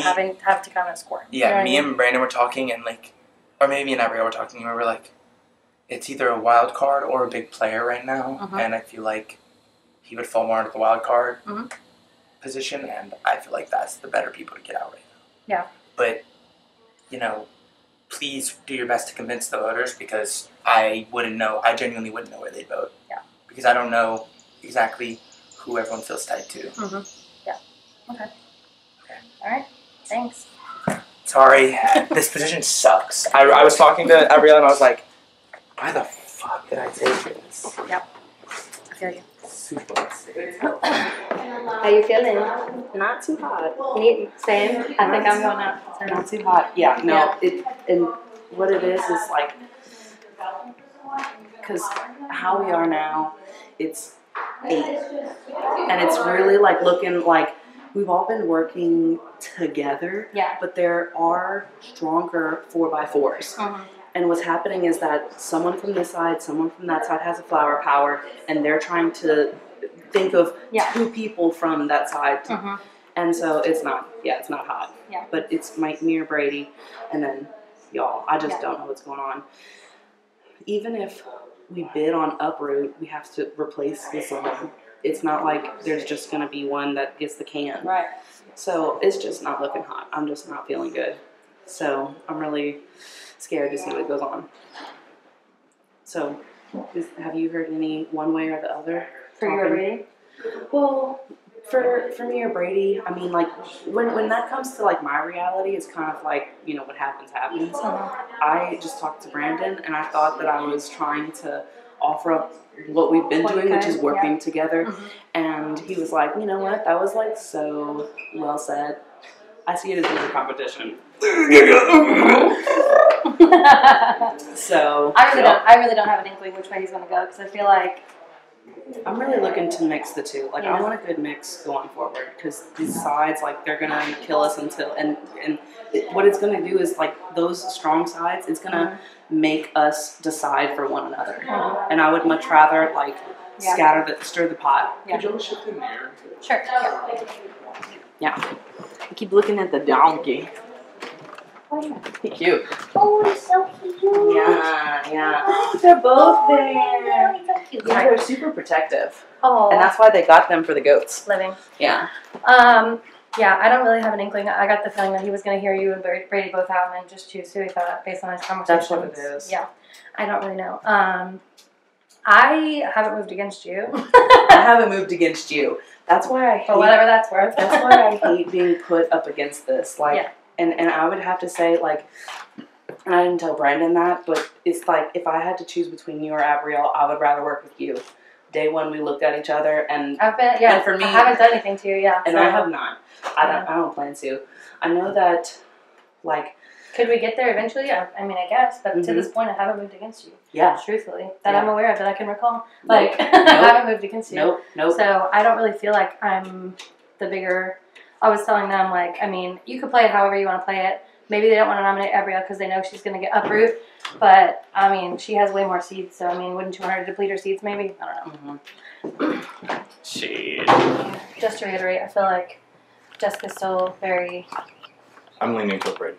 have to come and score. Yeah, you know what me I mean? and Brandon were talking, and like, or maybe me and Abigail were talking, and we were like, it's either a wild card or a big player right now, and I feel like he would fall more into the wild card position, and I feel like that's the better people to get out right now. Yeah. But, you know, please do your best to convince the voters, because I genuinely wouldn't know where they'd vote. Yeah. Because I don't know exactly who everyone feels tied to. Yeah. Okay. All right. Thanks. Sorry, this position sucks. I was talking to Abrielle and I was like, why the fuck did I take this? Yep. I feel you. How you feeling? Not too hot. Same. I think I'm going up. So. Not too hot. Yeah. No. And what it is like, because how we are now, it's 8, and it's really like looking like we've all been working together. Yeah. But there are stronger 4x4s. And what's happening is that someone from this side, someone from that side has a flower power, and they're trying to think of 2 people from that side. And so it's not hot. Yeah. But it's me or Brady, and then y'all. I just don't know what's going on. Even if we bid on Uproot, we have to replace with someone. It's not like there's just going to be one that gets the can. Right. So it's just not looking hot. I'm just not feeling good. So I'm really scared to see what goes on. So have you heard any one way or the other? For you or Brady? Well, for me or Brady, I mean, like, when that comes to, like, my reality, it's kind of like, you know, what happens, happens. I just talked to Brandon, and I thought that I was trying to offer up what we've been doing, which is working together. And he was like, you know what, that was, like, so well said. I see it as a competition. So I really don't have an inkling which way he's gonna go, because I feel like I'm really looking to mix the two. Like, I want a good mix going forward, because these sides, like, they're gonna kill us until what it's gonna do is, like, those strong sides, it's gonna make us decide for one another. And I would much rather, like, stir the pot. Could you shift in there? Sure. Yeah. I keep looking at the donkey. Cute. Oh, it's so cute. Yeah. They're both there. Yeah, they're super protective. Oh. And that's why they got them for the goats. Living. Yeah. Yeah, I don't really have an inkling. I got the feeling that he was going to hear you and Brady both out and then just choose who he thought based on his conversation. That's what it is. Yeah. I don't really know. I haven't moved against you. I haven't moved against you. That's why I hate... For whatever that's worth. That's why I hate being put up against this. Like, and I would have to say, like, and I didn't tell Brandon that, but it's like, if I had to choose between you or Abrielle, I would rather work with you. Day one, we looked at each other, and and for me, I haven't done anything to you, and I have not. I don't plan to. I know that, like, could we get there eventually? Yeah, I mean, I guess, but to this point, I haven't moved against you. Yeah, truthfully, that I'm aware of, that I can recall. Like, I haven't moved against you. Nope. So I don't really feel like I'm the bigger. I was telling them, like, I mean, you could play it however you want to play it. Maybe they don't want to nominate Abrielle because they know she's going to get Uproot. But, I mean, she has way more seeds. So, I mean, wouldn't you want her to deplete her seeds maybe? I don't know. Shit. Just to reiterate, I feel like Jessica's still very... I'm leaning toward Brady.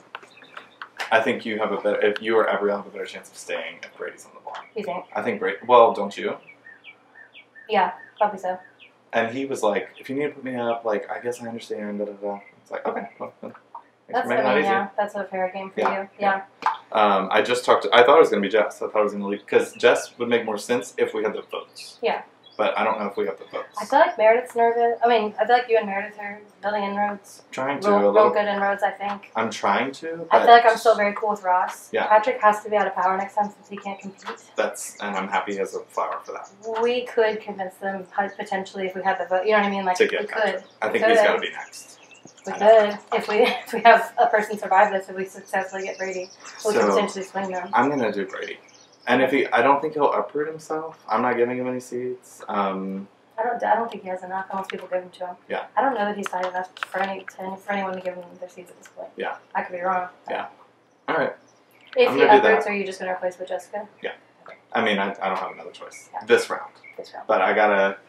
I think you have a better... If you or Abrielle have a better chance of staying if Brady's on the ball. You think? I think Brady... Well, don't you? Yeah, probably so. And he was like, if you need to put me up, like, I guess I understand, da-da-da. It's like, okay, well, that's, I mean, yeah, that's a fair game for you. Yeah. I just talked to... I thought it was going to be Jess. I thought it was going to lead... Because Jess would make more sense if we had the votes. Yeah. But I don't know if we have the votes. I feel like Meredith's nervous. I mean, I feel like you and Meredith are building inroads. Trying to. Real good inroads, I think. I'm trying to. I feel like I'm still very cool with Ross. Yeah. Patrick has to be out of power next time since he can't compete. And I'm happy he has a flower for that. We could convince them potentially if we had the vote. You know what I mean? Like, we could. I think he's got to be next. We could. If we have a person survive this, if we successfully get Brady, we can potentially swing them. I'm going to do Brady. And if I don't think he'll uproot himself. I'm not giving him any seats. I don't think he has enough unless people give them to him. Yeah. I don't know that he's high enough for anyone to give him their seats at this point. Yeah. I could be wrong. Yeah. All right. If he uproots, are you just going to replace with Jessica? Yeah. I mean, I don't have another choice this round. But I gotta.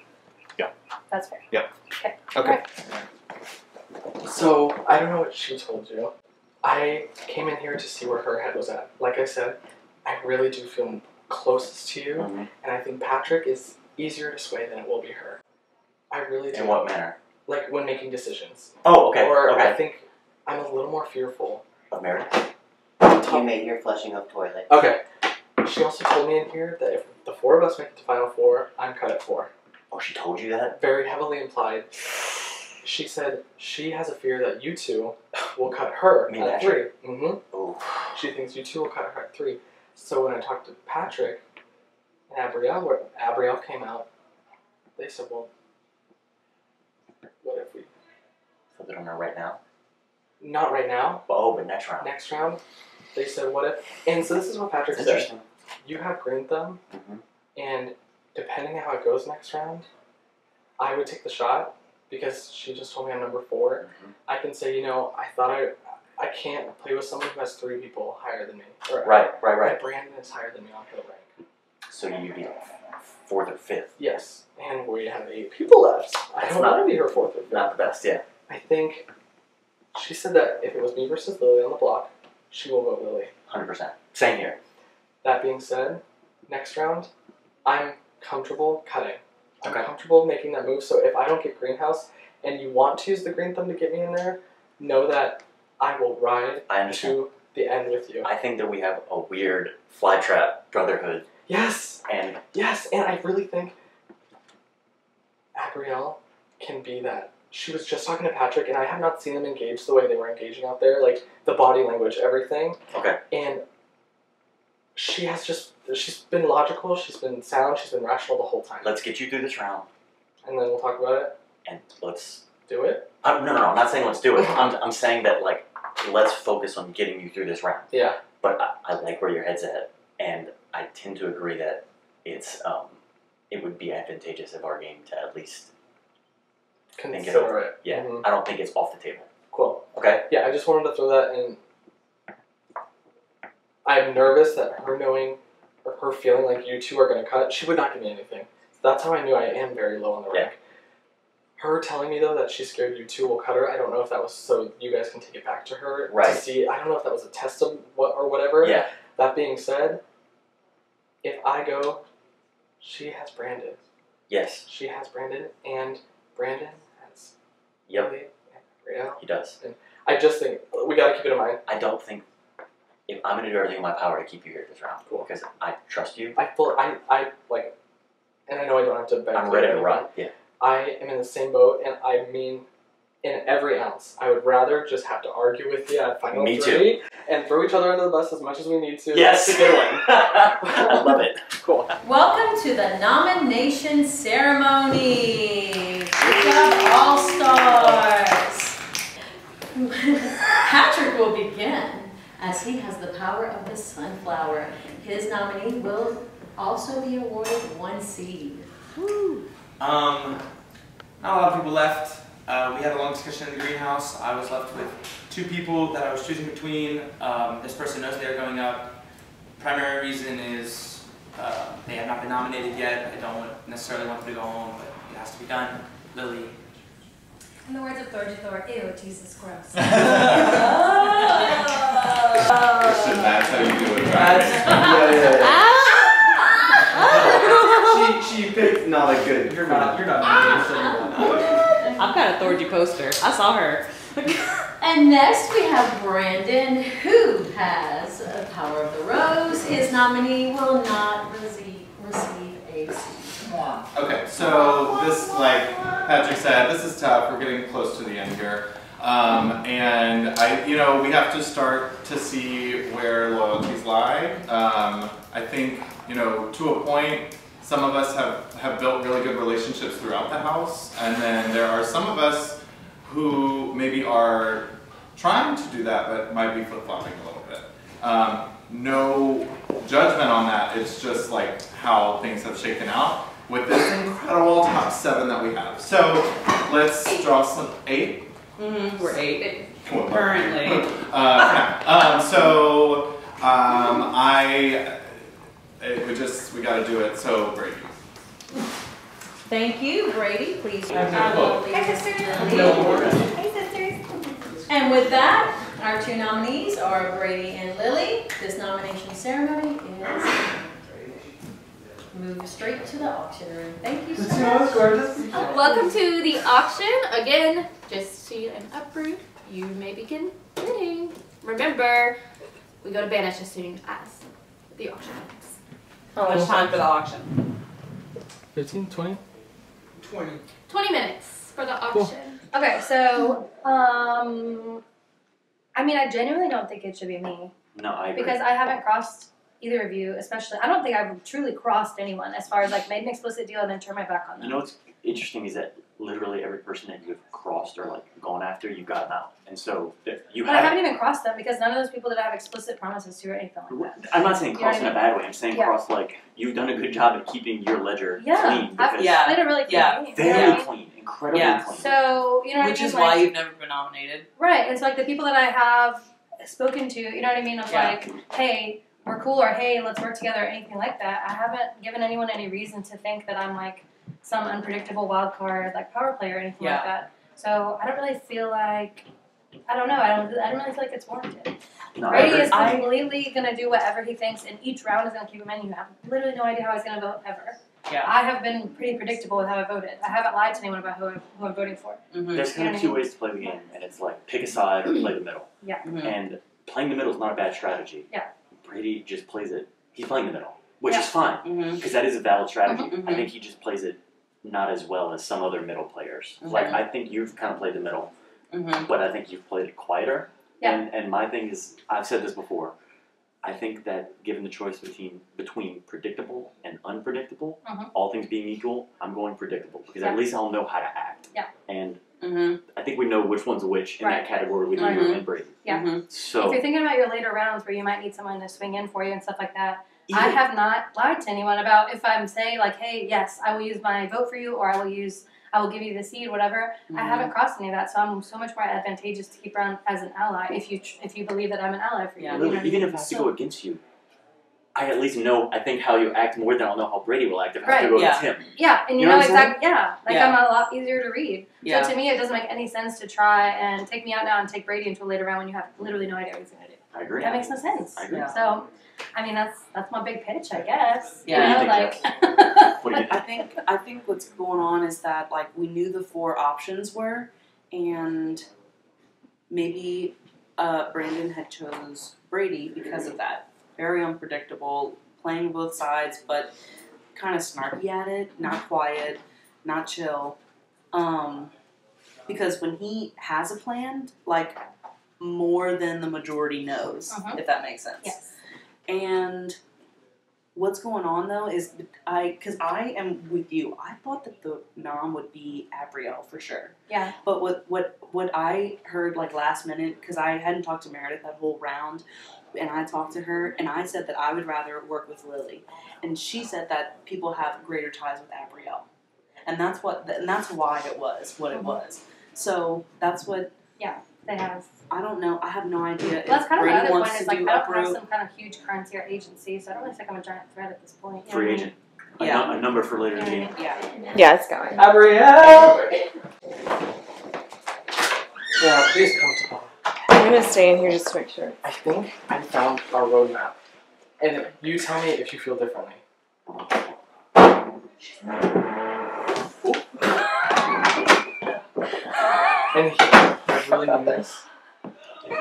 Yeah. That's fair. Yep. Okay. Okay. So I don't know what she told you. I came in here to see where her head was at. Like I said, I really do feel closest to you, and I think Patrick is easier to sway than it will be her. I really do. In what manner? Like when making decisions. Oh, okay. Or okay. I think I'm a little more fearful. Of Meredith? You made your flushing of toilet. Okay. She also told me in here that if the 4 of us make it to Final 4, I'm cut at 4. Oh, she told you that? Very heavily implied. She said she has a fear that you two will cut her at 3. She thinks you two will cut her at 3. So when I talked to Patrick and Abrielle came out, they said, well, what if we... So they don't know right now? Not right now. Oh, but next round. Next round, they said, what if... And so this is what Patrick That's said. interesting. You have green thumb, and depending on how it goes next round, I would take the shot, because she just told me I'm number 4. I can say, you know, I can't play with someone who has 3 people higher than me. Or, Right. And Brandon is higher than me on hill rank. So you'd be 4th or 5th. Yes, and we have 8 people left. I That's don't not- want to be her 4th or 5th. Not the best, yeah. I think she said that if it was me versus Lily on the block, she will vote Lily. 100%. Same here. That being said, next round, I'm comfortable cutting. I'm comfortable making that move, so if I don't get greenhouse and you want to use the green thumb to get me in there, know that I will ride to the end with you. I think that we have a weird flytrap brotherhood. Yes! And and I really think Abrielle can be that. She was just talking to Patrick, and I have not seen them engage the way they were engaging out there, like the body language, everything. Okay. And she's been logical, she's been sound, she's been rational the whole time. Let's get you through this round. And then we'll talk about it. And let's do it. No, I'm not saying let's do it. I'm saying that like let's focus on getting you through this round. Yeah. But I like where your head's at, and I tend to agree that it's it would be advantageous of our game to at least think it Consider over. it. Yeah. Mhm. I don't think it's off the table. Cool. Okay. Yeah, I just wanted to throw that in. I'm nervous that her knowing, or her feeling like you two are going to cut, she would not give me anything. That's how I knew I am very low on the rank. Her telling me, though, that she's scared you two will cut her, I don't know if that was so you guys can take it back to her Right. to see. I don't know if that was a test of what or whatever. Yeah. That being said, if I go, she has Brandon. Yes. She has Brandon, and Brandon has Yep. Lily and Gabrielle. He does. And I just think we got to keep it in mind. I don't think if I'm going to do everything in my power to keep you here this round. Cool. Because I trust you. I like, and I know I don't have to beg. I'm for ready to anything. run. Yeah. I am in the same boat, and I mean, in every ounce, I would rather just have to argue with you at final Me 3 too. and throw each other under the bus as much as we need to. Yes. To get a win. I love it. Cool. Welcome to the nomination ceremony. Good job, All Stars. Patrick will begin as he has the power of the sunflower. His nominee will also be awarded 1 seed. Woo. Not a lot of people left. We had a long discussion in the greenhouse. I was left with 2 people that I was choosing between. This person knows they're going up. Primary reason is they have not been nominated yet. I don't necessarily want them to go home, but it has to be done. Lily. In the words of Thor, ew, Jesus gross. That's how you do it, right? She picked not a good. You're not. I've got a Thorgy poster. I saw her. And next we have Brandon, who has the power of the rose. His nominee will not receive a seat. Okay, so this, like Patrick said, this is tough. We're getting close to the end here. And we have to start to see where loyalties lie. I think, to a point, some of us have built really good relationships throughout the house, and then there are some of us who maybe are trying to do that, but might be flip-flopping a little bit. No judgment on that, it's just like how things have shaken out with this incredible top 7 that we have. So let's draw some 8. We're 8 Cool. currently. We gotta do it, so Brady. Thank you, Brady. Please. Hey, sisters. And with that, our 2 nominees are Brady and Lily. This nomination ceremony is move straight to the auction room. Thank you so much. Welcome to the auction. Again, just see an uproot. You may begin bidding. Remember, we go to banish as soon as the auction ends. How much time for the auction? 15, 20? 20 minutes for the auction. Okay, so, I mean, I genuinely don't think it should be me. No, I agree. Because I haven't crossed either of you, especially. I don't think I've truly crossed anyone as far as like made an explicit deal and then turned my back on them. You know what's interesting is that literally every person that you've crossed or like gone after, you've gotten out, and so you But I haven't even crossed them because none of those people did I have explicit promises to or anything like that. I'm not saying You know cross what in I a mean? bad way. I'm saying Yeah. cross like you've done a good job at keeping your ledger Yeah, clean. I've Because played a really clean game. very clean, incredibly clean. So you know what Which I mean? is why Like- you've never been nominated. Right. It's like the people that I have spoken to, you know what I mean? Of Yeah. like, hey, we're cool, or hey, let's work together, or anything like that. I haven't given anyone any reason to think that I'm like some unpredictable wild card, like power player or anything like Yeah. that. So I don't really feel like, I don't know, I don't really feel like it's warranted. No, Brady I is agree. completely gonna do whatever he thinks, and each round is gonna keep him in. You have literally no idea how he's gonna vote ever. Yeah. I have been pretty predictable with how I voted. I haven't lied to anyone about who I'm voting for. There's kind of two ways to play the game, and it's like pick a side or play the middle. Yeah. And playing the middle is not a bad strategy. Yeah. Brady just plays it. He's playing the middle, which Yeah. is fine because that is a valid strategy. Mhm, I mhm. think he just plays it not as well as some other middle players. Like I think you've kind of played the middle, but I think you've played it quieter. Yeah. And my thing is, I've said this before. I think that given the choice between predictable and unpredictable, all things being equal, I'm going predictable because Yeah. at least I'll know how to act. Yeah. And I think we know which one's which in Right. that category with Right. you and Brady. Yeah. So If you're thinking about your later rounds where you might need someone to swing in for you and stuff like that, I Even- have not lied to anyone about if I'm saying like, hey, yes, I will use my vote for you, or I will give you the seed, whatever. I haven't crossed any of that, so I'm so much more advantageous to keep around as an ally if you believe that I'm an ally for you. You know what I even mean? if I have to go against you, I at least know I think how you act more than I'll know how Brady will act if I have to go against him. Yeah, and you know know what I'm saying? exactly. Yeah, like Yeah. I'm a lot easier to read. Yeah. So to me, it doesn't make any sense to try and take me out now and take Brady into a later round when you have literally no idea what he's gonna do. I agree. That makes no sense. I agree. So, I mean, that's my big pitch, I guess. Yeah. You know, like. I think what's going on is that like we knew the 4 options were, and maybe Brandon had chose Brady because of that. Very unpredictable, playing both sides, but kind of snarky at it, not quiet, not chill. Because when he has a plan, like more than the majority knows, if that makes sense. Yes. And what's going on though is because I am with you. I thought that the nom would be Abrielle for sure. Yeah. But what I heard like last minute, because I hadn't talked to Meredith that whole round, and I talked to her and I said that I would rather work with Lily, and she said that people have greater ties with Abrielle, and that's why it was what it was. So that's what. Yeah, they have. I don't know. I have no idea. Well, that's kind of Brady my other wants point is to like do I don't have uproot. some kind of huge currency or agency, so I don't really think I'm a giant threat at this point. You know Free what I agent. mean? A number for later in the game. Yeah. Yeah, it's going. Abrielle! Yeah, please come to Bob. I'm gonna stay in here just to make sure. I think I found our roadmap. And you tell me if you feel differently. And I really mean this.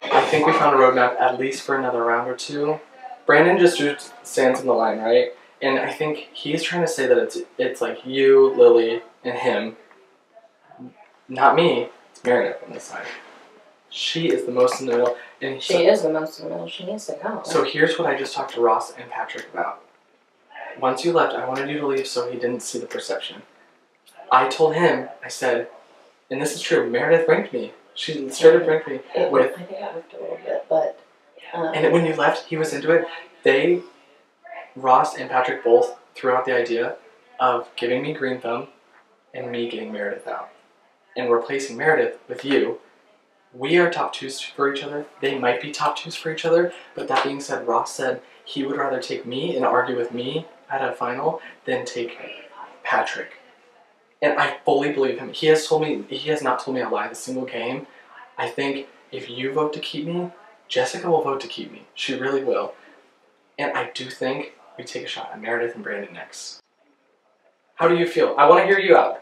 I think we found a roadmap at least for another round or two. Brandon just drew stands in the line, right? And I think he's trying to say that it's like you, Lily, and him. Not me. It's Meredith on this side. She is the most in the middle. And She is the most in the middle. She needs to go. So here's what I just talked to Ross and Patrick about. Once you left, I wanted you to leave so he didn't see the perception. I told him, I said, and this is true, Meredith ranked me. She started ranking me with... I think it worked a little bit, but... And when you left, he was into it. Ross and Patrick both threw out the idea of giving me Green Thumb and me getting Meredith out. And replacing Meredith with you. We are top 2s for each other. They might be top 2s for each other. But that being said, Ross said he would rather take me and argue with me at a final than take Patrick. And I fully believe him. He has not told me a lie a single game. I think if you vote to keep me, Jessica will vote to keep me. She really will. And I do think we take a shot at Meredith and Brandon next. How do you feel? I want to hear you out.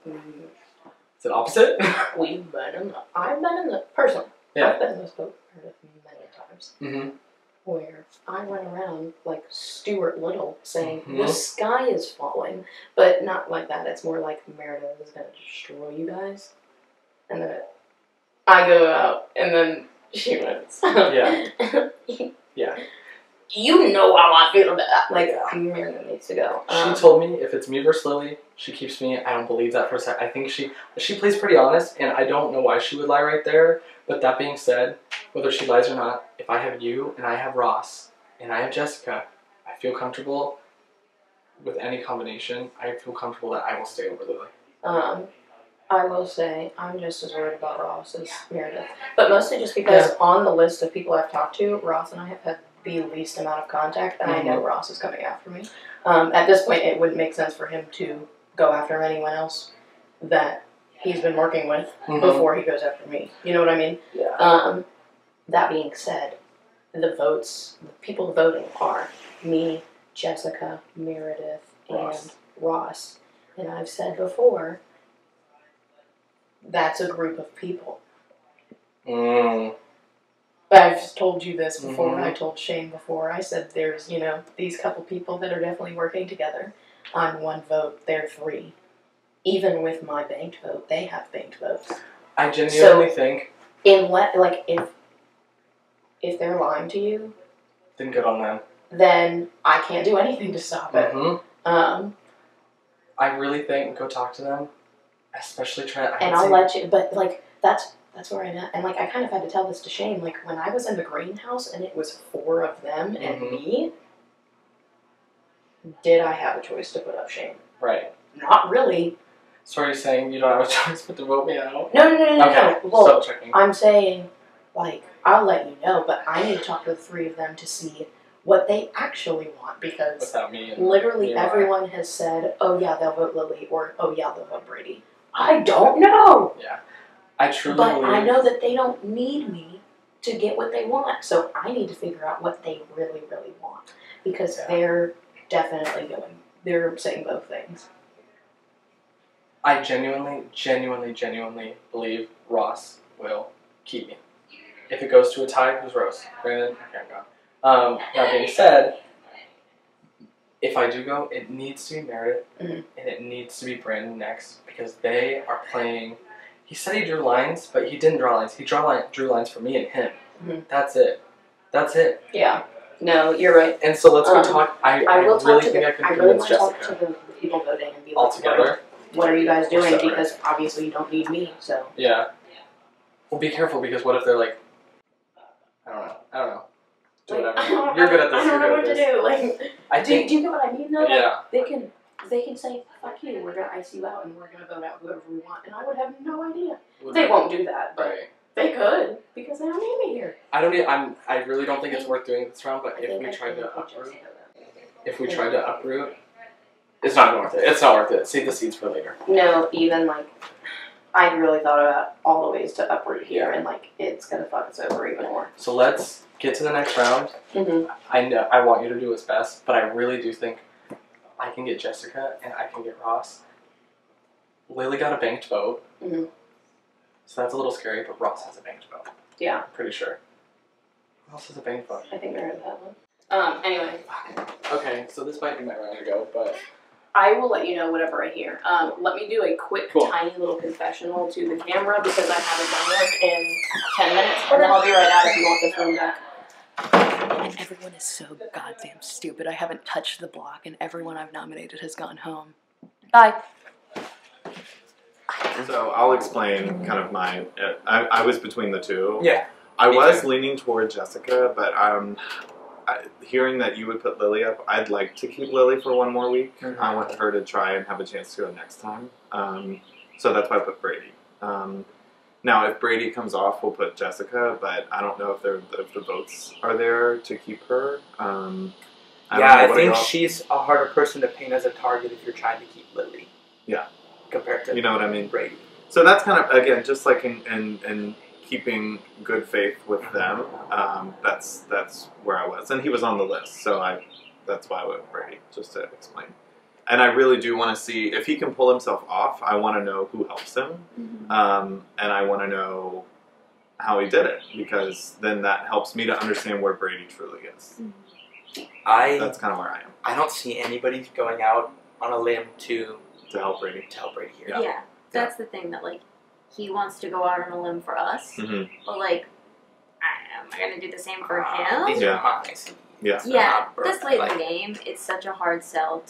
Is it opposite? I've been in the person. Yeah. I've been in this boat many times. Mm-hmm. Where I went around like Stuart Little saying Mhm. the sky is falling, but not like that. It's more like Meredith is gonna destroy you guys, and then I go out, and then she wins. Yeah. Yeah. you know how I feel about that. Like, Meredith needs to go. She told me if it's me versus Lily, she keeps me. I don't believe that for a second. I think she plays pretty honest, and I don't know why she would lie right there. But that being said, whether she lies or not, if I have you and I have Ross and I have Jessica, I feel comfortable with any combination. I feel comfortable that I will stay over Lily. I will say I'm just as worried about Ross as Meredith, but mostly just because on the list of people I've talked to, Ross and I have had the least amount of contact, and I know Ross is coming after me. At this point, it wouldn't make sense for him to go after anyone else that he's been working with before he goes after me. You know what I mean? Yeah. That being said, the people voting are me, Jessica, Meredith, and Ross. And I've said before, that's a group of people. I've told you this before. I told Shane before. I said there's, these couple people that are definitely working together. I'm one vote. They're three. Even with my banked vote, they have banked votes. I genuinely think... If they're lying to you... Then good on them. Then I can't do anything to stop it. I really think go talk to them. Especially try... I'll let you... But, that's where I'm at. And, I kind of had to tell this to Shane. When I was in the greenhouse and it was 4 of them and me, did I have a choice to put up Shane? Right. Not really. So are you saying you don't have a choice but to vote me out? No. Okay, Well, so checking. I'm saying, I'll let you know, but I need to talk to the 3 of them to see what they actually want, because without me literally everyone has said, oh yeah, they'll vote Lily, or oh yeah, they'll vote Brady. I don't know. Yeah. I truly But believe... I know that they don't need me to get what they want, so I need to figure out what they really, really want, because they're definitely they're saying both things. I genuinely believe Ross will keep me. If it goes to a tie, who's Rose? Brandon? Okay, I'm gone. That being said, if I do go, it needs to be Meredith, and it needs to be Brandon next, because they are playing... He said he drew lines, but he didn't draw lines. He drew lines for me and him. That's it. Yeah. No, you're right. And so let's go talk... I really think I can convince Jessica. I really want to talk to the people voting and be all together. What are you guys doing? Because obviously you don't need me, so... Yeah. Well, be careful, because what if they're like... I don't know. Do whatever. You're good at this. I don't know what to do. Do you get what I mean, though? Yeah. They can say, fuck you, we're going to ice you out, and we're going to vote out whoever we want, and I would have no idea. They won't do that, but they could, because they don't need me here. I really don't think it's worth doing this round, but if we tried to uproot, it's not worth it. It's not worth it. Save the seeds for later. No, even, I really thought about all the ways to uproot here, and, it's going to fuck us over even more. So let's get to the next round. I know I want you to do what's best, but I really do think I can get Jessica and I can get Ross. Lily got a banked vote, so that's a little scary, but Ross has a banked vote. Yeah. Pretty sure. Who else has a banked vote? I think I heard that one. Anyway. Okay, so this might be my round to go, but... I will let you know whatever I hear. Let me do a quick, tiny little confessional to the camera, because I haven't done one in 10 minutes, and then I'll be right out if you want this room back. Everyone is so goddamn stupid. I haven't touched the block, and everyone I've nominated has gone home. Bye. So I'll explain kind of my... I was between the two. Yeah. I was leaning toward Jessica, but hearing that you would put Lily up, I'd like to keep Lily for one more week. I want her to try and have a chance to go next time. So that's why I put Brady. Now, if Brady comes off, we'll put Jessica, but I don't know if the votes are there to keep her. I think she's a harder person to paint as a target if you're trying to keep Lily. Yeah. Compared to... You know what I mean? Brady. So that's kind of, again, just like in keeping good faith with them, that's where I was. And he was on the list, so that's why I went with Brady, just to explain. And I really do want to see, if he can pull himself off, I want to know who helps him. And I want to know how he did it, because then that helps me to understand where Brady truly is. That's kind of where I am. I don't see anybody going out on a limb to help Brady. Here. Yeah, that's the thing, that he wants to go out on a limb for us, but am I gonna do the same for him? These are mine. Yeah. Yeah, this late in the game, it's such a hard sell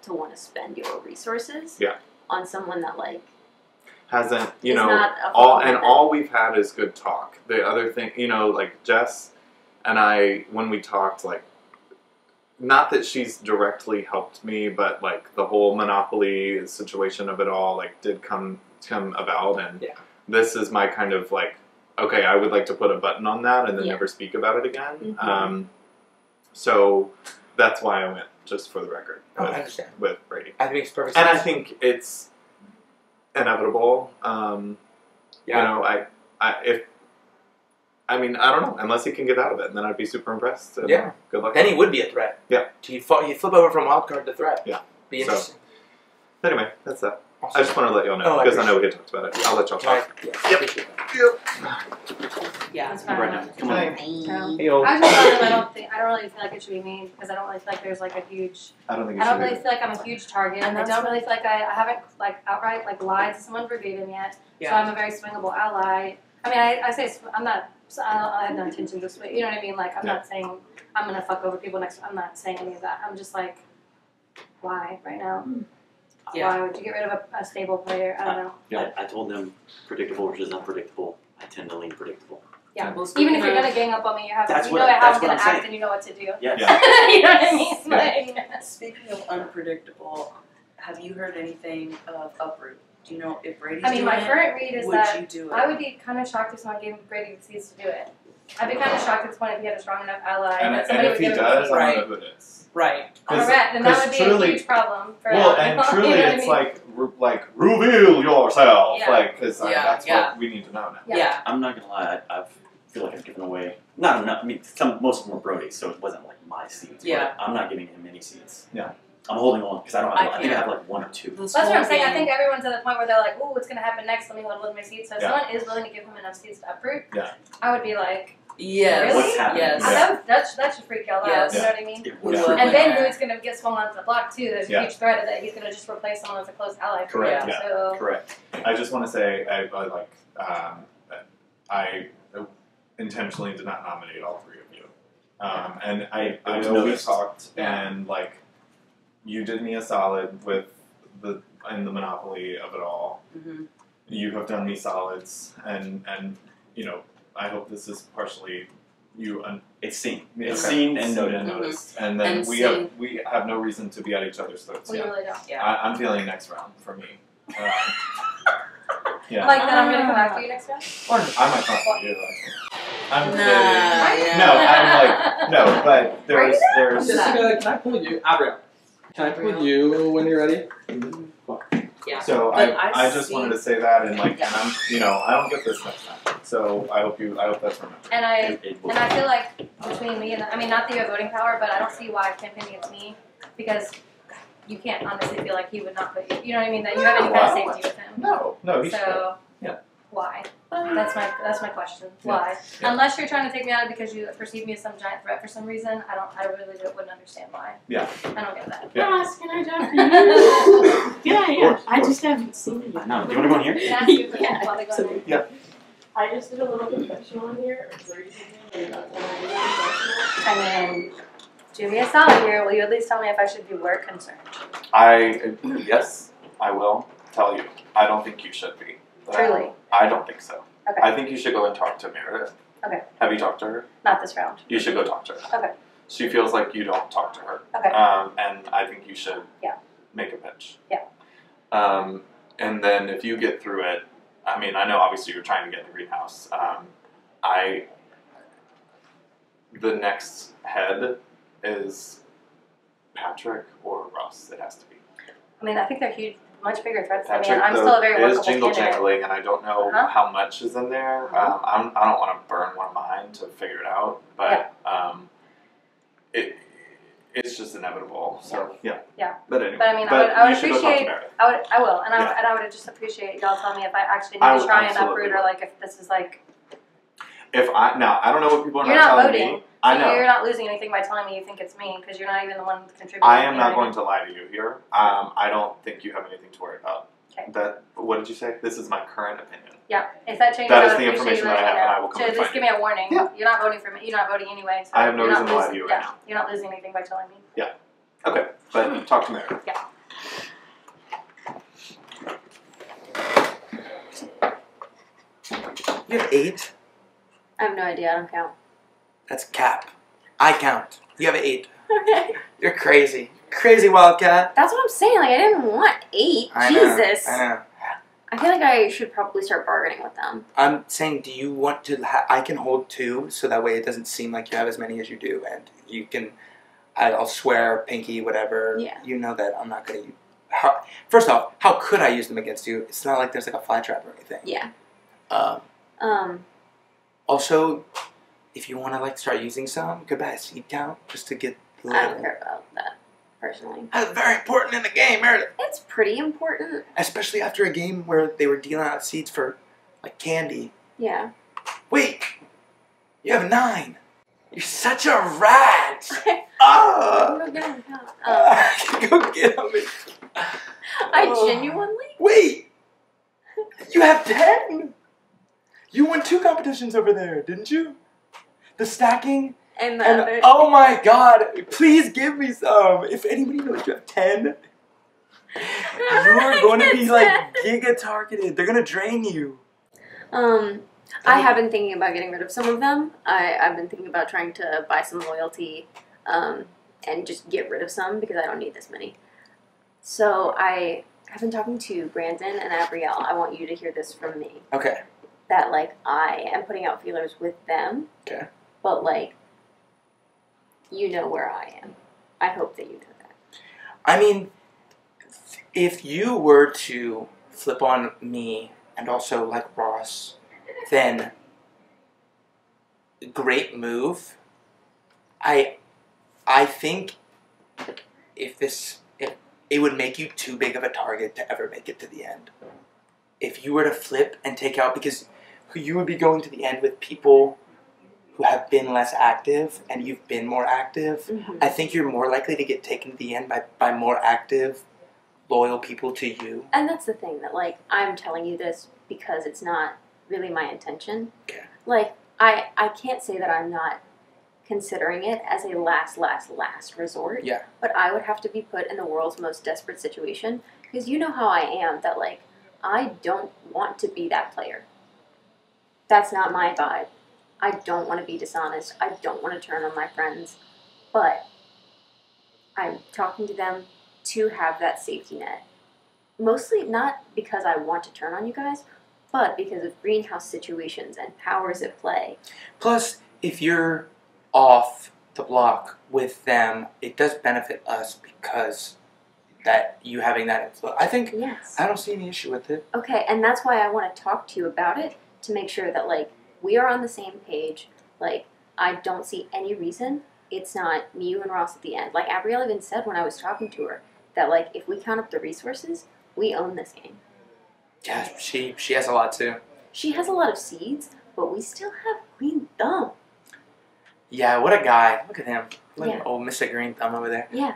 to want to spend your resources Yeah. on someone that like Hasn't, you It's know, not a all full and method. all we've had is good talk. The other thing, you know, like Jess and I, when we talked, like, not that she's directly helped me, but like the whole Monopoly situation of it all, like, did come about, and this is my kind of like, okay, I would like to put a button on that and then never speak about it again. Mhm. So that's why I went, just for the record, Oh, I with, understand. with Brady. I think it makes perfect And sense. I think it's inevitable. You know, I mean, I don't know, unless he can get out of it, and then I'd be super impressed. And Yeah. Good luck. Then he would be a threat. Yeah. He'd flip over from wild card to threat. Yeah. Be interesting. So, anyway, that's that. Awesome. I just wanted to let y'all know, Oh, I because I know we appreciate had talked about it. I'll let y'all Can I- talk. Yeah. That's fine. Brenda, come on. Hey, I old. was just wondering, I don't really feel like it should be me because I don't really feel like there's like a huge. I don't think it I don't should really be. feel like I'm a huge target. And I that's don't really feel like I haven't like outright like lied to someone verbatim yet. So Yeah. I'm a very swingable ally. I mean, I say I'm not. I have no intention to swing. You know what I mean? Like I'm not saying I'm gonna fuck over people next. I'm not saying any of that. I'm just like, why right now? Yeah. Why would you get rid of a stable player? I don't know. Yeah. I told them predictable versus unpredictable. I tend to lean predictable. Yeah. Well, Even if you're speaking gonna gang up on me, you have That's you what- know how that's I'm what gonna I'm act saying. and you know what to do. Yes. You know what I mean? Like, Speaking of unpredictable, have you heard anything of Uproot? Do you know if Brady's I mean, doing my it? current read is Would that you do it? I would be kind of shocked if someone gave Brady the seeds to do it. I'd be kind of shocked at this point if he had a strong enough ally And, that and somebody if would he give him does, the I seeds. don't know who it is. Right. Correct, and that would be truly, a huge problem for well, you and know truly, what I it's mean? like reveal yourself, Yeah. like because Yeah, that's yeah. what we need to know now. Yeah. I'm not gonna lie. I feel like I've given away not enough. I mean, most of them were Brody, so it wasn't like my seeds. but Yeah. I'm not giving him any seeds. Yeah. I'm holding on because I don't. I think I can't. have like one or two. That's what I'm saying. I think everyone's at the point where they're like, "Ooh, what's gonna happen next? Let me load my seeds." So if Yeah. someone is willing to give him enough seeds to uproot, Yeah. I would be like, Yes. "Really?" What's happening? Yes. That should freak y'all out. Yes. You know what I mean? It would. Yeah. And then who's gonna get swung onto the block too? There's Yeah. a huge threat of that he's gonna just replace someone with a close ally. For Correct, you. yeah. So Correct. I just want to say I intentionally did not nominate all three of you, and I was know we noticed. talked, Yeah. and like you did me a solid with the monopoly of it all. Mhm. You have done me solids, and you know I hope this is partially you. It's seen. Okay. It's seen and Seen noted. and noticed, and then And we seen. have no reason to be at each other's throats. we yet. really don't. Yeah. I'm feeling next round for me. Yeah. Like that, I'm gonna come after you next round. Or I might come after you. I'm Nah, kidding. yeah. No, I'm like no, but there's Jessica, can I pull you? Abriel, can I pull you when you're ready? Yeah. So But I just see- wanted to say that, and like, Yeah. and I'm, you know, I don't get this next time. So I hope that's remembered. And I It will. and I feel like between me and I mean not that you have voting power, but I don't see why campaigning against me because you can't honestly feel like he would not put you. You know what I mean? That you have any kind of safety with him. No, he should. So Yeah. why? That's my question. Yeah. Why? Yeah. Unless you're trying to take me out because you perceive me as some giant threat for some reason, I really wouldn't understand why. Yeah. I don't get that. Yeah. Ross, can I talk to you? Yeah, Of yeah. course, I of just haven't seen you. I know. Do you want to go in here? Can I ask you a question Yeah, while they go in there? Yeah. I just did a little confessional in here. Or you did about when I did a confessional. I mean, to be a solid here, will you at least tell me if I should be work concerned? Yes, I will tell you. I don't think you should be. Truly. I don't think so. Okay. I think you should go and talk to Meredith. Okay. Have you talked to her? Not this round. You should go talk to her. Okay. She feels like you don't talk to her. Okay. And I think you should Yeah. make a pitch. Yeah. And then if you get through it, I mean, I know obviously you're trying to get the greenhouse. The next head is Patrick or Ross. It has to be. I mean, I think they're huge, much bigger threats than me, Patrick, and I'm though, still a very is workable jingle candidate. jangling, and I don't know Uh-huh. how much is in there. I don't want to burn one of mine to figure it out, but it's just inevitable. So yeah. Yeah. But anyway. But I mean, I would you should go talk to appreciate. Meredith. I will, and Yeah. I would just appreciate y'all telling me if I actually I need to would try and absolutely uproot or like if this is like If I don't know what people are you're not telling voting. me. I So know. you're not losing anything by telling me you think it's me because you're not even the one contributing. I am you know not what going to lie to you here. I don't think you have anything to worry about. Okay. What did you say? This is my current opinion. Yeah, if that changes, That I is would the appreciate information you that I letting me have, and know. I will come So and at least find give me a warning. Yeah. You're not voting for me. You're not voting anyway. So I have no you're not reason to lie to losing- you right Yeah, you're not losing anything by telling me. Yeah. Okay, but talk to Meredith. Yeah. You have 8? I have no idea. I don't count. That's cap. I count. You have 8. Okay. You're crazy. Crazy Wildcat. That's what I'm saying. Like, I didn't want 8. I know, Jesus. I know. I feel like I should probably start bargaining with them. I'm saying, do you want to? I can hold 2, so that way it doesn't seem like you have as many as you do, and you can. I'll swear, pinky, whatever. Yeah. You know that I'm not gonna. First off, how could I use them against you? It's not like there's like a fly trap or anything. Yeah. Um. Also, if you want to like start using some, you could buy a seed count just to get. I don't care about that, personally. That's very important in the game, Meredith. It's pretty important. Especially after a game where they were dealing out seeds for like candy. Yeah. Wait, you have 9. You're such a rat. Oh. Go get him. Go get him. I genuinely. Wait. You have 10. You won 2 competitions over there, didn't you? The stacking. And the other. Oh my God! Please give me some. If anybody knows you have 10, you are going to be like giga targeted. They're gonna drain you. I have been thinking about getting rid of some of them. I've been thinking about trying to buy some loyalty, and just get rid of some because I don't need this many. So I have been talking to Brandon and Abrielle. I want you to hear this from me. Okay. That like I am putting out feelers with them. Okay. But like, you know where I am. I hope that you know that. I mean, if you were to flip on me and also like Ross, then great move. I think if it would make you too big of a target to ever make it to the end. If you were to flip and take out, because you would be going to the end with people who have been less active and you've been more active, Mm-hmm. I think you're more likely to get taken to the end by more active, loyal people to you. And that's the thing, that like I'm telling you this because it's not really my intention. Okay. Like I can't say that I'm not considering it as a last resort. Yeah. But I would have to be put in the world's most desperate situation because you know how I am, that like I don't want to be that player. That's not my vibe. I don't want to be dishonest. I don't want to turn on my friends. But I'm talking to them to have that safety net. Mostly not because I want to turn on you guys, but because of greenhouse situations and powers at play. Plus, if you're off the block with them, it does benefit us because that you having that influence. I think Yes. I don't see any issue with it. Okay, and that's why I want to talk to you about it, to make sure that like we are on the same page. Like I don't see any reason it's not me, you, and Ross at the end. Like Abrielle even said when I was talking to her that like if we count up the resources, we own this game. Yeah, she has a lot too. She has a lot of seeds, but we still have Green Thumb. Yeah, what a guy! Look at him. Look Yeah. at old Mr. Green Thumb over there. Yeah.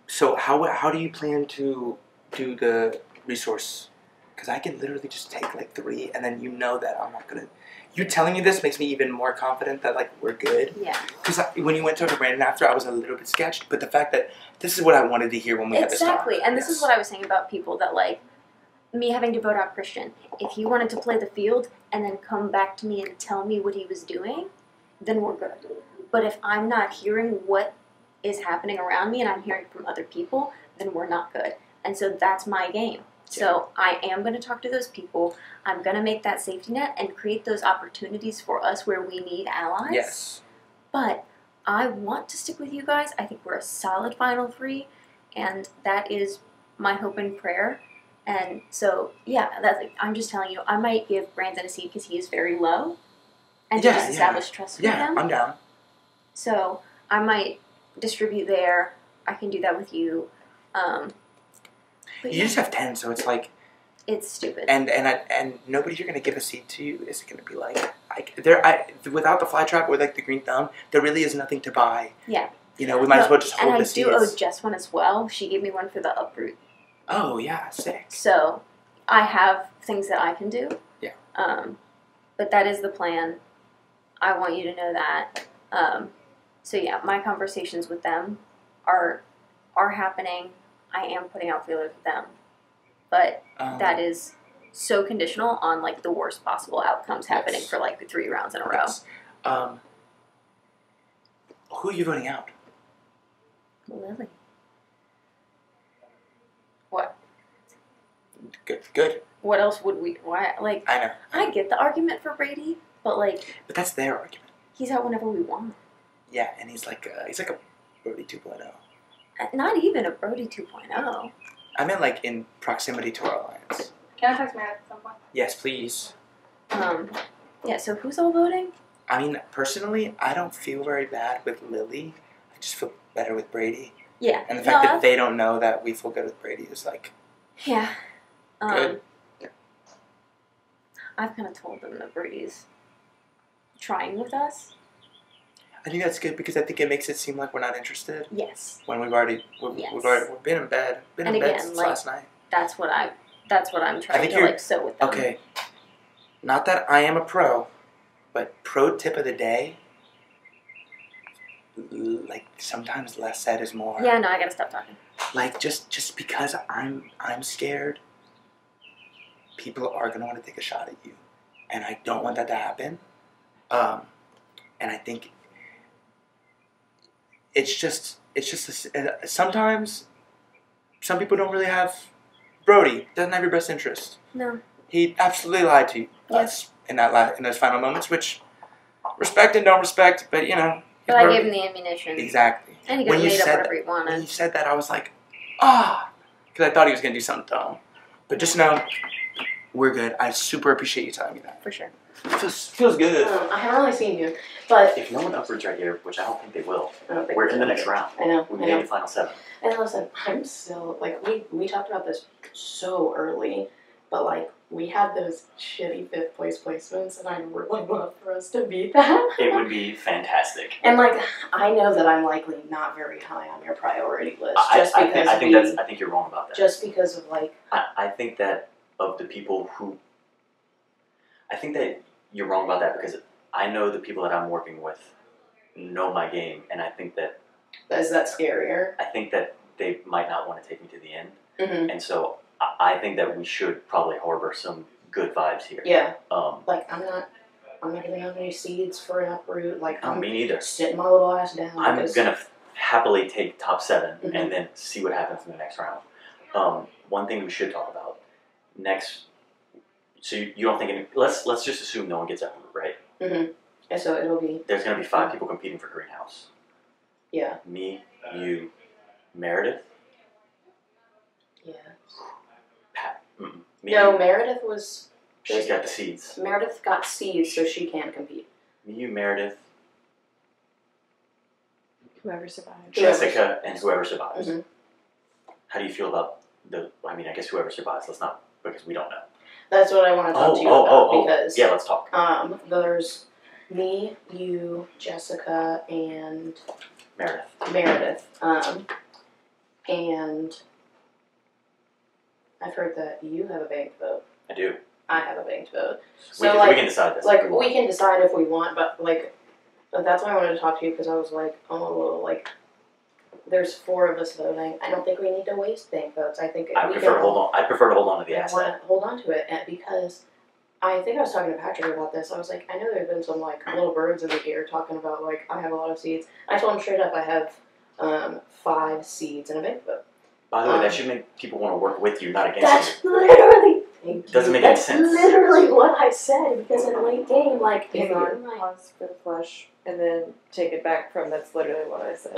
So how do you plan to do the resource? Because I can literally just take like 3, and then you know that I'm not gonna. You telling me this makes me even more confident that like we're good. Yeah. Because when you went to Brandon after, I was a little bit sketched, but the fact that this is what I wanted to hear when we had this talk. Exactly, and this is what I was saying about people that like me having to vote out Christian. If he wanted to play the field and then come back to me and tell me what he was doing, then we're good. But if I'm not hearing what is happening around me and I'm hearing from other people, then we're not good. And so that's my game. So I am going to talk to those people. I'm going to make that safety net and create those opportunities for us where we need allies. Yes. But I want to stick with you guys. I think we're a solid Final 3, and that is my hope and prayer. And so, yeah, that's like, I'm just telling you, I might give Brandon a seed because he is very low, and to just establish trust with him. I'm down. So I might distribute there. I can do that with you. But You just have 10, so it's like. It's stupid. And nobody you're gonna give a seed to is gonna be like without the fly trap or like the Green Thumb, there really is nothing to buy. Yeah. You know, we might as well just hold the seeds. And I do owe Jess one as well. She gave me one for the uproot. Oh yeah, sick. So I have things that I can do. Yeah. But that is the plan. I want you to know that. So yeah, my conversations with them are happening. I am putting out feelers with them, but that is so conditional on like the worst possible outcomes happening for like 3 rounds in a row. Yes. Who are you voting out? Lily. What? Good. What else would we? Why? Like I know. I get the argument for Brady, but like. But that's their argument. He's out whenever we want. Yeah, and he's like a Brody 2.0. Not even a Brody 2.0. I meant like in proximity to our alliance. Can I talk to Meredith at some point? Yes, please. Yeah, so who's all voting? I mean, personally, I don't feel very bad with Lily. I just feel better with Brady. Yeah. And the fact that they don't know that we feel good with Brady is like... Yeah. Good. I've kind of told them that Brady's trying with us. I think that's good because I think it makes it seem like we're not interested. Yes. When we've been in bed. Been and in again, bed since like, last night. That's what I'm trying to like sow with them. Okay. Not that I am a pro, but pro tip of the day, like sometimes less said is more. Yeah, no, I gotta stop talking. Like just because I'm scared, people are gonna want to take a shot at you, and I don't want that to happen. And I think it's just sometimes some people don't really have. Brody doesn't have your best interest. No. He absolutely lied to us in those final moments, which respect and don't respect, but you know. But I gave him the ammunition. Exactly. And he could have made up whatever he wanted. When you said that, I was like, because I thought he was going to do something dumb. But just know, we're good. I super appreciate you telling me that. For sure. Feels good. I haven't really seen you, but if no one uproots right here, which I don't think they will, we're in the next round. I know. We made the final 7. And listen, I'm still like we talked about this so early, but like we had those shitty 5th place placements, and I really love for us to beat that. It would be fantastic. And like I know that I'm likely not very high on your priority list, I think you're wrong about that. Just because of like I think that of the people who, I think that you're wrong about that because I know the people that I'm working with know my game, and I think that is that scarier? I think that they might not want to take me to the end, Mhm. and so I think that we should probably harbor some good vibes here. Yeah. Like I'm not giving out any seeds for an uproot. Like I'm me neither. Sitting my little ass down. I'm because- gonna happily take top 7 Mhm. and then see what happens in the next round. One thing we should talk about next. So you don't think any? Let's just assume no one gets uprooted, right? Mhm. And so it'll be. There's gonna be 5 people competing for Greenhouse. Yeah. Me, you, Meredith. Yeah. Pat. Me, No, Meredith was. She's got the seeds. Meredith got seeds, so she can compete. Me, you, Meredith, Whoever survives. Jessica, and whoever survives. Mhm. How do you feel about the? I mean, I guess whoever survives. Let's not, because we don't know. That's what I want to talk to you about because yeah, let's talk. There's me, you, Jessica, and Meredith. And I've heard that you have a banked vote. I do. I have a banked vote. We can decide this. Like we can decide if we want, but like that's why I wanted to talk to you because I was like, oh, like there's 4 of us voting. I don't think we need to waste bank votes. I think I prefer to hold on. I prefer to hold on to the I asset. want to hold on to it because I think I was talking to Patrick about this. I was like, I know there's been some like little birds in the ear talking about like I have a lot of seeds. I told him straight up I have 5 seeds in a bank vote. By the way, that should make people want to work with you, not against That's you. literally Doesn't make any that's sense. literally what I said because in late game, like if Hang you're on, like, pause for the flush, and then take it back from that's literally what I said.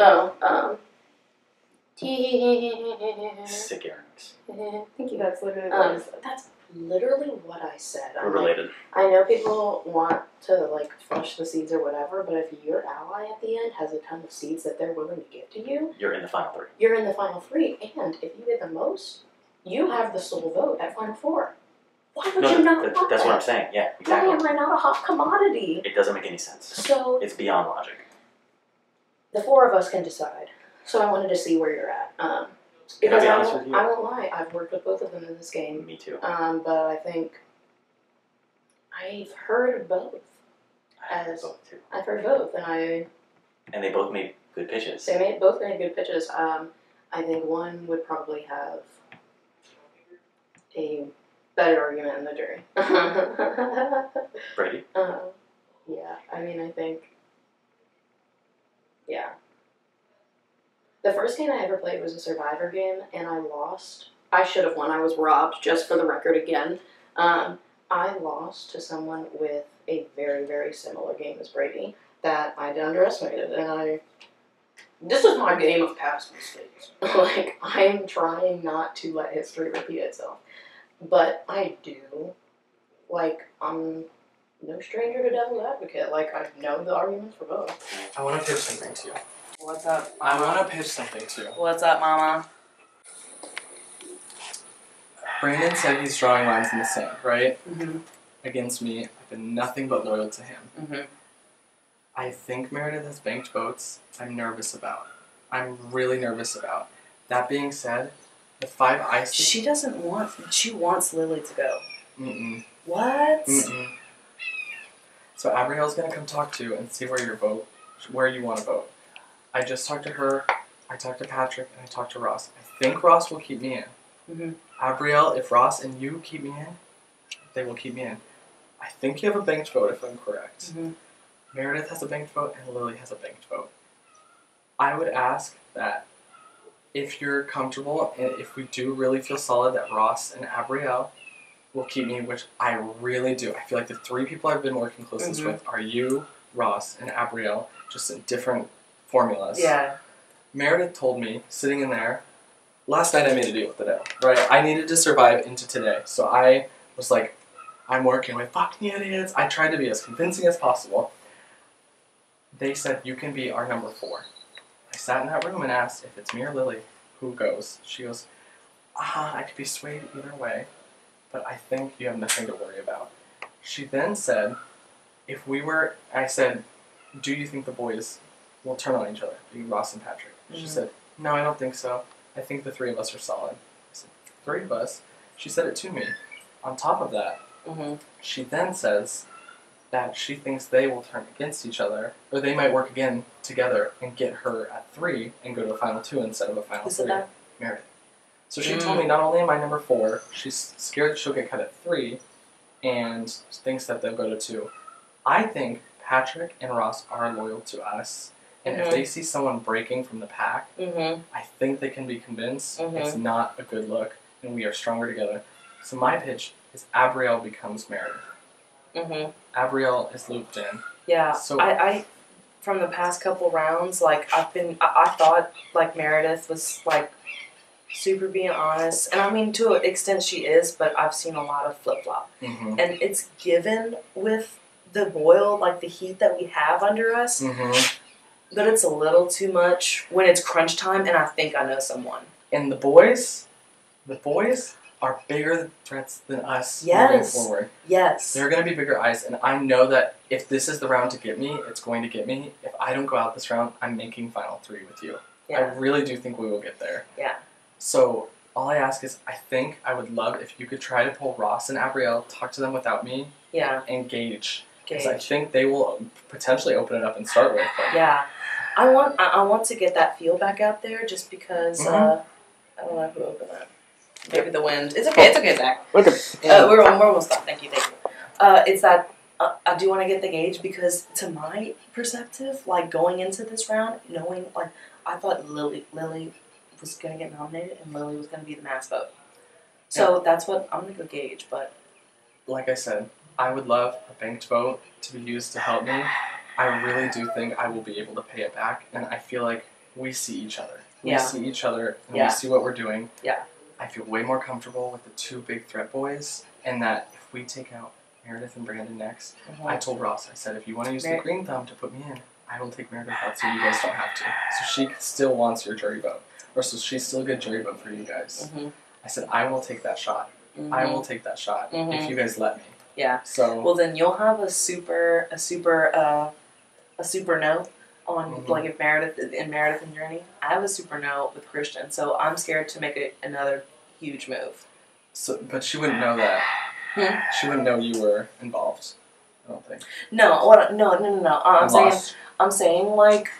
Sick earnings. Thank you. That's literally what I said. That's literally what I said. We're related. I know people want to like flush the seeds or whatever, but if your ally at the end has a ton of seeds that they're willing to give to you, You're in the final 3. you're in the final 3. And if you get the most, you have the sole vote at final 4. Why would you not want That's that? what I'm saying. Yeah, Why exactly. am I not a hot commodity? It doesn't make any sense. So It's beyond logic. the 4 of us can decide. So I wanted to see where you're at. Can I Because be I honest won't, with you? I won't lie, I've worked with both of them in this game. Me too. But I think I've heard both. I've heard both, and they both made good pitches. They both made good pitches. I think one would probably have a better argument in the jury. Brady? Yeah, I mean, I think, yeah. The first game I ever played was a Survivor game, and I lost. I should have won. I was robbed, just for the record again. I lost to someone with a very, very similar game as Brady that I underestimated, and this is my game of past mistakes. Like, I'm trying not to let history repeat itself. But I do, like, I'm no stranger to devil's advocate. Like, I know the arguments for both. I want to pitch something to you. What's up? I want to pitch something to you. What's up, Mama? Brandon said he's drawing lines in the sand, right? Mm-hmm. Against me. I've been nothing but loyal to him. Mm-hmm. I think Meredith has banked votes I'm nervous about. I'm really nervous about. That being said, the 5 ices... She wants Lily to go. Mm-mm. What? Mm-mm. So Abrielle's gonna come talk to you and see where you want to vote. I just talked to her, I talked to Patrick, and I talked to Ross. I think Ross will keep me in. Mm-hmm. Abrielle, if Ross and you keep me in, they will keep me in. I think you have a banked vote if I'm correct. Mm-hmm. Meredith has a banked vote and Lily has a banked vote. I would ask that if you're comfortable and if we do really feel solid that Ross and Abrielle will keep me, which I really do. I feel like the 3 people I've been working closest Mm-hmm. with are you, Ross, and Abrielle, just in different formulas. Yeah. Meredith told me, sitting in there, last night I made a deal with the devil, right? I needed to survive into today, so I was like, I'm working with fucking idiots. I tried to be as convincing as possible. They said, you can be our number 4. I sat in that room and asked, if it's me or Lily, who goes? She goes, I could be swayed either way, but I think you have nothing to worry about. She then said, I said, do you think the boys will turn on each other, Ross and Patrick? She said, no, I don't think so. I think the 3 of us are solid. I said, 3 of us? She said it to me. On top of that, she then says that she thinks they will turn against each other, or they might work again together and get her at 3 and go to a final 2 instead of a final 3. Meredith. So she told me not only am I number 4, she's scared she'll get cut at 3, and thinks that they'll go to 2. I think Patrick and Ross are loyal to us, and if they see someone breaking from the pack, I think they can be convinced it's not a good look, and we are stronger together. So my pitch is Abrielle becomes Meredith. Abrielle is looped in. Yeah. So I from the past couple rounds, like I thought like Meredith was like super being honest, and I mean to an extent she is, but I've seen a lot of flip flop, and it's given with the boil, like the heat that we have under us, but it's a little too much when it's crunch time, and I think I know someone. And the boys are bigger threats than us moving forward. Yes. They're going to be bigger eyes, and I know that if this is the round to get me, it's going to get me. If I don't go out this round, I'm making final 3 with you. Yeah. I really do think we will get there. Yeah. So all I ask is, I think I would love if you could try to pull Ross and Abrielle, talk to them without me, and gauge. Because I think they will potentially open it up and start with. But Yeah. I want to get that feel back out there just because I don't know who opened that. Maybe the wind. It's okay. It's okay, Zach. We're almost done. Thank you. It's that I do want to get the gauge because to my perspective, like going into this round, knowing like I thought Lily was gonna get nominated and Lily was gonna be the mass vote. So that's what I'm gonna go gauge. But like I said, I would love a banked vote to be used to help me. I really do think I will be able to pay it back, and I feel like we see each other. We see each other, and we see what we're doing. Yeah. I feel way more comfortable with the 2 big threat boys, and that if we take out Meredith and Brandon next, I told Ross, I said, if you want to use the green thumb to put me in, I will take Meredith out so you guys don't have to. So she still wants your jury vote, or so she's still a good jury vote for you guys. I said, I will take that shot. I will take that shot if you guys let me. Yeah. So well, then you'll have a super no on like if Meredith and Journey. I have a super no with Christian, so I'm scared to make another huge move. So, but she wouldn't know that. She wouldn't know you were involved. I don't think. No, no. I'm saying like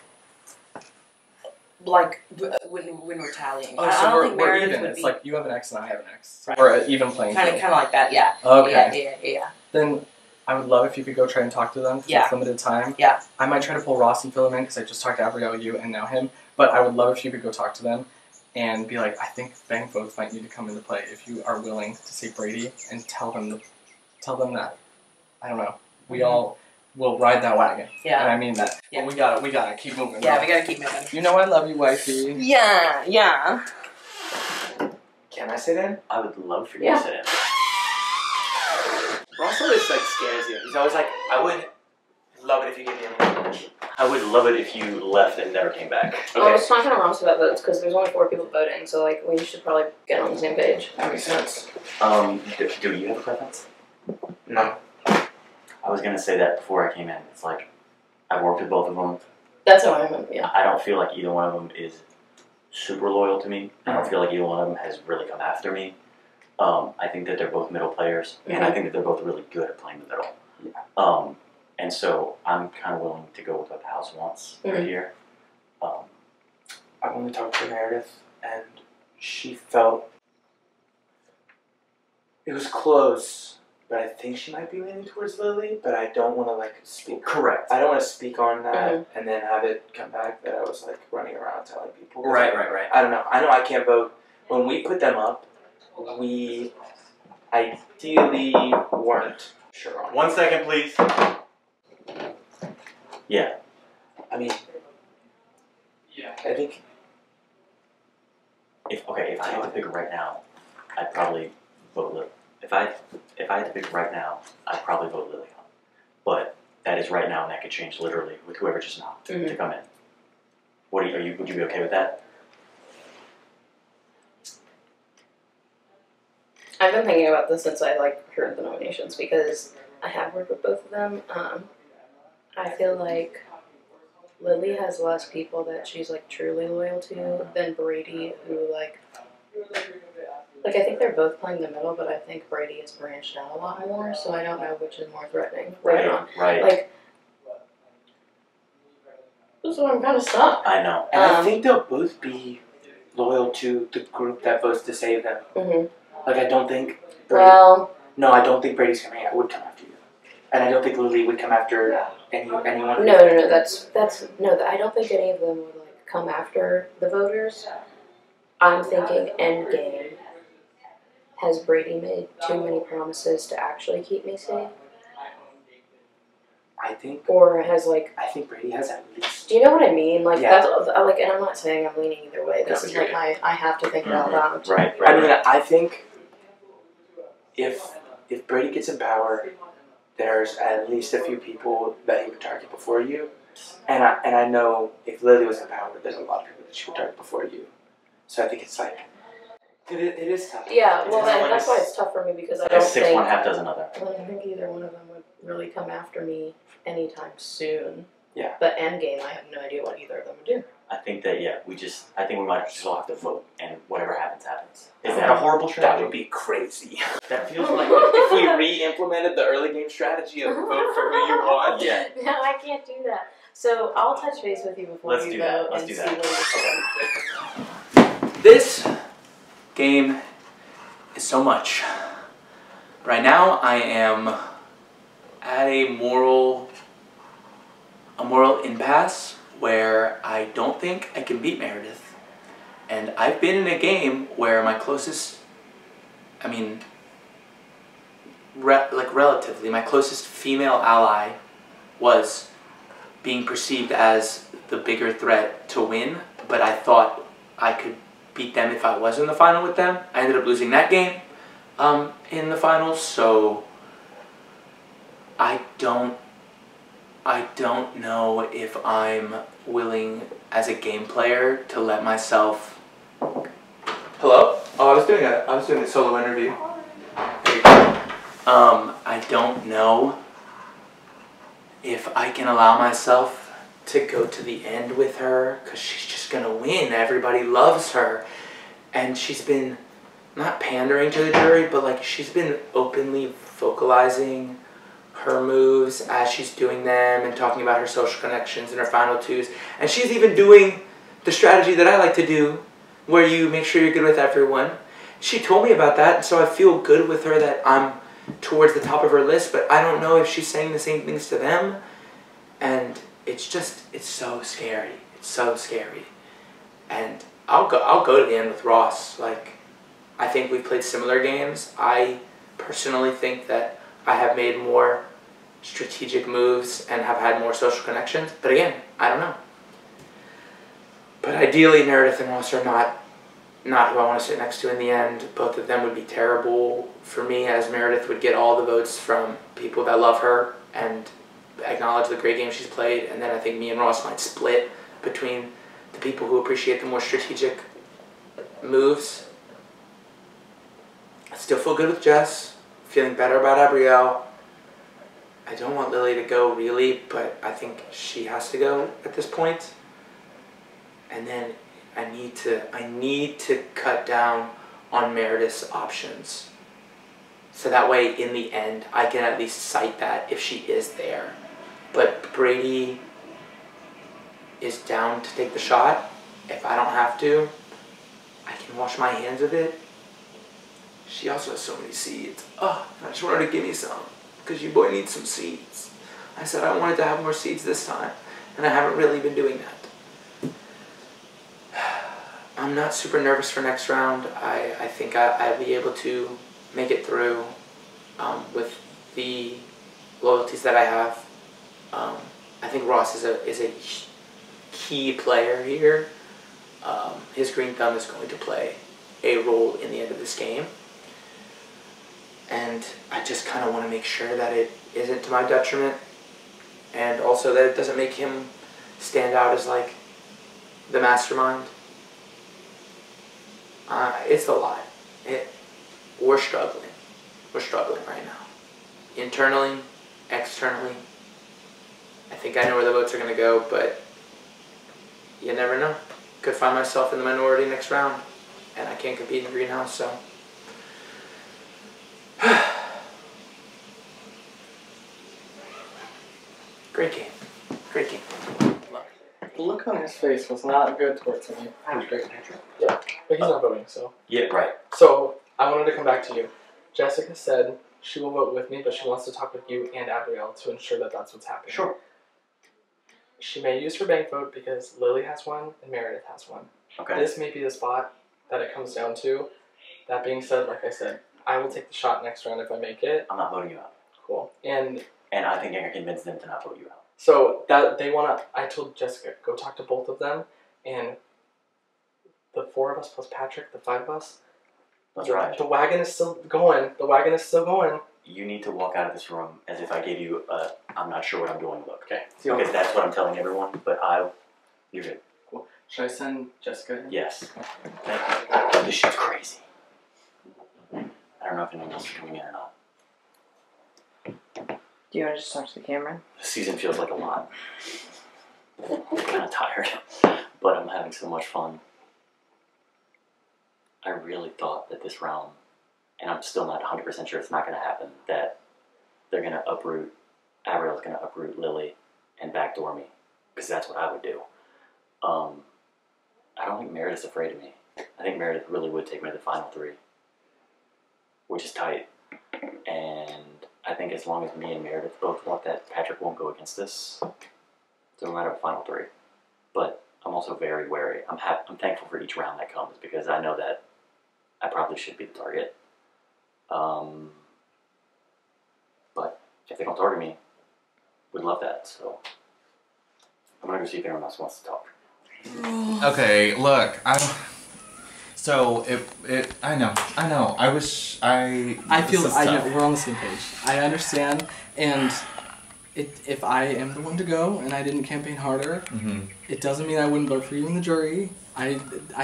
when we're tallying. Oh, I so don't think we're Meredith even. would It's be like you have an X and I have an X. So we're an even playing field. kind of like that. Yeah. Okay. Yeah. Then I would love if you could go try and talk to them. 'Cause Yeah. It's limited time. Yeah. I might try to pull Ross and fill him in because I just talked to Abrielle, you, and now him. But I would love if you could go talk to them and be like, I think Bang Folks might need to come into play if you are willing to see Brady and tell them that. I don't know. We all will ride that wagon. Yeah. And I mean that. Yeah. But we gotta keep moving. Yeah, we gotta keep moving. You know I love you, wifey. Yeah. Can I sit in? I would love for you to sit in. Ross always like scares you. He's always like, I would love it if you gave me a moment. I would love it if you left and never came back. I was talking to Ross about votes because there's only 4 people voting, so like we should probably get on the same page. That makes sense. Do you have a preference? No. I was gonna say that before I came in. It's like I've worked with both of them. That's how I remember. Yeah. I don't feel like either one of them is super loyal to me. I don't feel like either one of them has really come after me. I think that they're both middle players, and I think that they're both really good at playing the middle. Yeah. And so I'm kind of willing to go with what the house wants right here. I've only talked to Meredith, and she felt it was close, but I think she might be leaning towards Lily. But I don't want to like speak. Correct. I don't want to speak on that and then have it come back that I was like running around telling people. Right. I don't know. I know I can't vote. When we put them up, we ideally weren't sure on. 1 second, please. Yeah. I mean, I think if I had to pick right now, I'd probably vote Lily. If I had to pick right now, I'd probably vote Lily. But that is right now, and that could change literally with whoever just knocked to come in. Would you be okay with that? I've been thinking about this since I heard the nominations because I have worked with both of them. I feel like Lily has less people that she's truly loyal to than Brady, who I think they're both playing the middle, but I think Brady has branched out a lot more, so I don't know which is more threatening. Right. So I'm kind of stuck. I know. And I think they'll both be loyal to the group that votes to save them. I don't think Brady... No, I don't think Brady's would come after you. And I don't think Lily would come after anyone. No, I don't think any of them would come after the voters. I'm thinking endgame. Has Brady made too many promises to actually keep me safe? I think... Or has I think Brady has at least... Do you know what I mean? That's and I'm not saying I'm leaning either way. This is I have to think it out loud. Right. I mean, I think if Brady gets in power, there's at least a few people that he would target before you. And I know if Lily was in power, there's a lot of people that she would target before you. So I think it's it is tough. Yeah, well, that's why it's tough for me because I don't think... 6, 1, half dozen other. I don't think either one of them would really come after me anytime soon. Yeah. But endgame, I have no idea what either of them would do. I think that, I think we might just all have to vote, and whatever happens, happens. Is that a horrible strategy? That would be crazy. That feels like... if we re-implemented the early game strategy of vote for who you want. Yeah. No, I can't do that. So I'll touch base with you before Let's you do vote that. Let's and do see that. what you This game is so much. Right now, I am at a moral impasse where I don't think I can beat Meredith. And I've been in a game where my closest, relatively, my closest female ally was being perceived as the bigger threat to win, but I thought I could beat them if I was in the final with them. I ended up losing that game in the finals, so I don't know if I'm willing as a game player to let myself... Hello? Oh, I was doing a solo interview. There you go. I don't know if I can allow myself to go to the end with her, because she's just gonna win. Everybody loves her, and she's been not pandering to the jury, but like she's been openly vocalizing her moves as she's doing them and talking about her social connections and her final twos. And she's even doing the strategy that I like to do, where you make sure you're good with everyone. She told me about that, and so I feel good with her that I'm towards the top of her list, but I don't know if she's saying the same things to them. And it's so scary. It's so scary. And I'll go to the end with Ross. Like, I think we've played similar games. I personally think that I have made more strategic moves and have had more social connections. But again, I don't know. But ideally, Meredith and Ross are not who I want to sit next to in the end. Both of them would be terrible for me, as Meredith would get all the votes from people that love her and acknowledge the great game she's played. And then I think me and Ross might split between the people who appreciate the more strategic moves. I still feel good with Jess. Feeling better about Abrielle. I don't want Lily to go, really, but I think she has to go at this point. And then I need to cut down on Meredith's options. So that way, in the end, I can at least cite that if she is there. But Brady is down to take the shot. If I don't have to, I can wash my hands of it. She also has so many seeds. Oh, I just want her to give me some, because you boy needs some seeds. I said I wanted to have more seeds this time, and I haven't really been doing that. I'm not super nervous for next round. I think I'll be able to make it through with the loyalties that I have. I think Ross is a key player here. His green thumb is going to play a role in the end of this game. And I just kind of want to make sure that it isn't to my detriment. And also that it doesn't make him stand out as like the mastermind. It's a lot. We're struggling. We're struggling right now. Internally, externally. I think I know where the votes are going to go, but you never know. Could find myself in the minority next round, and I can't compete in the greenhouse, so. Great game. Great game. The look on his face was not good towards me. Great. Yeah, but he's not voting, so. Yeah, right. So, I wanted to come back to you. Jessica said she will vote with me, but she wants to talk with you and Abrielle to ensure that that's what's happening. Sure. She may use her bank vote because Lily has one and Meredith has one. Okay. This may be the spot that it comes down to. That being said, like I said, I will take the shot next round if I make it. I'm not voting you out. Cool. And I think I can convince them to not vote you out. So that they want to, I told Jessica, go talk to both of them, and the 4 of us plus Patrick, the 5 of us. That's right. The wagon is still going. The wagon is still going. You need to walk out of this room as if I gave you a I'm not sure what I'm doing look. Okay. Because that's what I'm telling everyone, but you're good. Cool. Should I send Jessica in? Yes. Thank you. This shit's crazy. I don't know if anyone else is coming in or not. Do you want to just talk to the camera? The season feels like a lot. I'm kind of tired, but I'm having so much fun. I really thought that this round, and I'm still not 100% sure it's not going to happen, that they're going to uproot, Abrielle's going to uproot Lily and backdoor me, because that's what I would do. I don't think Meredith's afraid of me. I think Meredith really would take me to the final 3, which is tight. And I think as long as me and Meredith both want that, Patrick won't go against us. So no matter a final 3. But I'm also very wary. I'm thankful for each round that comes because I know that I probably should be the target. But if they don't target me, we'd love that. So I'm gonna go see if anyone else wants to talk. Okay, look, I know. I wish I know, we're on the same page. I understand, and if I am the one to go and I didn't campaign harder, it doesn't mean I wouldn't vote for you in the jury. I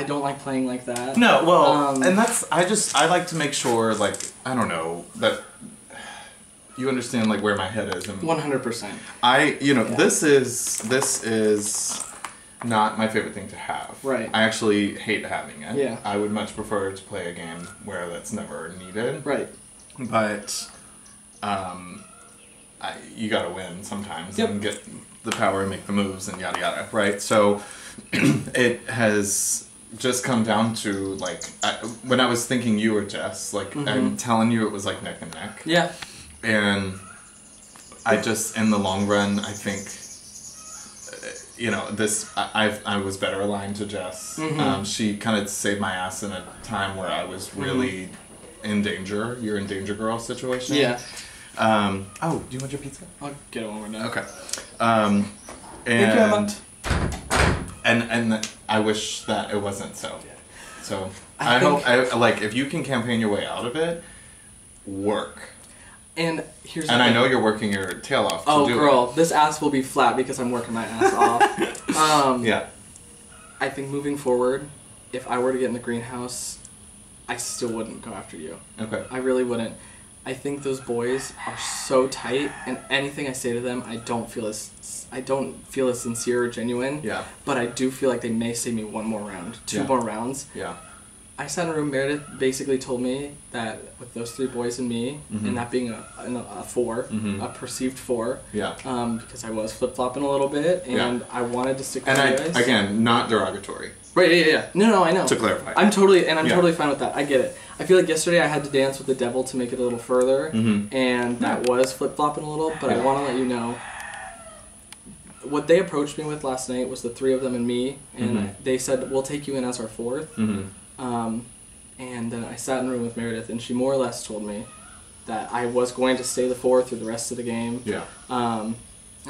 don't like playing like that. No, well, and that's I like to make sure, like, I don't know, that you understand like where my head is. 100%. This is not my favorite thing to have. Right. I actually hate having it. Yeah. I would much prefer to play a game where that's never needed. Right. But you gotta win sometimes Yep. and get the power and make the moves and yada yada, right? So it has just come down to like when I was thinking you were Jess, like I'm telling you it was like neck and neck. Yeah. And I just in the long run I think I was better aligned to Jess. She kind of saved my ass in a time where I was really in danger. You're in danger girl situation. Yeah. Oh, do you want your pizza? I'll get it when we're done. Okay. Thank you, Emma. And I wish that it wasn't so. So I I hope like if you can campaign your way out of it, work. And here's the and I thing. know you're working your tail off to Oh, do girl, this ass will be flat because I'm working my ass off. Yeah. I think moving forward, if I were to get in the greenhouse, I still wouldn't go after you. Okay. I really wouldn't. I think those boys are so tight, and anything I say to them, I don't feel as sincere or genuine. Yeah. But I do feel like they may save me one more round, two Yeah. more rounds. Yeah. I sat in a room. Meredith basically told me that with those three boys and me, and that being a 4, a perceived 4. Yeah. Because I was flip flopping a little bit, and I wanted to stick with And you guys. again, not derogatory. Right, yeah. No, I know. To clarify. I'm totally Yeah. fine with that. I get it. I feel like yesterday I had to dance with the devil to make it a little further, and that was flip-flopping a little, but I want to let you know, what they approached me with last night was the 3 of them and me, and they said, we'll take you in as our 4th. And then I sat in the room with Meredith, and she more or less told me that I was going to stay the 4th through the rest of the game. Yeah. And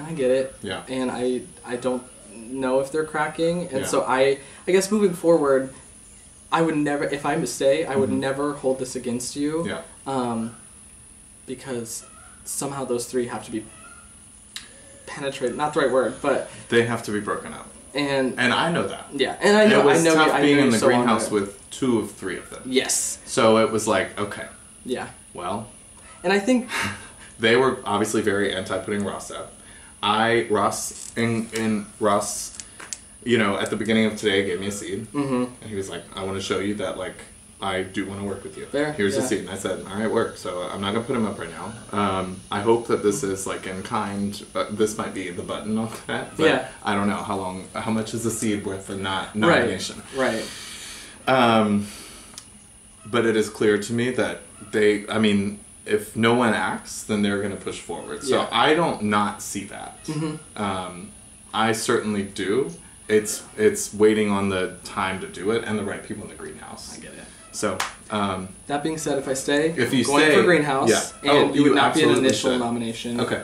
I get it. Yeah. And I don't know if they're cracking, and Yeah. so I guess moving forward, I would never, if I stay, I would never hold this against you. Yeah. Because somehow those 3 have to be penetrated. Not the right word, but they have to be broken up. And I know that. Yeah, and I know. It was I know tough you, I being know in you the so want greenhouse it. with 2 of 3 of them. Yes. So it was like, okay. Yeah. Well. And I think they were obviously very anti putting Ross up. Ross, at the beginning of today gave me a seed. And he was like, I want to show you that, like, I do want to work with you. Fair, Here's yeah. the seed. And I said, all right, work. So I'm not going to put him up right now. I hope that this is, like, in kind. This might be the button on that. But Yeah. I don't know how much is a seed worth of nomination. Right. But it is clear to me that if no one acts, then they're going to push forward. So Yeah. I don't not see that. I certainly do. It's waiting on the time to do it and the right people in the greenhouse. I get it. So that being said, if I stay, if you going stay for greenhouse, yeah. and you would not be an absolutely initial should. nomination. Okay.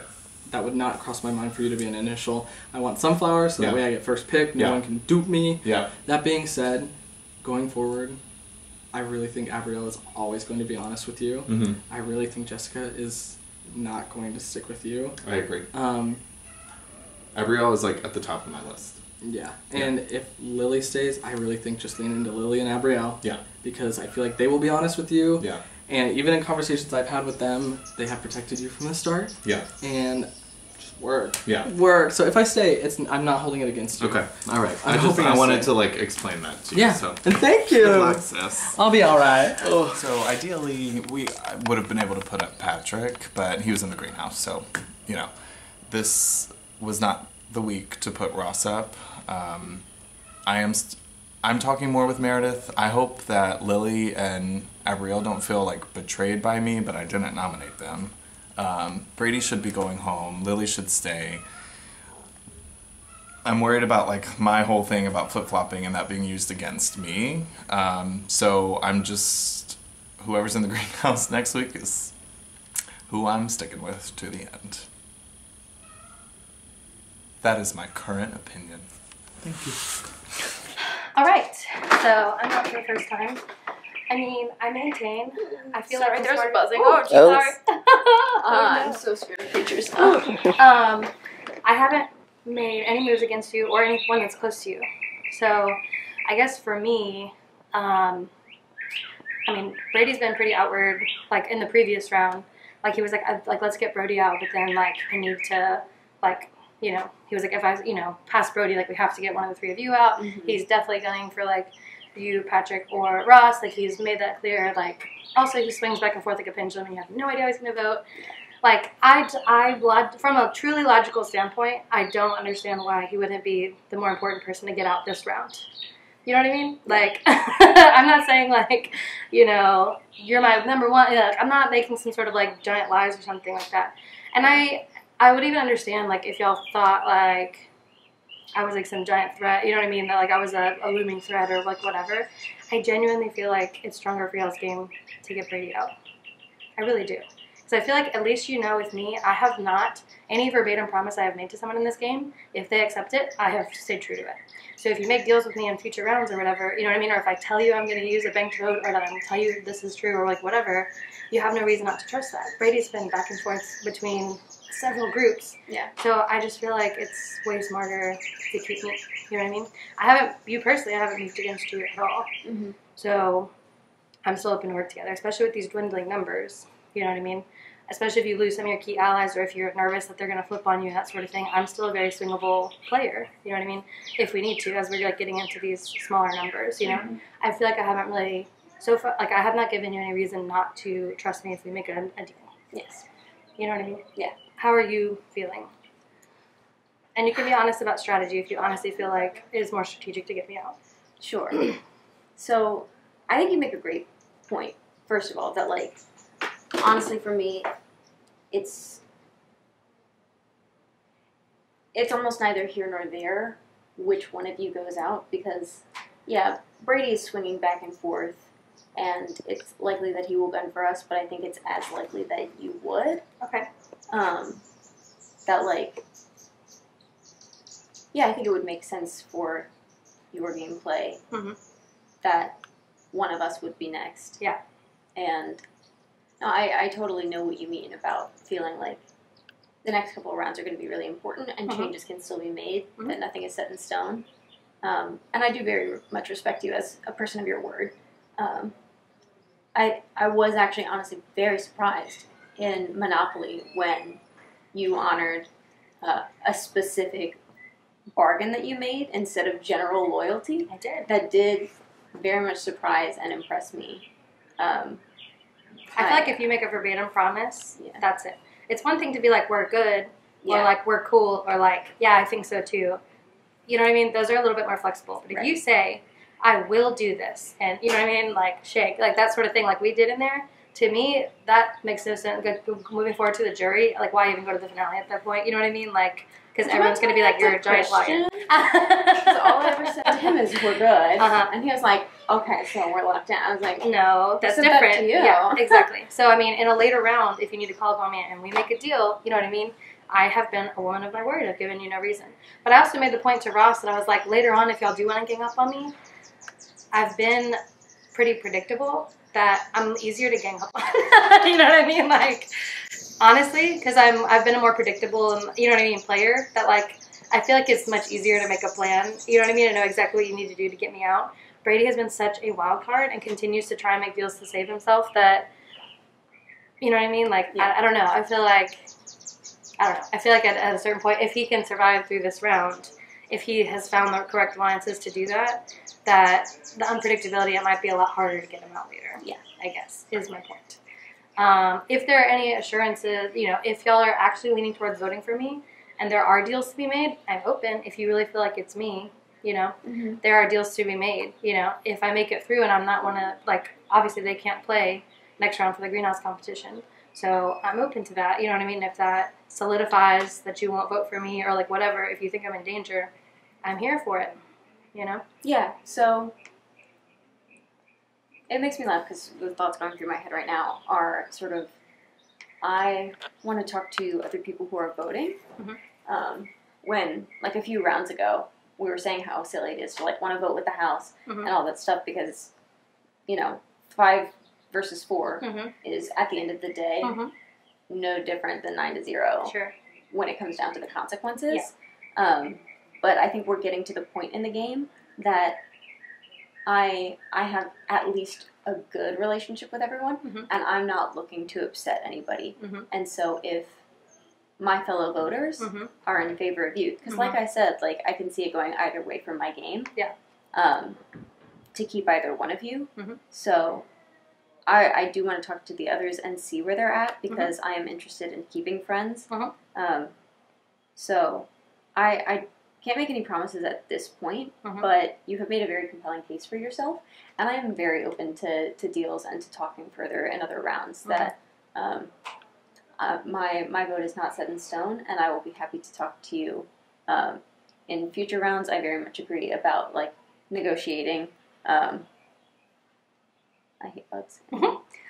That would not cross my mind for you to be an initial. I want Sunflower, so that Yeah. way I get first pick. No Yeah. one can dupe me. Yeah. That being said, going forward, I really think Abrielle is always going to be honest with you. I really think Jessica is not going to stick with you. I agree. Abrielle is like at the top of my list. Yeah. And if Lily stays, I really think just lean into Lily and Abrielle. Yeah. Because I feel like they will be honest with you. Yeah. And even in conversations I've had with them, they have protected you from the start. Yeah. And just work. Yeah. Work. So if I stay, I'm not holding it against you. Okay. All right. I wanted to like explain that to you. Yeah. So. And thank you. Good luck, sis. I'll be all right. So ideally, we would have been able to put up Patrick, but he was in the greenhouse. So, this was not the week to put Ross up. I'm talking more with Meredith. I hope that Lily and Abrielle don't feel like betrayed by me, but I didn't nominate them. Brady should be going home. Lily should stay. I'm worried about like my whole thing about flip-flopping and that being used against me. So I'm just, whoever's in the greenhouse next week is who I'm sticking with to the end. That is my current opinion. Thank you. All right, so I'm not for the first time. I mean, I maintain. I feel Sorry, like there's smart- buzzing. Oh, Oh. sorry. I'm so scared of creatures now. I haven't made any moves against you or anyone that's close to you. So, I guess for me, I mean, Brady's been pretty outward. Like in the previous round, like he was like, let's get Brody out, but then like I need to like you know, he was like, if I, you know, pass Brody, like, we have to get one of the three of you out. He's definitely gunning for, like, you, Patrick, or Ross. Like, he's made that clear. Like, also, he swings back and forth like a pendulum, and you have no idea how he's going to vote. Like, from a truly logical standpoint, I don't understand why he wouldn't be the more important person to get out this round. You know what I mean? Like, I'm not saying, like, you know, you're my number one. Like, I'm not making some sort of, like, giant lies or something like that. And I would even understand, like, if y'all thought, like, I was, like, some giant threat. You know what I mean? That, like, I was a looming threat or, like, whatever. I genuinely feel like it's stronger for y'all's game to get Brady out. I really do. Because I feel like, at least you know with me, I have not, any verbatim promise I have made to someone in this game, if they accept it, I have stayed true to it. So if you make deals with me in future rounds or whatever, you know what I mean? Or if I tell you I'm going to use a banked vote, or that I'm going to tell you this is true, or, like, whatever, you have no reason not to trust that. Brady's been back and forth between several groups. Yeah. So I just feel like it's way smarter to keep me, you know what I mean? You personally, I haven't moved against you at all. So I'm still open to work together, especially with these dwindling numbers. You know what I mean? Especially if you lose some of your key allies, or if you're nervous that they're going to flip on you, that sort of thing. I'm still a very swingable player, you know what I mean? If we need to, as we're, like, getting into these smaller numbers, you know? I feel like I haven't really, so far, like, I have not given you any reason not to trust me if we make a deal. Yes. You know what I mean? Yeah. How are you feeling? And you can be honest about strategy if you honestly feel like it is more strategic to get me out. Sure. So, I think you make a great point, first of all, that, like, honestly, for me, it's almost neither here nor there which one of you goes out, because, yeah, Brady is swinging back and forth, and it's likely that he will gun for us, but I think it's as likely that you would. Okay. That, like, yeah, I think it would make sense for your gameplay that one of us would be next. Yeah. And no, I totally know what you mean about feeling like the next couple of rounds are going to be really important, and changes can still be made, that nothing is set in stone. And I do very much respect you as a person of your word. I was actually honestly very surprised in Monopoly when you honored a specific bargain that you made instead of general loyalty. I did. That did very much surprise and impress me. I feel like if you make a verbatim promise, that's it. It's one thing to be like, we're good, or like, we're cool, or like, yeah, I think so too. You know what I mean? Those are a little bit more flexible. But if you say, I will do this, and you know what I mean? Like, shake, like that sort of thing, like we did in there, to me, that makes no sense. Moving forward to the jury, like, why even go to the finale at that point? You know what I mean? Like, because everyone's going to be like, you're a giant liar. So all I ever said to him is, we're good. And he was like, okay, so we're locked down. I was like, no, that's said different. That to you. Yeah, exactly. So, I mean, in a later round, if you need to call upon me and we make a deal, you know what I mean? I have been a woman of my word. I've given you no reason. But I also made the point to Ross that I was like, later on, if y'all do want to gang up on me, I've been pretty predictable that I'm easier to gang up on. You know what I mean? Like, honestly, because I've been a more predictable, you know what I mean, player, that, like, I feel like it's much easier to make a plan, you know what I mean, and know exactly what you need to do to get me out. Brady has been such a wild card and continues to try and make deals to save himself that, you know what I mean, like, I don't know, I feel like at a certain point, if he can survive through this round, if he has found the correct alliances to do that, that the unpredictability, it might be a lot harder to get him out later. Yeah. I guess, is my point. If there are any assurances, you know, if y'all are actually leaning towards voting for me, and there are deals to be made, I'm open. If you really feel like it's me, you know, there are deals to be made. You know, if I make it through and I'm not one of, like, obviously they can't play next round for the greenhouse competition. So I'm open to that. You know what I mean? If that solidifies that you won't vote for me or, like, whatever, if you think I'm in danger, I'm here for it, you know? Yeah, so it makes me laugh because the thoughts going through my head right now are sort of, I want to talk to other people who are voting. When, like, a few rounds ago, we were saying how silly it is to, like, want to vote with the House and all that stuff because, you know, 5 versus 4 is, at the end of the day, no different than 9-0 when it comes down to the consequences. But I think we're getting to the point in the game that I have at least a good relationship with everyone, and I'm not looking to upset anybody. And so if my fellow voters are in favor of youth. Because like I said, like I can see it going either way for my game. Yeah. To keep either one of you. So I do want to talk to the others and see where they're at because I am interested in keeping friends. So I can't make any promises at this point, but you have made a very compelling case for yourself, and I am very open to deals and to talking further in other rounds. That my vote is not set in stone, and I will be happy to talk to you in future rounds. I very much agree about like negotiating. I hate bugs.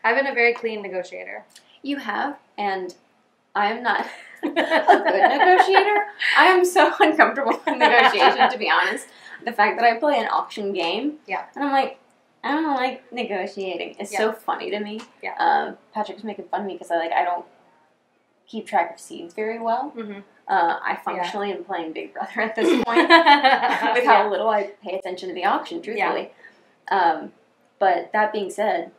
I've been a very clean negotiator. You have, and I am not a good negotiator. I am so uncomfortable with negotiation, to be honest. The fact that I play an auction game, and I'm like, I don't like negotiating. It's so funny to me. Patrick's making fun of me because I don't keep track of seeds very well. I functionally am playing Big Brother at this point with how little I pay attention to the auction, truthfully. But that being said,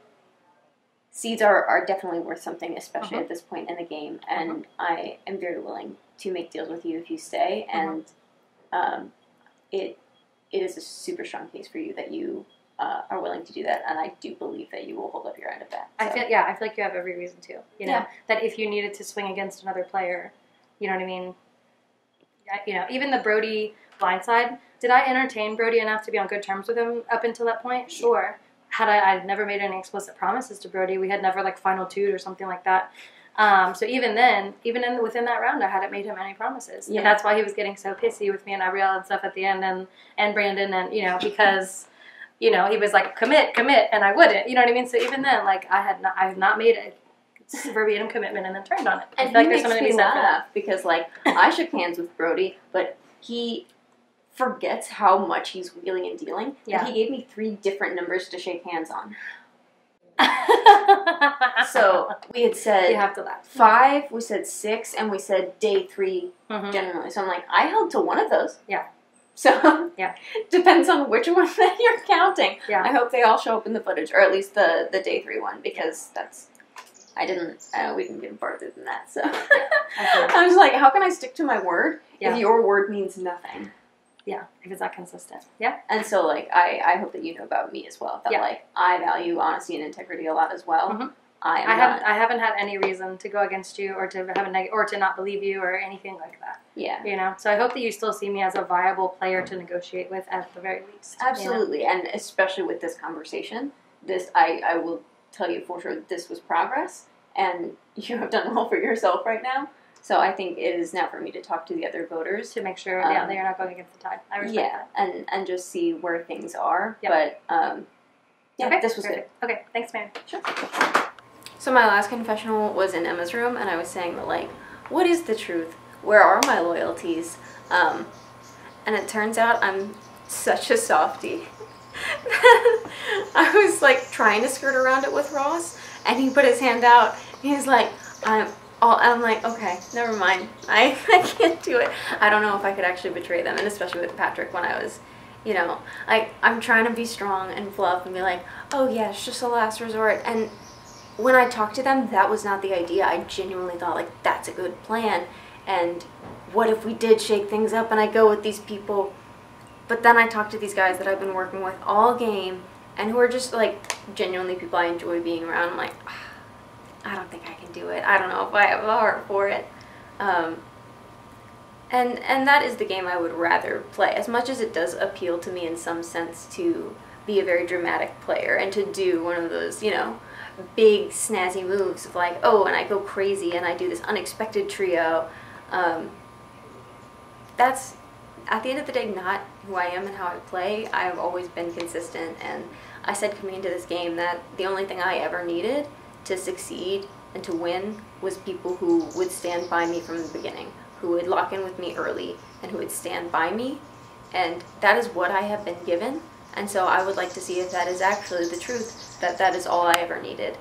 seeds are definitely worth something, especially at this point in the game, and I am very willing to make deals with you if you stay, and it is a super strong case for you that you are willing to do that, and I do believe that you will hold up your end of that. So. I feel like you have every reason to. You know that if you needed to swing against another player, you know what I mean. You know, even the Brody blindside. Did I entertain Brody enough to be on good terms with him up until that point? Sure. Had I'd never made any explicit promises to Brody. We had never like final two'd or something like that. So even then, within that round, I hadn't made him any promises, and that's why he was getting so pissy with me and Abrielle and stuff at the end, and Brandon, and you know because. You know, he was like, commit, and I wouldn't. You know what I mean? So even then, like, I have not made a verbatim commitment and then turned on it. And I feel like he there's makes something to me be said for laugh that. because, like, I shook hands with Brody, but he forgets how much he's wheeling and dealing. Yeah. And he gave me 3 different numbers to shake hands on. So we had said You have to laugh. 5, we said 6, and we said day 3 generally. So I'm like, I held to one of those. Yeah. So depends on which one that you're counting. Yeah. I hope they all show up in the footage, or at least the day 3 one, because that's we didn't get farther than that. So I was like, how can I stick to my word if your word means nothing? Yeah, if it's not consistent. Yeah. And so like I hope that you know about me as well. That like I value honesty and integrity a lot as well. I haven't had any reason to go against you or to have or to not believe you or anything like that. Yeah. You know, so I hope that you still see me as a viable player to negotiate with at the very least. Absolutely, you know? and especially with this conversation, I will tell you for sure that this was progress, and you have done well for yourself right now. So I think it is now for me to talk to the other voters to make sure that you're not going against the tide. I respect that. and just see where things are. Yep. But okay, this was perfect. Good. Okay, thanks, man. Sure. So my last confessional was in Emma's room, and I was saying that, like, what is the truth? Where are my loyalties? And it turns out I'm such a softie. I was, like, trying to skirt around it with Ross, and he put his hand out, and he's like, I'm like, okay, never mind. I can't do it. I don't know if I could actually betray them, and especially with Patrick when I was, you know, like, I'm trying to be strong and fluff and be like, oh, yeah, it's just a last resort, and when I talked to them, that was not the idea. I genuinely thought, like, that's a good plan. And what if we did shake things up and I go with these people? But then I talked to these guys that I've been working with all game and who are just, like, genuinely people I enjoy being around. I'm like, I don't think I can do it. I don't know if I have a heart for it. And that is the game I would rather play. As much as it does appeal to me in some sense to be a very dramatic player and to do one of those, you know, big snazzy moves of like, oh, and I go crazy and I do this unexpected trio. That's at the end of the day not who I am and how I play. I've always been consistent, and I said coming into this game that the only thing I ever needed to succeed and to win was people who would stand by me from the beginning, who would lock in with me early and who would stand by me, and that is what I have been given. And so I would like to see if that is actually the truth, that that is all I ever needed,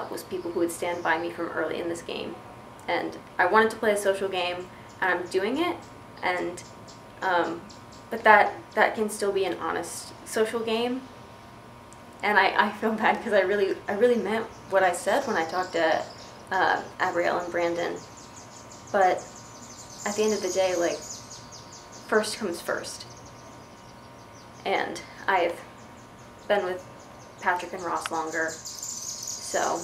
was people who would stand by me from early in this game. And I wanted to play a social game, and I'm doing it, and but that can still be an honest social game. And I feel bad because I really meant what I said when I talked to Abrielle and Brandon. But at the end of the day, like, first comes first. And I've been with Patrick and Ross longer, so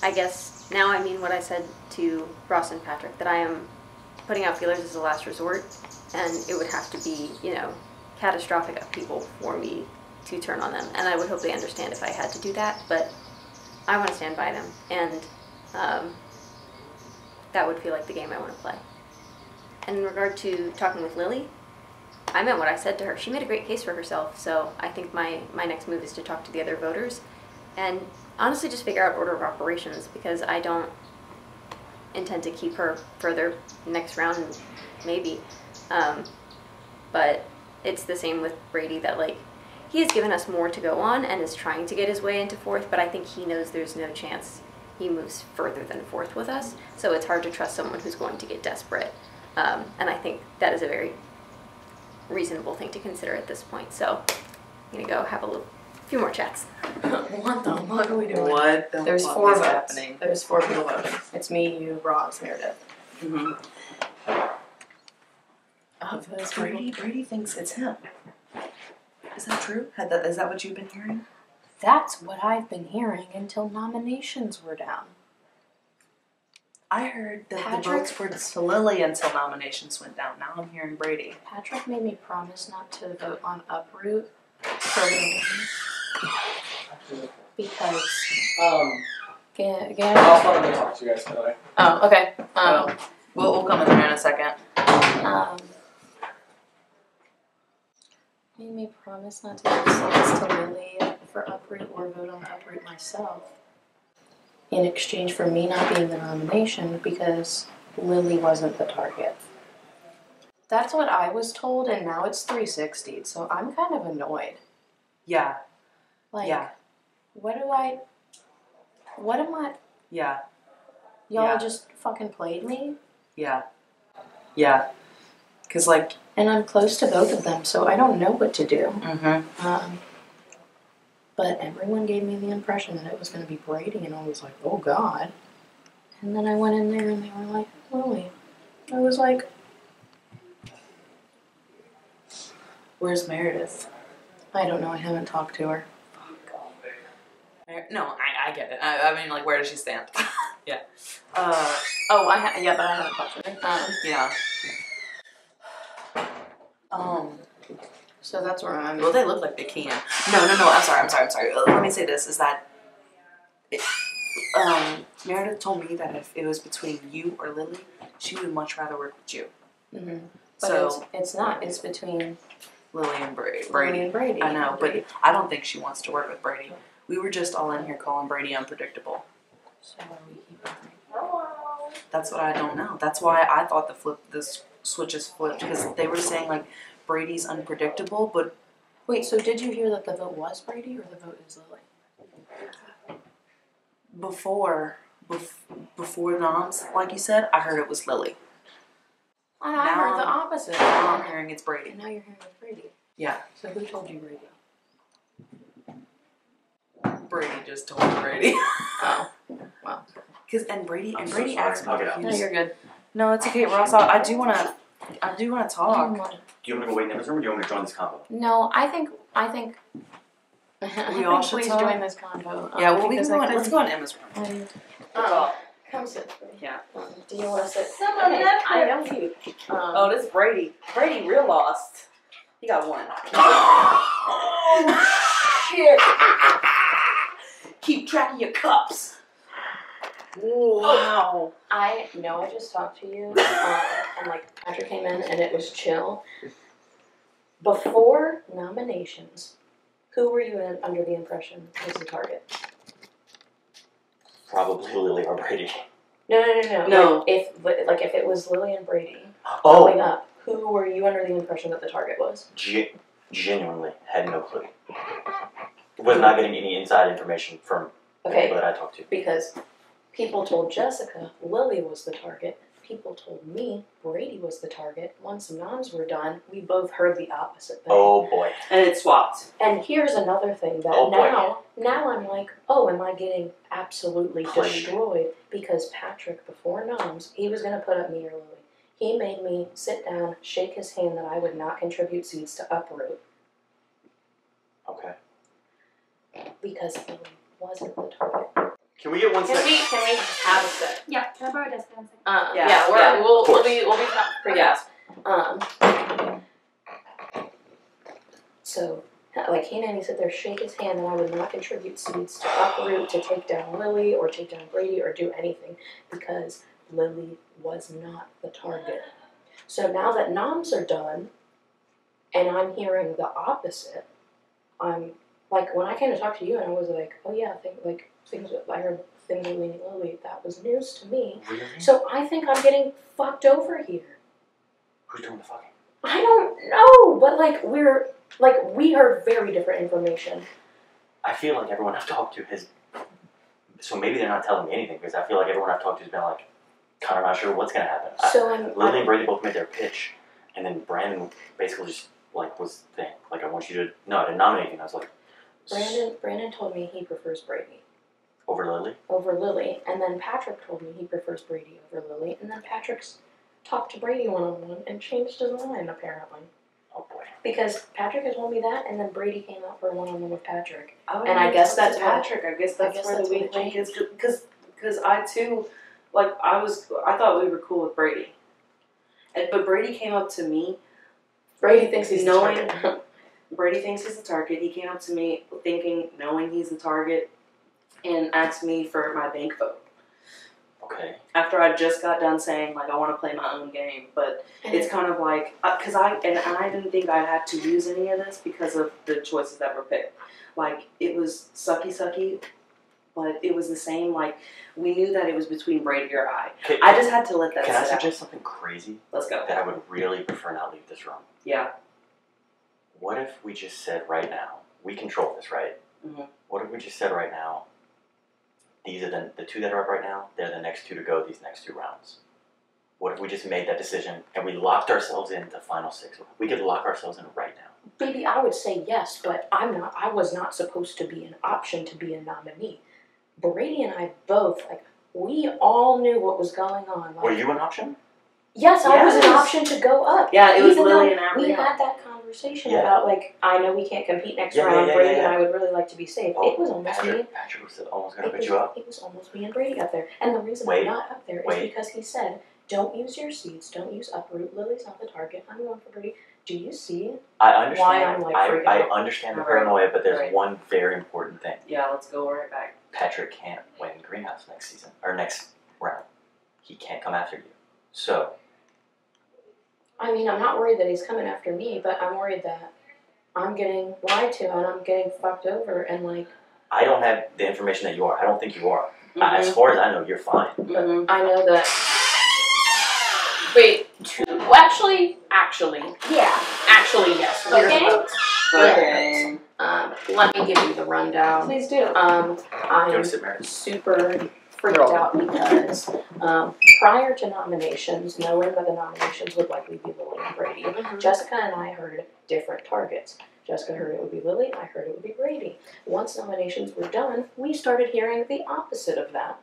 I guess now I mean what I said to Ross and Patrick, that I am putting out feelers as a last resort, and it would have to be, you know, catastrophic upheaval for me to turn on them. And I would hope they understand if I had to do that, but I want to stand by them, and that would feel like the game I want to play. And in regard to talking with Lily, I meant what I said to her. She made a great case for herself, so I think my next move is to talk to the other voters and honestly just figure out order of operations, because I don't intend to keep her further next round, maybe. But it's the same with Brady, that like, he has given us more to go on and is trying to get his way into 4th, but I think he knows there's no chance he moves further than 4th with us, so it's hard to trust someone who's going to get desperate. And I think that is a very reasonable thing to consider at this point. So I'm gonna go have a few more chats. What the fuck are we doing? What the There's fuck 4 is votes. happening? There's 4 people voting. It's me, you, Ross, Meredith. Of those Brady thinks it's him. Is that true? Is that what you've been hearing? That's what I've been hearing until nominations were down. I heard that the Patrick- votes were to Lily until nominations went down. Now I'm hearing Brady. Patrick made me promise not to vote on Uproot for Lily. Because again. I also wanted to talk to you guys today. Oh, okay. We'll come in there in a second. Made me promise not to give slots to Lily for Uproot or vote on Uproot myself, in exchange for me not being the nomination because Lily wasn't the target. That's what I was told, and now it's 360, so I'm kind of annoyed. Yeah. Like, Yeah. what am I? Yeah. Y'all Yeah. just fucking played me? Yeah. Yeah. Because, like... And I'm close to both of them, so I don't know what to do. But everyone gave me the impression that it was going to be Brady, and I was like, oh God. And then I went in there and they were like, Lily. I was like... Where's Meredith? I don't know, I haven't talked to her. No, I get it. I mean, like, where does she stand? Yeah. But I haven't talked to her. Yeah. So that's where I'm... Well, they look like they can. No, I'm sorry. Let me say this, is that... Meredith told me that if it was between you or Lily, she would much rather work with you. But So... it's not. It's between... Lily and Brady. Lily and Brady. I know, but I don't think she wants to work with Brady. We were just all in here calling Brady unpredictable. So are we keeping... That's what I don't know. That's why I thought the switches flipped, because they were saying, like, Brady's unpredictable, but... Wait, so did you hear that the vote was Brady or the vote is Lily? Before noms, like you said, I heard it was Lily. I Now heard the I'm- opposite. Now I'm hearing it's Brady. And now you're hearing it's Brady. Yeah. So who told you Brady? Brady just told me Brady. Oh, well. And Brady I'm so sorry. asked me. I'll get out. No, you're good. No, it's okay, Ross. I do wanna talk. Do you want to go wait in this room, or do you want me to join this convo? No, I think We all should please talk. join this convo. Yeah, well, we can because go I in. Let's go in Emma's room. And, come sit. Yeah. Do you want to sit? Someone okay, left I it. know you. Oh, this is Brady. Brady real lost. He got one. Oh, shit. Keep track of your cups. Wow. I know I just talked to you, and like Patrick came in and it was chill. Before nominations, who were you under the impression was the target? Probably Lily or Brady. No. No. Like if it was Lily and Brady Oh. going up, who were you under the impression that the target was? Genuinely had no clue. Was not getting any inside information from the Okay. people that I talked to. Because people told Jessica Lily was the target, people told me Brady was the target. Once noms were done, we both heard the opposite thing. Oh boy. And it swapped. And here's another thing that Oh, boy. now I'm like, oh, am I getting absolutely Played. destroyed? Because Patrick, before noms, he was going to put up me or Lily. He made me sit down, shake his hand that I would not contribute seeds to Uproot Okay. because Lily wasn't the target. Can we get one Can second? we have a sec? Yeah, can I borrow a desk for 1 second? We'll be pretty fast. So, like, he made me sit there, shake his hand, and I would not contribute seeds to Uproot, to take down Lily, or take down Brady, or do anything, because Lily was not the target. So now that noms are done, and I'm hearing the opposite, I'm, like, when I came to talk to you, and I was like, oh yeah, I heard things were leaning Lily, that was news to me. Really? So I think I'm getting fucked over here. Who's doing the fucking? I don't know, but we heard very different information. I feel like everyone I've talked to has. So maybe they're not telling me anything because I feel like everyone I've talked to has been like, kind of not sure what's gonna happen. Lily and Brady both made their pitch, and then Brandon basically just like was saying, like, I want you to I didn't nominate you. And I was like, Brandon told me he prefers Brady over Lily. over Lily, and then Patrick told me he prefers Brady over Lily, and then Patrick's talked to Brady one-on-one and changed his mind apparently. Oh boy. Because Patrick had told me that, and then Brady came out for a one-on-one with Patrick. And I guess that's Patrick. I guess that's where the what weak it link is. Because I too, like, I thought we were cool with Brady. But Brady came up to me. Brady thinks he's the knowing. target. Brady thinks he's the target. He came up to me knowing he's the target, and asked me for my bank vote. Okay. After I just got done saying, like, I want to play my own game, but it's kind of like, because I didn't think I had to use any of this because of the choices that were picked. Like, it was sucky, but it was the same, like, we knew that it was between Brady or I. I just had to let that sit Can I out. suggest something crazy? Let's go. That I would really prefer not leave this room. Yeah. What if we just said right now, we control this, right? Mm-hmm. What if we just said right now, these are the two that are up right now, they're the next two to go these next 2 rounds. What if we just made that decision and we locked ourselves into final 6? We could lock ourselves in right now. Baby, I would say yes, but I was not supposed to be an option to be a nominee. Brady and I both, we all knew what was going on. Were you an option? Yes, I was an option to go up. Yeah, it was Even Lily though and Abigail. we had that conversation Yeah. about, I know we can't compete next Yeah, round, yeah, Brady yeah. and I would really like to be safe. It was almost me. Patrick was almost going to put you up. It was almost me and Brady up there. And the reason Wait, I'm not up there is because he said, don't use your seeds, don't use Uproot. Lily's not the target. I'm going for Brady. Do you see I understand. why I'm freaking I out? understand the All right. paranoia, but there's Right. one very important thing. Yeah, let's go right back. Patrick can't win Greenhouse next season, or next round. He can't come after you. So, I mean, I'm not worried that he's coming after me, but I'm worried that I'm getting lied to and I'm getting fucked over and I don't have the information that you are. I don't think you are. Mhm. As far as I know, you're fine. Mm-hmm. I know that. Wait, actually, yes. Okay. We're votes. Okay. Let me give you the rundown. Please do. Go I'm to sit, Mary. super freaked out because prior to nominations, knowing that the nominations would likely be Lily and Brady, Jessica and I heard different targets. Jessica heard it would be Lily, I heard it would be Brady. Once nominations were done, we started hearing the opposite of that.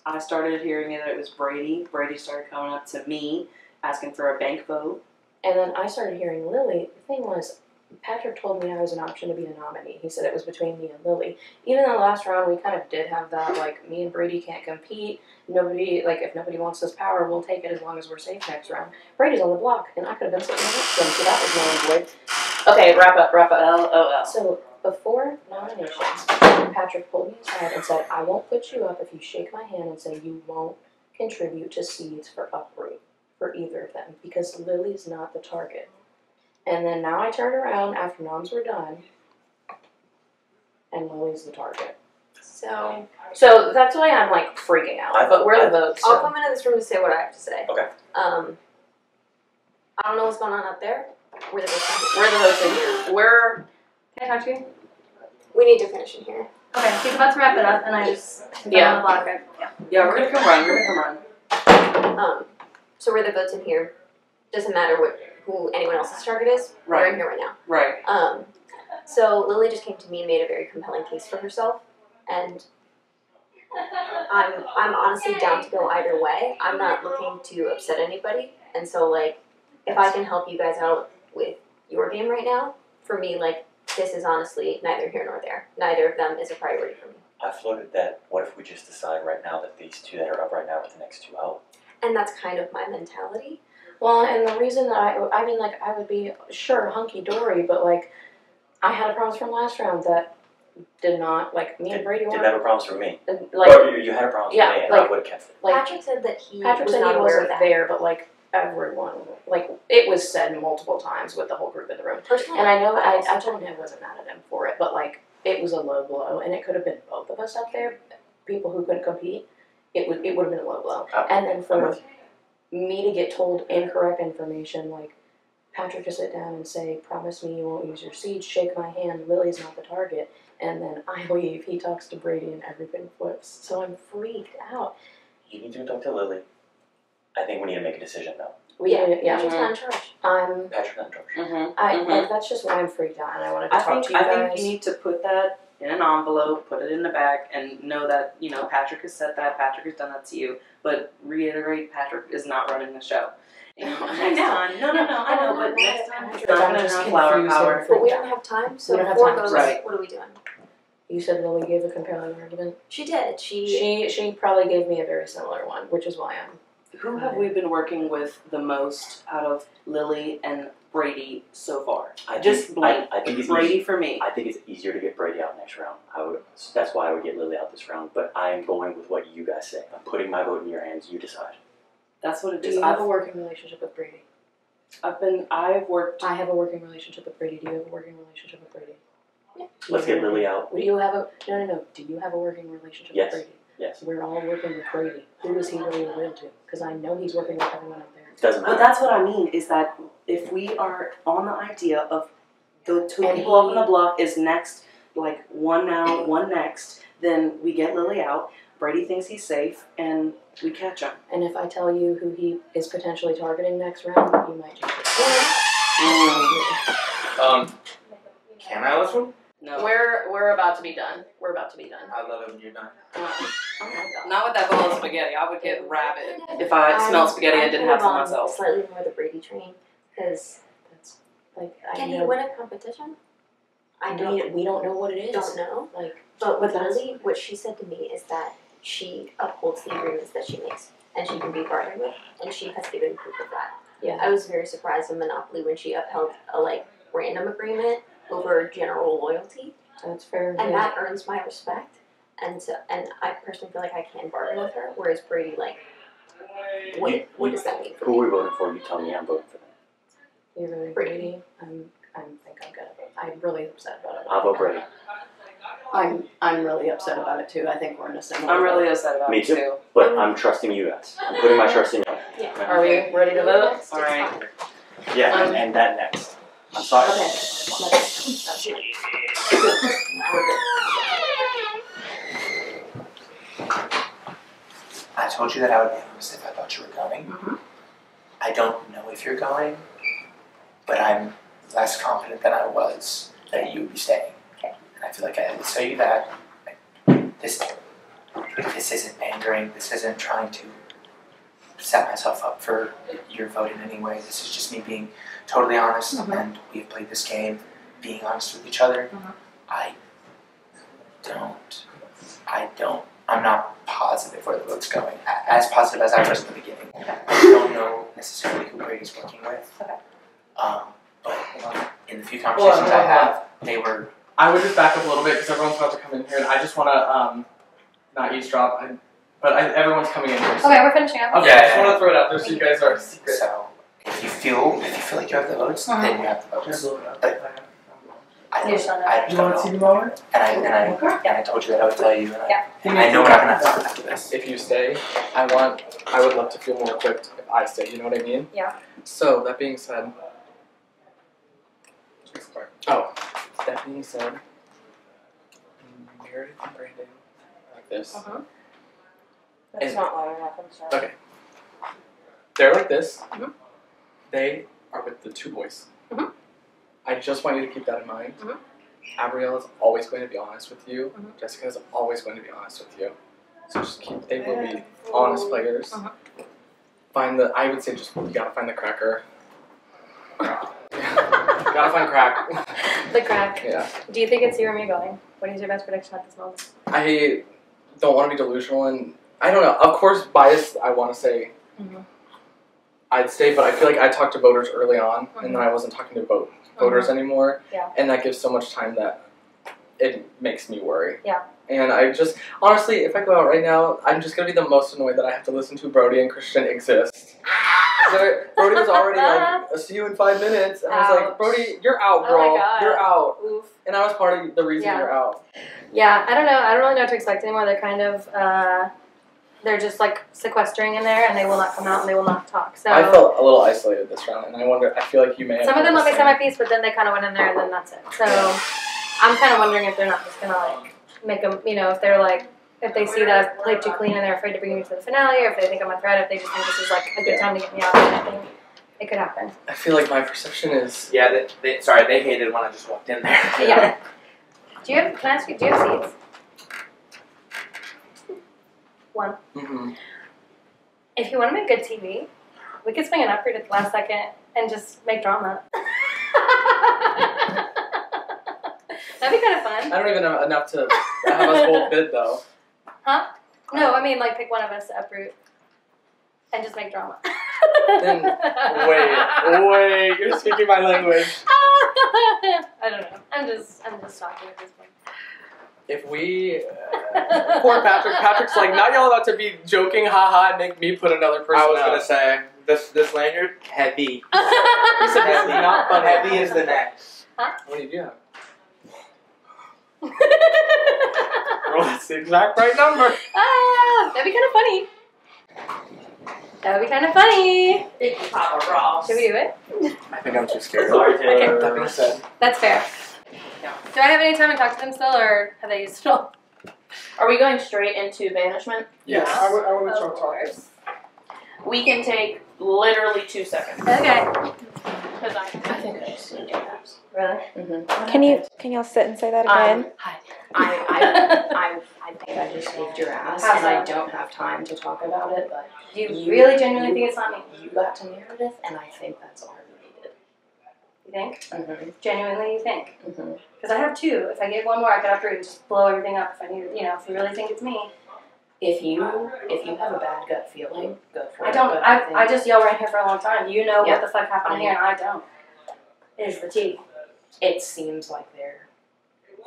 I started hearing that it was Brady. Brady started coming up to me, asking for a bank vote. And then I started hearing Lily. The thing was, Patrick told me I was an option to be a nominee. He said it was between me and Lily. Even though last round we kind of did have that, me and Brady can't compete. Nobody, if nobody wants this power, we'll take it as long as we're safe next round. Brady's on the block, and I could have been sitting next to him, so that was null and void. Okay, wrap up. LOL. So, before nominations, Patrick pulled me aside and said, I won't put you up if you shake my hand and say you won't contribute to seeds for Uproot, for either of them, because Lily's not the target. And then now I turned around after noms were done, and Lily's the target. So that's why I'm freaking out. But we're the votes. I'll come into this room to say what I have to say. Okay. I don't know what's going on up there. We're the votes. We're the votes in here. Can I talk to you? We need to finish in here. Okay, he's about to wrap it up, and I just Yeah. on the block. Okay. Yeah, we're gonna come run. So where the vote's in here, doesn't matter who anyone else's target is. We're in here right now. Right. So Lily just came to me and made a very compelling case for herself, and I'm honestly down to go either way. I'm not looking to upset anybody, and so like if I can help you guys out with your game right now, for me like this is honestly neither here nor there. Neither of them is a priority for me. I floated that. What if we just decide right now that these two that are up right now are the next two out? And that's kind of my mentality. Well, and the reason that I mean, like, I would be, sure, hunky-dory, but, like, I had a promise from last round that did not, like, me and Brady Didn't have a promise from me. Like, or you had a promise from me, and I would have kept it. Like, Patrick said that he Patrick was said not he aware wasn't of that. there, but, like, everyone, like, it was said multiple times with the whole group in the room. Personally, And I know, I told him I wasn't mad at him for it, but, like, it was a low blow, and it could have been both of us up there, people who couldn't compete. It would have been a low blow. And then for me to get told incorrect information, like Patrick to sit down and say, promise me you won't use your seeds, shake my hand, Lily's not the target, and then I leave, he talks to Brady and everything flips. So I'm freaked out. You need to talk to Lily. I think we need to make a decision though. Patrick's not in charge. Patrick's not in charge. Like, that's just why I'm freaked out, and I wanted to talk to you I guys. think you need to put that in an envelope, put it in the bag, and know that, you know, Patrick has said that, Patrick has done that to you, but reiterate, Patrick is not running the show. You know, next time, no, I know, but next time, you're not going to have flower power. But we don't have time, so We don't have before time, it goes, right. what are we doing? You said Lily gave a compelling argument. She did. She probably gave me a very similar one, which is why I'm. Who have we been working with the most out of Lily and Brady so far? I Just blank. I think it's Brady easy. for me. I think it's easier to get Brady out next round. That's why I would get Lily out this round. But I am going with what you guys say. I'm putting my vote in your hands. You decide. That's what it Do is. you have a working relationship with Brady? I have worked. I have a working relationship with Brady. Do you have a working relationship with Brady? Yeah. Let's get Lily out. Do you have a no? Do you have a working relationship Yes. with Brady? Yes. We're all working with Brady. Who is he really loyal to? Because I know he's working with everyone out there. Doesn't But that's what I mean, is that if we are on the idea of the two And people up on the block is next, like one now, one next, then we get Lily out, Brady thinks he's safe, and we catch him. And if I tell you who he is potentially targeting next round, you might change it. Can I listen? No. We're about to be done. We're about to be done. I love it when you're done. Not with that bowl of spaghetti. I would get rabid if I smelled spaghetti and didn't have some myself. Slightly more the Brady train, because that's like can he win a competition? I know we don't know what it is. Don't know. Like, but with that's- Lily, what she said to me is that she upholds the agreements that she makes, and she can be bargained with, and she has given proof of that. Yeah. I was very surprised in Monopoly when she upheld a random agreement over general loyalty. That's fair. And that earns my respect. And I personally feel like I can bargain with her, whereas Brady, what does that mean for Who are we voting for? You tell me. I'm voting for them. You're voting Brady. I think I'm gonna vote. I'm really upset about it. I'll vote Brady. I'm really upset about it too. I think we're in a similar. I'm really upset about Me it too. But I'm trusting you guys. I'm putting my trust in you. Yeah. Are we ready to vote? All right. Yeah, and that next. I'm sorry. I told you that I would be honest if I thought you were going. I don't know if you're going, but I'm less confident than I was that you would be staying. And I feel like I had to tell you that. This isn't pandering. This isn't trying to set myself up for your vote in any way. This is just me being totally honest, and we've played this game being honest with each other. I'm not positive where the vote's going. As positive as I was at the beginning. I don't know necessarily who Brady's working with. But in the few conversations I have, they were... I would just back up a little bit because everyone's about to come in here, and I just want to not eavesdrop. Everyone's coming in here. So. Okay, we're finishing up. Okay, I just want to throw it out there so you guys are secret. So if you feel like you have the votes, then you have the votes. But I don't know. See the moment? And I told you that I would tell you. And I know we're not gonna have time after this. If you stay, I would love to feel more equipped if I stay. You know what I mean? Yeah. So that being said, Meredith and Brandon like this. That's not loud enough. I'm sorry. Okay. they're like this. Mhm. They are with the 2 boys. Mhm. I just want you to keep that in mind. Mhm. Abrielle is always going to be honest with you. Mhm. Jessica is always going to be honest with you. So just keep, they will be honest players. Mhm. I would say just, you gotta find the cracker. Gotta find crack. The crack. Yeah. Do you think it's you or me going? What is your best prediction at this moment? I don't want to be delusional, and I don't know. Of course, biased, I want to say Mhm. I'd stay, but I feel like I talked to voters early on, and then I wasn't talking to voters anymore. Yeah. And that gives so much time that it makes me worry. Yeah. And I just, honestly, if I go out right now, I'm just going to be the most annoyed that I have to listen to Brody and Christian exist. So Brody was already like, I'll see you in 5 minutes. And I was like, Brody, you're out, Oh girl. my God. You're out. Oof. And I was part of the reason Yeah. you're out. Yeah, I don't know. I don't really know what to expect anymore. They're kind of, they're just like sequestering in there, and they will not come out and they will not talk. So I felt a little isolated this round, and I feel like you may have some of them felt let the me say my same. piece, but then they kind of went in there, and then that's it. So I'm kind of wondering if they're not just gonna like make them, you know, if they're like, if they see that I've played too clean and they're afraid to bring me to the finale, or if they think I'm a threat, if they just think this is like a good time to get me out, then I think it could happen. I feel like my perception is... Yeah, sorry, they hated when I just walked in there. Yeah. Do you have, can I ask you, do you have seeds? One. Mm-hmm. If you want to make good TV, we could swing an upgrade at the last second and just make drama. That'd be kind of fun. I don't even have enough to have us both bid, though. Huh? No, I mean, like, pick one of us to uproot and just make drama. Then, wait, you're speaking my language. I don't know. I'm just talking at this point. If we... poor Patrick. Patrick's like, now y'all about to be joking, haha, and make me put another person I was out. gonna say, this lanyard, heavy. He said this is not funny. Heavy as the neck. Huh? What do you do? Girl, that's the exact right number. That'd be kind of funny. That would be kind of funny. Big Papa Ross. Should we do it? I think I'm too scared. Sorry, Taylor. That being said. That's fair. Do I have any time to talk to them still, or have they used it all? Are we going straight into banishment? Yes. I would let y'all Of talk. course. We can take literally 2 seconds. Okay. Because I think I just need to pass. Really? Mm-hmm. Can y'all sit and say that again? Hi. I think I just saved your ass, How and I so? don't have time to talk about it, but Do you really genuinely think it's not me? you got to Meredith, and I think that's all we needed. You think? Mm-hmm. Genuinely, you think? Mm-hmm. Because I have 2. If I get one more, I could uproot and just blow everything up. If I need, you know, if you really think it's me. If you have a bad gut feeling, go for it. I don't. but I just yell right here for a long time. You know Yeah. what the fuck happened here, and I don't. Is the tea It seems like they're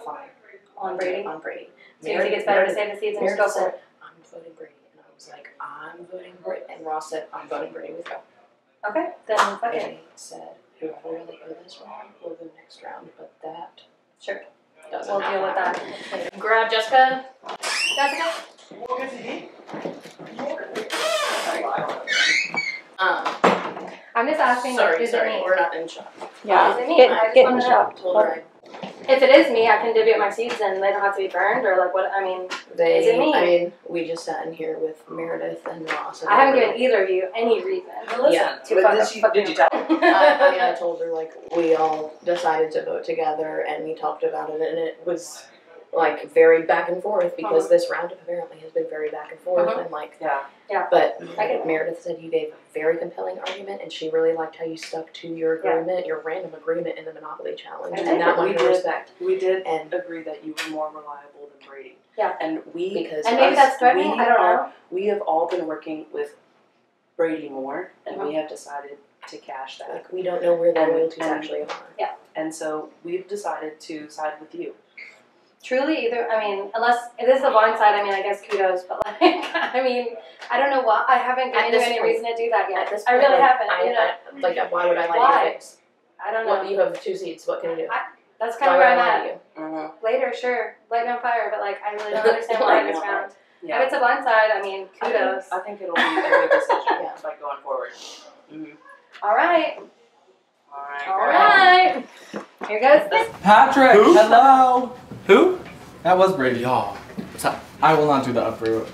fine on Brady? On Brady. So you think it's better to save the seeds and just go Meredith for said, it? I'm voting Brady, and I was like, I'm voting Brady, and Ross said, I'm voting Brady with you. Okay, then fuck it. They said, whoever really go this round will go next round, but that Sure. doesn't We'll deal with happen. that. Grab Jessica. Jessica? I'm just asking, like, is it me? We're not in shop. Yeah. Is it me? Get- I just get wanna in know. shop. Told her If it is me, I can divvy up my seeds and they don't have to be burned, or like what? I mean, is it me? I mean, we just sat in here with Meredith and Ross. And I haven't they were given either of you any reason. Yeah. to fuck Did you tell? up. I told her, like, we all decided to vote together and we talked about it, and it was like very back and forth because this roundup apparently has been very back and forth and like yeah. But Meredith said you gave a very compelling argument, and she really liked how you stuck to your agreement, your random agreement in the Monopoly challenge, and that one I respect. We did agree that you were more reliable than Brady. Yeah. And maybe that's threatening. I don't know. We have all been working with Brady more, and we have decided to cash that. Like, we don't know where the loyalties actually are. Yeah. And so we've decided to side with you. Truly, either, I mean, unless, if this is the blind side, I mean, I guess kudos, but like, I mean, I don't know why, I haven't given you any reason to do that yet. I really haven't, you know. Why would I lie to Why? your face? I don't know. What, you have 2 seats, what can you do? That's kind of Why where would I'm I at. lie to you? Later, sure, light me on fire, but like, I really don't understand why this round. Yeah. If it's a blind side, I mean, kudos. I think it'll be a good decision by going forward. All right. Alright. All right. Here goes this. Patrick, Who? hello. Who? That was Brady. Y'all. What's up? I will not do the uproot.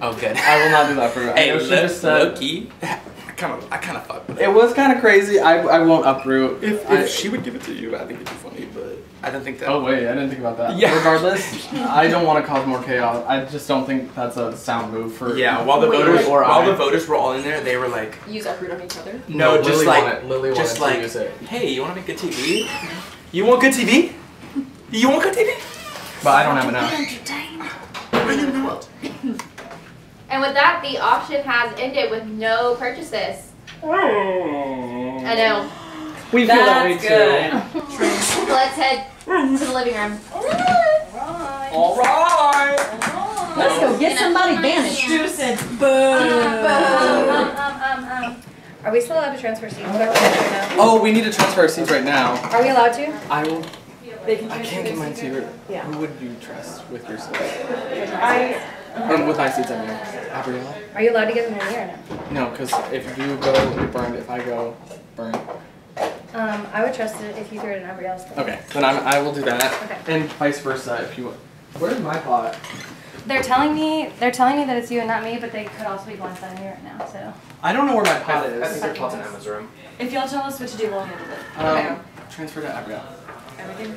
Oh, good. I will not do the uproot. I Hey, know she just said. Loki. kind of fucked with it. It was kind of crazy. I won't uproot. If she would give it to you, I think it'd be funny, but I don't think that. Oh wait, I didn't think about that. Yeah. Regardless, I don't want to cause more chaos. I just don't think that's a sound move for. Yeah. While the voters were all in there, they were like. Use uproot on each other. No, just like Lily just wanted like. to use it. Hey, you want to make good TV? You want good TV? You want good TV? But I don't have enough. And with that, the auction has ended with no purchases. I know. We feel that way good. So let's head to the living room. All right. Let's go get somebody banished. Stu said, Are we still allowed to transfer seats? Oh, we need to transfer our seats right now. Are we allowed to? I will. They can I can't give mine to you. Yeah. Who would you trust with your seats? I. Or with my seats, I mean. Gabriella? Are you allowed to give them to me or no? No, because if you go, you're burned. If I go, burn. I would trust it if you threw it in everybody else. Okay, then I will do that. Okay. And vice versa if you want. Where's my pot? They're telling me that it's you and not me, but they could also be blindsiding me right now. So. I don't know where my pot is. I think their pot's in Emma's room. If y'all tell us what to do, we'll handle it. Transfer to Gabrielle. Everything.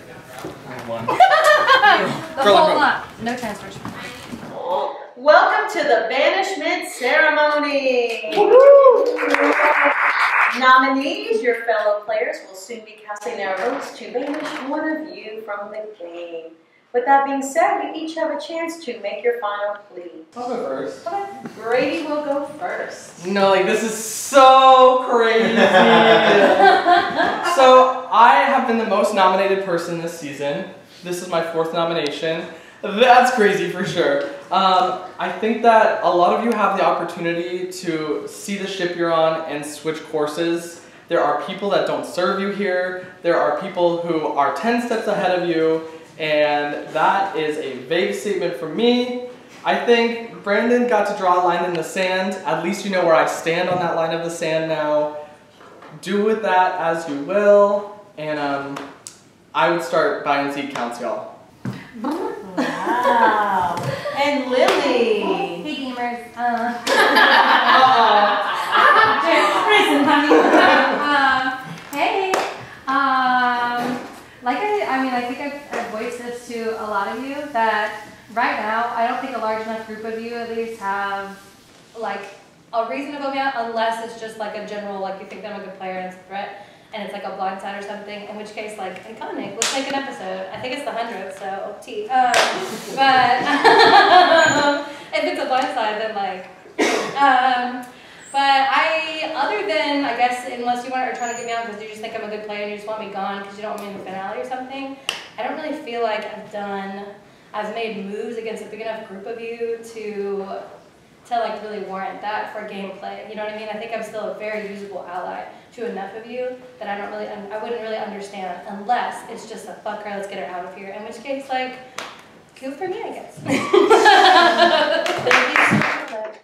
I have one. The whole lot. No transfers. Welcome to the banishment ceremony. Nominees, your fellow players, will soon be casting their votes to banish one of you from the game. With that being said, you each have a chance to make your final plea. I'll go first. Okay. Brady will go first. No, like this is so crazy. So I have been the most nominated person this season. This is my 4th nomination. That's crazy for sure. I think that a lot of you have the opportunity to see the ship you're on and switch courses. There are people that don't serve you here. There are people who are 10 steps ahead of you. And that is a vague statement from me. I think Brandon got to draw a line in the sand. At least you know where I stand on that line of the sand now. Do with that as you will. And I would start buying seat counts, y'all. Wow. And Lily. Hey gamers. Prison, honey. Hey. I think I've voiced this to a lot of you that right now I don't think a large enough group of you at least have like a reason to vote me out unless it's just like a general like you think that I'm a good player and it's a threat and it's like a blindside or something. In which case, like iconic. Let's make an episode. I think it's the 100th, so T. But if it's a blindside, then like. But other than, I guess, unless you are trying to get me out because you just think I'm a good player and you just want me gone because you don't want me in the finale or something, I don't really feel like I've made moves against a big enough group of you to like really warrant that for gameplay. You know what I mean? I think I'm still a very usable ally to enough of you that I wouldn't really understand unless it's just a fuck her, let's get her out of here. In which case, like, good for me, I guess. Thank you so much.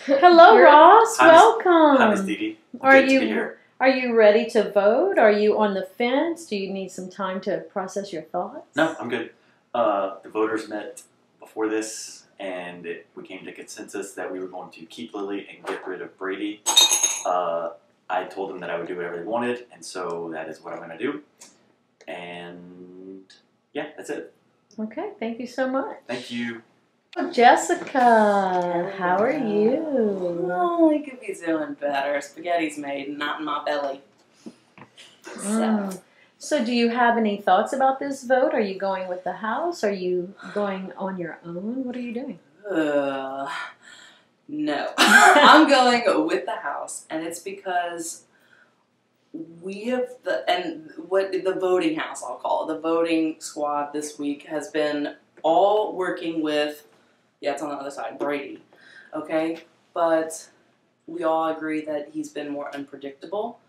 Hello, Ross. Welcome. Hi, Miss Didi. Are Good to be here. you ready to vote? Are you on the fence? Do you need some time to process your thoughts? No, I'm good. The voters met before this, and we came to consensus that we were going to keep Lily and get rid of Brady. I told them that I would do whatever they wanted, and so that is what I'm going to do. And yeah, that's it. Okay, thank you so much. Thank you. Jessica, how are you? Oh, I could be doing better. Spaghetti's made, not in my belly. So do you have any thoughts about this vote? Are you going with the house? Are you going on your own? What are you doing? No. I'm going with the house, and it's because we have the voting house, I'll call it, the voting squad this week has been all working with, it's on the other side, Brady, okay? But we all agree that he's been more unpredictable,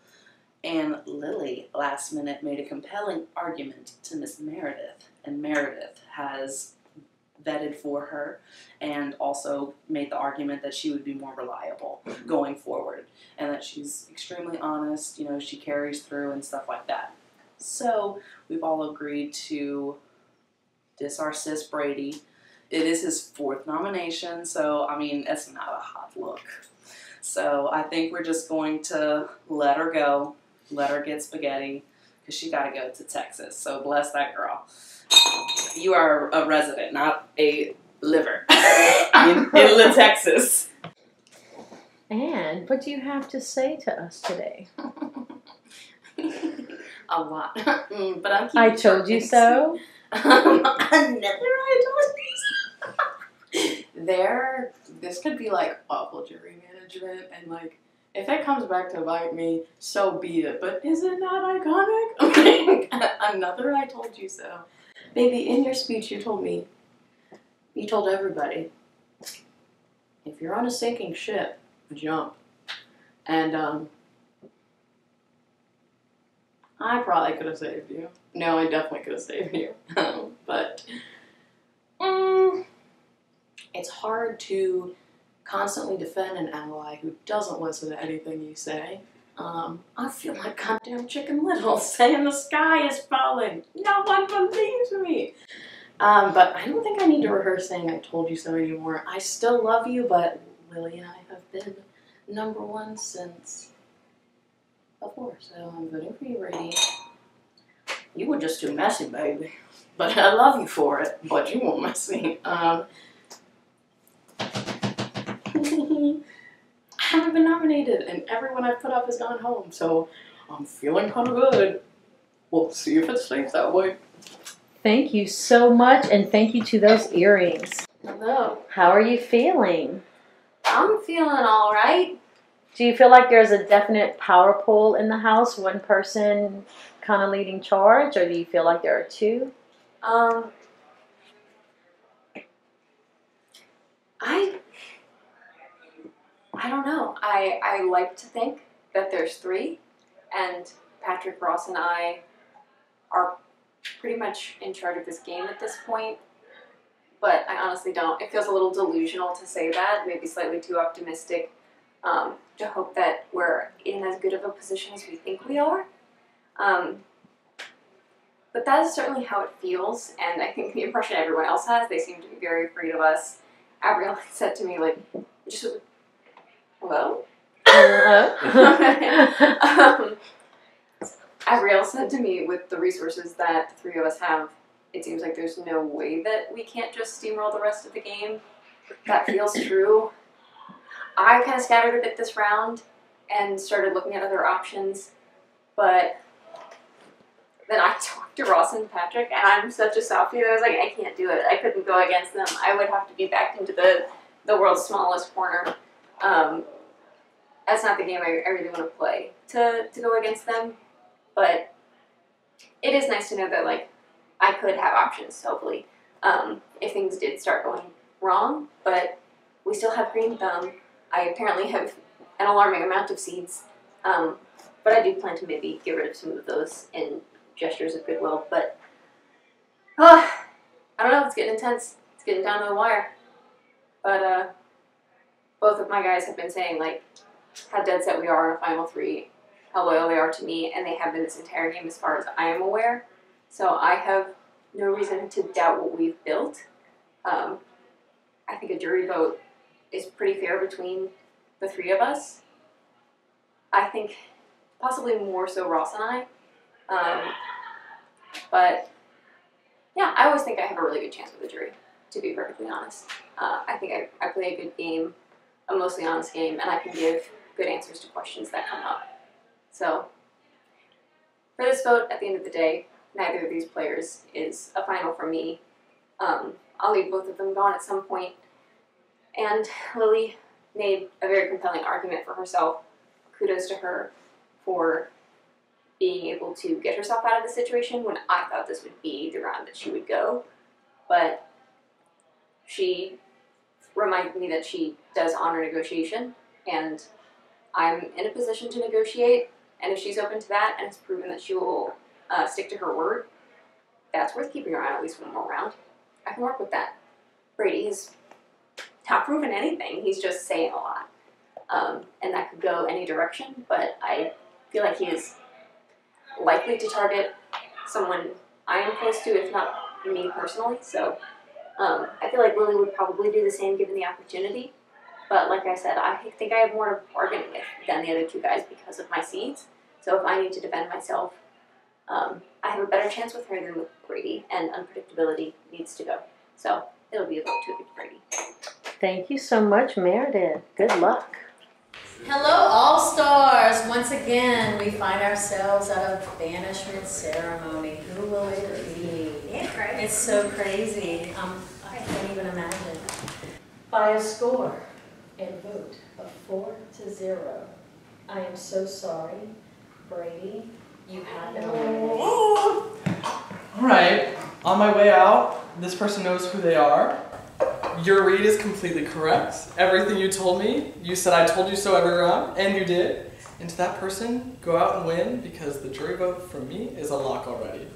and Lily, last minute, made a compelling argument to Miss Meredith, and Meredith has vetted for her and also made the argument that she would be more reliable going forward and that she's extremely honest, she carries through and stuff like that. So we've all agreed to diss our sis Brady. It is his 4th nomination, so I mean, it's not a hot look. So I think we're just going to let her go, let her get spaghetti, because she got to go to Texas. So bless that girl. You are a resident, not a liver in La Texas. And what do you have to say to us today? A lot. But I'm I told you so. This could be like awful jury management, and like if it comes back to bite me, so be it. But is it not iconic? Okay. Another I told you so. Baby, in your speech you told everybody, if you're on a sinking ship, jump. And I probably could have saved you. No, I definitely could have saved you. But it's hard to constantly defend an ally who doesn't listen to anything you say. I feel like goddamn Chicken Little saying the sky is falling. No one believes me. But I don't think I need to rehearse saying I told you so anymore. I still love you, but Lily and I have been #1 since before, so I'm voting for you, Brady. You were just too messy, baby. But I love you for it, but you won't mess me. I haven't been nominated, and everyone I've put up has gone home, so I'm feeling kind of good. We'll see if it stays that way. Thank you so much, and thank you to those earrings. Hello. How are you feeling? I'm feeling all right. Do you feel like there's a definite power pull in the house, one person kind of leading charge, or do you feel like there are two? I don't know. I like to think that there's 3, and Patrick, Ross, and I are pretty much in charge of this game at this point. But I honestly don't. It feels a little delusional to say that, maybe slightly too optimistic, to hope that we're in as good of a position as we think we are. But that is certainly how it feels, and I think the impression everyone else has, they seem to be very afraid of us. Abrielle said to me, like, just, hello? Abrielle said to me, with the resources that the 3 of us have, it seems like there's no way that we can't just steamroll the rest of the game. That feels true. I kind of scattered a bit this round and started looking at other options, but then I talked to Ross and Patrick, and I'm such a softie that I was like, I can't do it. I couldn't go against them. I would have to be backed into the world's smallest corner. That's not the game I really want to play, to go against them, but it is nice to know that, like, I could have options, hopefully, if things did start going wrong, but we still have Green Thumb. I apparently have an alarming amount of seeds, but I do plan to maybe get rid of some of those in gestures of goodwill, but I don't know, it's getting intense. It's getting down to the wire. But both of my guys have been saying, like, how dead set we are in a Final 3, how loyal they are to me, and they have been this entire game as far as I am aware. So I have no reason to doubt what we've built. I think a jury vote is pretty fair between the 3 of us. I think possibly more so Ross and I. But yeah, I always think I have a really good chance with the jury, to be perfectly honest. I think I play a good game, a mostly honest game, and I can give good answers to questions that come up. So for this vote, at the end of the day, neither of these players is a final for me. I'll leave both of them gone at some point. And Lily made a very compelling argument for herself. Kudos to her for being able to get herself out of the situation when I thought this would be the round that she would go. But she reminded me that she does honor negotiation, and I'm in a position to negotiate, and if she's open to that and has proven that she will stick to her word, that's worth keeping around at least one more round. I can work with that. Brady has not proven anything, he's just saying a lot. And that could go any direction, but I feel like he is likely to target someone I am close to, if not me personally, so I feel like Lily would probably do the same given the opportunity. But like I said, I think I have more to bargain with than the other two guys because of my seeds. So if I need to defend myself, I have a better chance with her than with Brady, and unpredictability needs to go. So it'll be a vote to evict Brady. Thank you so much, Meredith. Good luck. Hello, All-Stars! Once again, we find ourselves at a banishment ceremony. Who will it be? It's so crazy. I can't even imagine. By a score and vote of 4-0, I am so sorry, Brady. You have been eliminated. Alright, on my way out, this person knows who they are. Your read is completely correct. Everything you told me, you said I told you so every round, and you did. And to that person, go out and win, because the jury vote for me is a lock already.